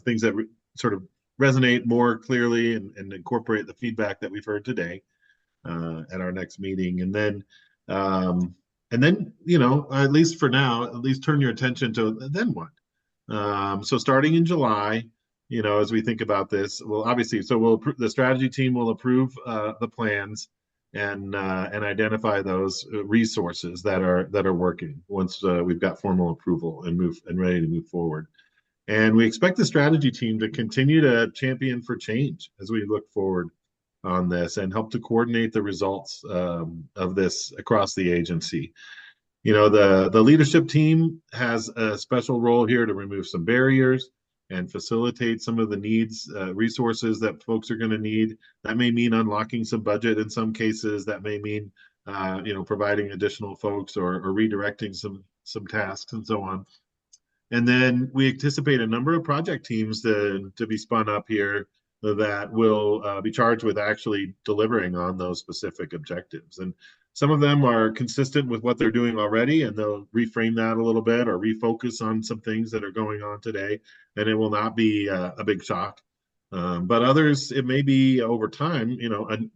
things that sort of resonate more clearly and incorporate the feedback that we've heard today at our next meeting. And then, at least for now, at least turn your attention to then what? So starting in July, as we think about this, well, obviously, so the strategy team will approve the plans and identify those resources that are working once we've got formal approval and ready to move forward. And we expect the strategy team to continue to champion for change as we look forward on this and help to coordinate the results of this across the agency. The leadership team has a special role here to remove some barriers and facilitate some of the needs, resources that folks are going to need. That may mean unlocking some budget in some cases. That may mean, providing additional folks or redirecting some tasks and so on. And then we anticipate a number of project teams to be spun up here that will be charged with actually delivering on those specific objectives. And some of them are consistent with what they're doing already, and they'll reframe that a little bit or refocus on some things that are going on today, and it will not be a big shock. But others, it may be over time,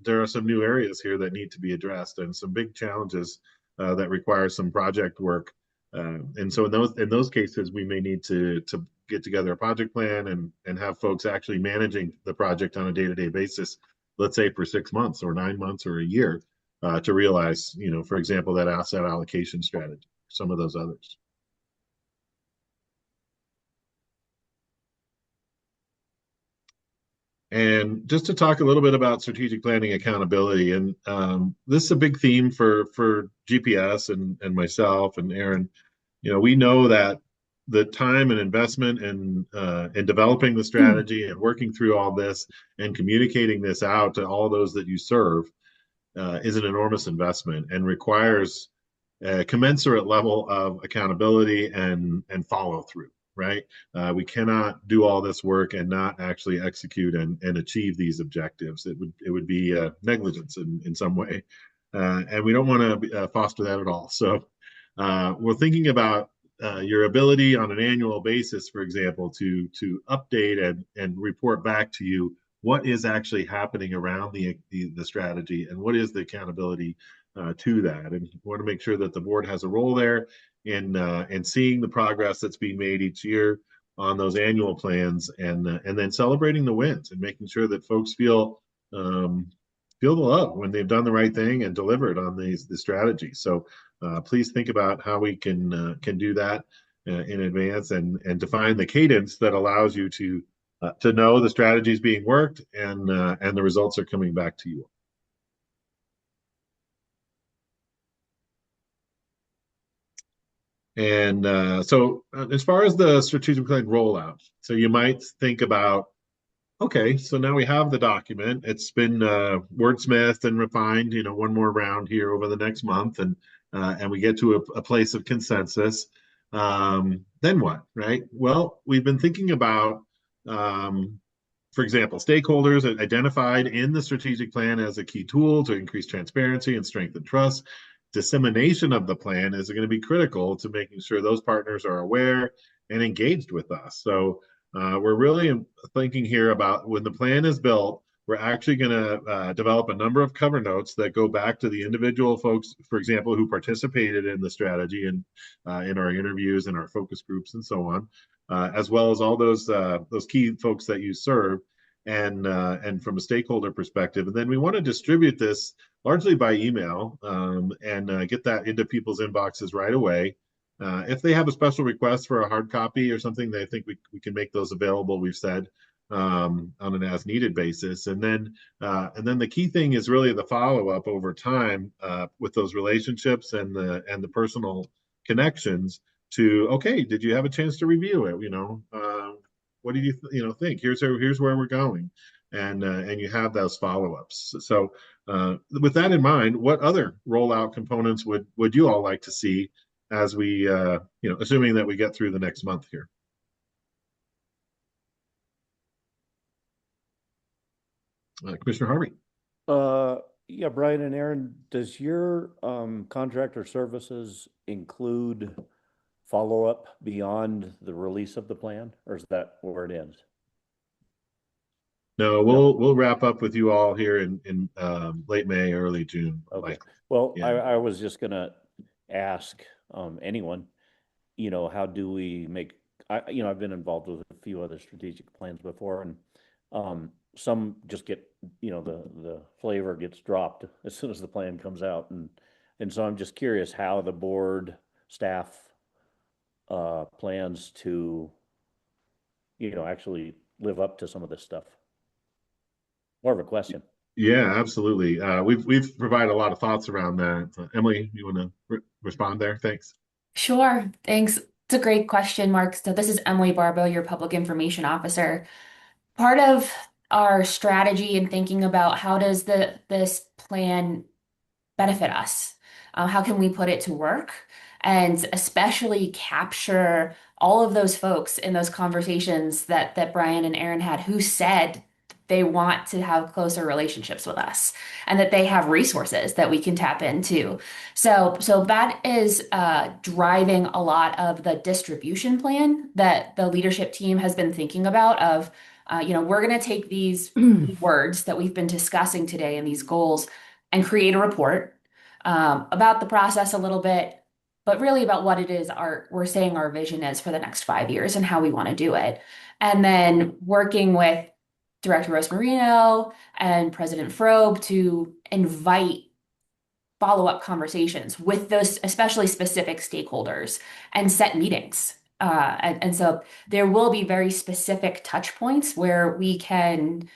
there are some new areas here that need to be addressed and some big challenges that require some project work. And so in those cases, we may need to get together a project plan and have folks actually managing the project on a day-to-day basis, let's say for 6 months or 9 months or a year, to realize, for example, that asset allocation strategy, some of those others. And just to talk a little bit about strategic planning accountability, and this is a big theme for GPS and myself and Aaron. We know that the time and investment in developing the strategy and working through all this and communicating this out to all those that you serve is an enormous investment and requires a commensurate level of accountability and follow through, right? We cannot do all this work and not actually execute and achieve these objectives. It would be negligence in some way. And we don't want to foster that at all. So we're thinking about your ability on an annual basis, for example, to update and report back to you what is actually happening around the strategy and what is the accountability to that. And we want to make sure that the board has a role there in seeing the progress that's being made each year on those annual plans, and then celebrating the wins and making sure that folks feel the love when they've done the right thing and delivered on the strategy. So please think about how we can do that in advance, and define the cadence that allows you to know the strategy is being worked and the results are coming back to you. And so as far as the strategic plan rollout, so you might think about, okay, so now we have the document. It's been wordsmithed and refined, one more round here over the next month, and we get to a place of consensus. Then what, right? Well, we've been thinking about, for example, stakeholders identified in the strategic plan as a key tool to increase transparency and strengthen trust. Dissemination of the plan is going to be critical to making sure those partners are aware and engaged with us. So we're really thinking here about when the plan is built, we're actually going to develop a number of cover notes that go back to the individual folks, for example, who participated in the strategy and in our interviews and our focus groups and so on, as well as all those key folks that you serve, and from a stakeholder perspective. And then we want to distribute this largely by email, and get that into people's inboxes right away. If they have a special request for a hard copy or something, they think we can make those available, we've said, on an as needed basis. And then the key thing is really the follow-up over time with those relationships and the personal connections to, okay, did you have a chance to review it? What do you think? Here's where we're going. And you have those follow-ups. So with that in mind, what other rollout components would you all like to see as we, assuming that we get through the next month here? Commissioner Harvey. Yeah, Brian and Aaron, does your contractor services include follow-up beyond the release of the plan, or is that where it ends? No, we'll wrap up with you all here in late May, early June. Okay. Well, yeah. I was just gonna ask anyone, how do we make? I've been involved with a few other strategic plans before, and some just get, the flavor gets dropped as soon as the plan comes out, and so I'm just curious how the board staff plans to, actually live up to some of this stuff. More of a question. Yeah, absolutely. We've provided a lot of thoughts around that. Emily, you want to respond there? Thanks. Sure, thanks. It's a great question, Mark. So this is Emily Barbo, your Public Information Officer. Part of our strategy in thinking about how does this plan benefit us? How can we put it to work? And especially capture all of those folks in those conversations that Brian and Aaron had, who said they want to have closer relationships with us and that they have resources that we can tap into. So that is driving a lot of the distribution plan that the leadership team has been thinking about of, we're going to take these words that we've been discussing today and these goals and create a report about the process a little bit, but really about what it is we're saying our vision is for the next 5 years and how we want to do it. And then working with Director Rosmarino and President Frobe to invite follow-up conversations with those especially specific stakeholders and set meetings. And so there will be very specific touch points where we can,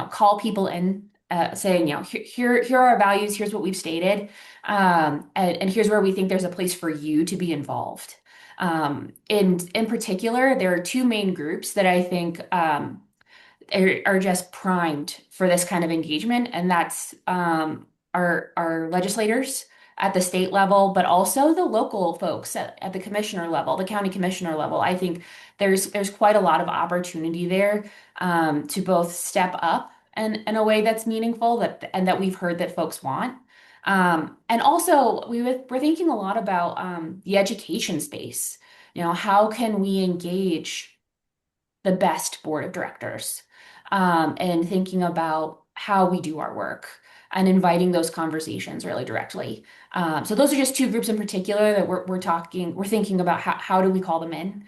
call people in saying, here are our values, here's what we've stated, and here's where we think there's a place for you to be involved. In particular, there are two main groups that I think are just primed for this kind of engagement, and that's our legislators at the state level, but also the local folks at the commissioner level, the county commissioner level. I think there's quite a lot of opportunity there to both step up in a way that's meaningful and that we've heard that folks want. And also we're thinking a lot about the education space. How can we engage the best board of directors? and thinking about how we do our work and inviting those conversations really directly. So those are just two groups in particular that we're thinking about how do we call them in.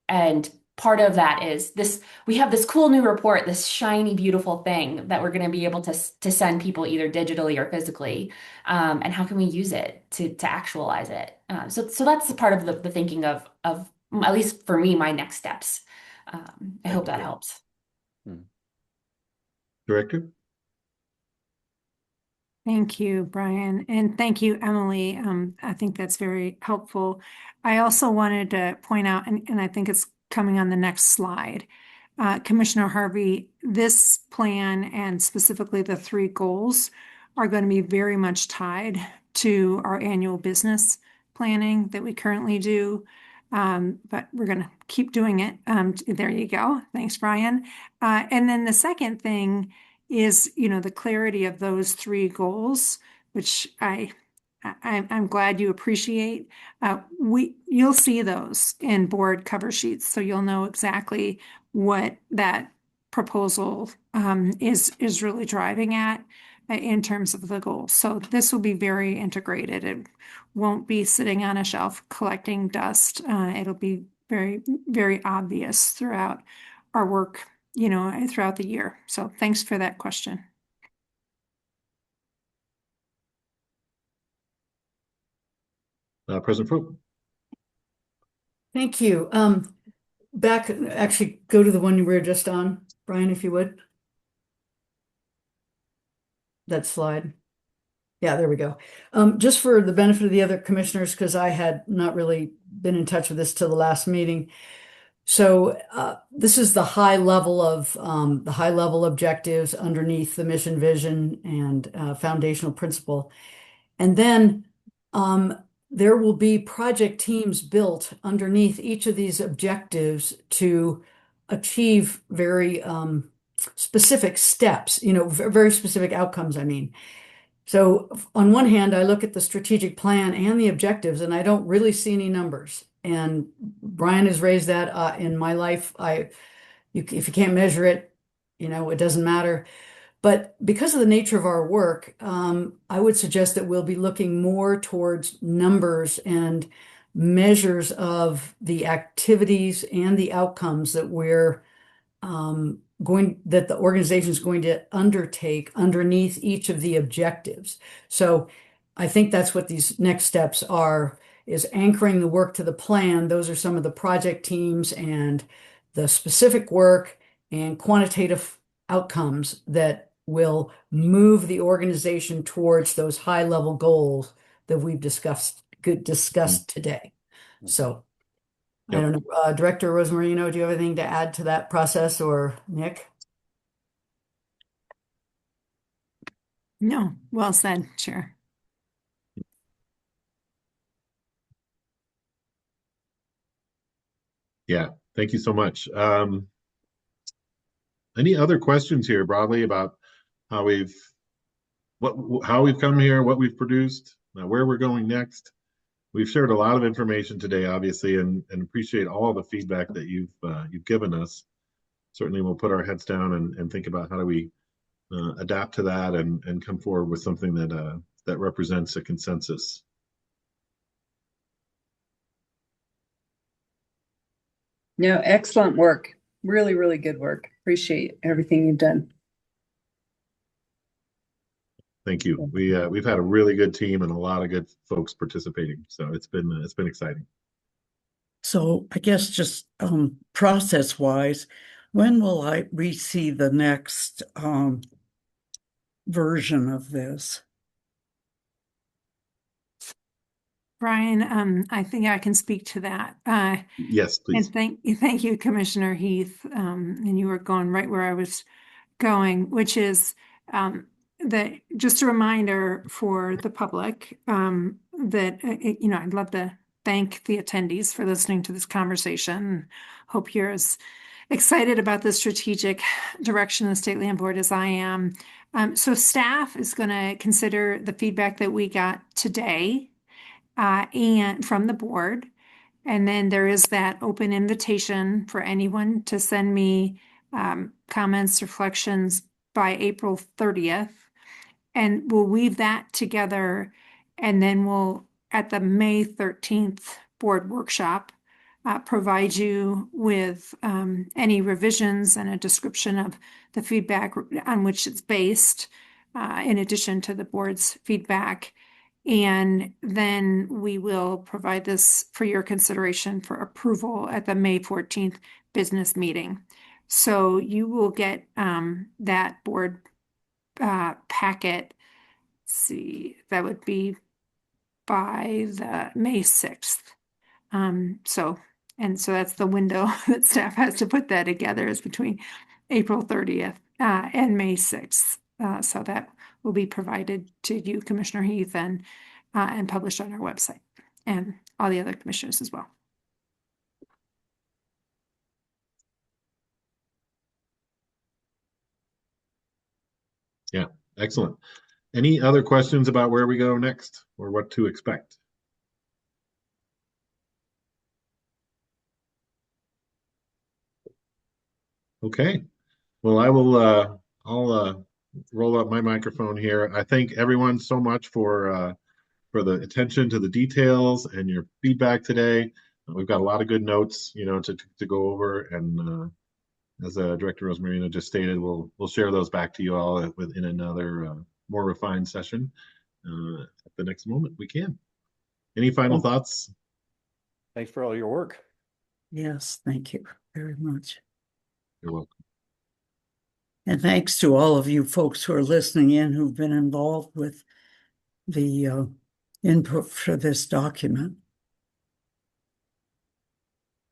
And part of that is this, we have this cool new report, this shiny, beautiful thing that we're going to be able to send people either digitally or physically. And how can we use it to actualize it? So that's the part of the thinking of at least for me, my next steps. I hope that helps. Director? Thank you, Brian, and thank you, Emily. I think that's very helpful. I also wanted to point out, and I think it's coming on the next slide, Commissioner Harvey, this plan and specifically the 3 goals are going to be very much tied to our annual business planning that we currently do. But we're going to keep doing it. There you go. Thanks, Brian. And then the second thing is, the clarity of those 3 goals, which I'm glad you appreciate. You'll see those in board cover sheets, so you'll know exactly what that proposal is really driving at in terms of the goals. So this will be very integrated. It won't be sitting on a shelf collecting dust. It'll be very, very obvious throughout our work, throughout the year. So thanks for that question. President Frobe. Thank you. Actually, go to the one you were just on, Brian, if you would. That slide. Yeah, there we go. Just for the benefit of the other commissioners, because I had not really been in touch with this till the last meeting. So this is the high level objectives underneath the mission, vision, and foundational principle. And then there will be project teams built underneath each of these objectives to achieve very specific steps, very specific outcomes, I mean. So on one hand, I look at the strategic plan and the objectives, and I don't really see any numbers. And Brian has raised that in my life. If you can't measure it, it doesn't matter. But because of the nature of our work, I would suggest that we'll be looking more towards numbers and measures of the activities and the outcomes that that the organization is going to undertake underneath each of the objectives. So I think that's what these next steps are, is anchoring the work to the plan. Those are some of the project teams and the specific work and quantitative outcomes that will move the organization towards those high level goals that we've discussed today. So I don't know, Director Rosmarino, do you have anything to add to that process, or Nick? No, well said, Chair. Yeah, thank you so much. Any other questions here broadly about how we've come here, what we've produced, where we're going next? We've shared a lot of information today, obviously, and appreciate all the feedback that you've given us. Certainly, we'll put our heads down and think about how do we adapt to that and come forward with something that represents a consensus. No, excellent work. Really, really good work. Appreciate everything you've done. Thank you. We've had a really good team and a lot of good folks participating. So it's been exciting. So I guess just process wise, when will we see the next version of this? Brian, I think I can speak to that. Yes, please. And thank you, Commissioner Heath. And you were going right where I was going, which is just a reminder for the public that I'd love to thank the attendees for listening to this conversation. Hope you're as excited about the strategic direction of the State Land Board as I am. So staff is going to consider the feedback that we got today and from the board. And then there is that open invitation for anyone to send me comments, reflections by April 30th. And we'll weave that together, and then we'll, at the May 13th board workshop, provide you with any revisions and a description of the feedback on which it's based, in addition to the board's feedback. And then we will provide this for your consideration for approval at the May 14th business meeting. So you will get that board packet. Let's see, that would be by the May 6th. So that's the window that staff has to put that together, is between April 30th and May 6th. So that will be provided to you, Commissioner Heath, and published on our website, and all the other commissioners as well. Yeah, excellent. Any other questions about where we go next or what to expect? Okay, well, I'll roll up my microphone here. I thank everyone so much for the attention to the details and your feedback today. We've got a lot of good notes, to go over, and as Director Rosmarino just stated, we'll share those back to you all within another more refined session at the next moment we can. Any final thoughts? Thanks for all your work. Yes, thank you very much. You're welcome. And thanks to all of you folks who are listening in, who've been involved with the input for this document.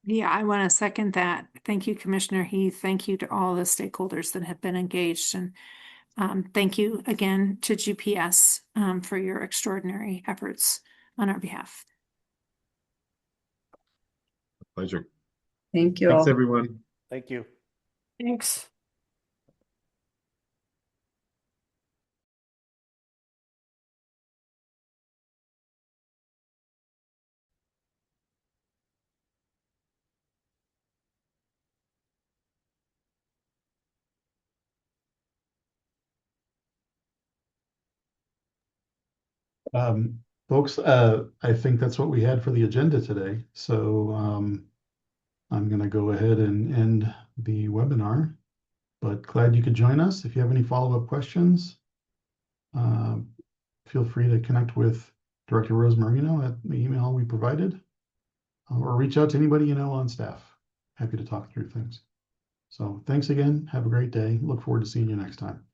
Yeah, I want to second that. Thank you, Commissioner Heath. Thank you to all the stakeholders that have been engaged. And thank you again to GPS for your extraordinary efforts on our behalf. Pleasure. Thank you Thanks, all. everyone. Thank you. Thanks. Folks, I think that's what we had for the agenda today. So I'm going to go ahead and end the webinar, but glad you could join us. If you have any follow-up questions, feel free to connect with Director Rosmarino at the email we provided, or reach out to anybody you know on staff. Happy to talk through things. So thanks again. Have a great day. Look forward to seeing you next time.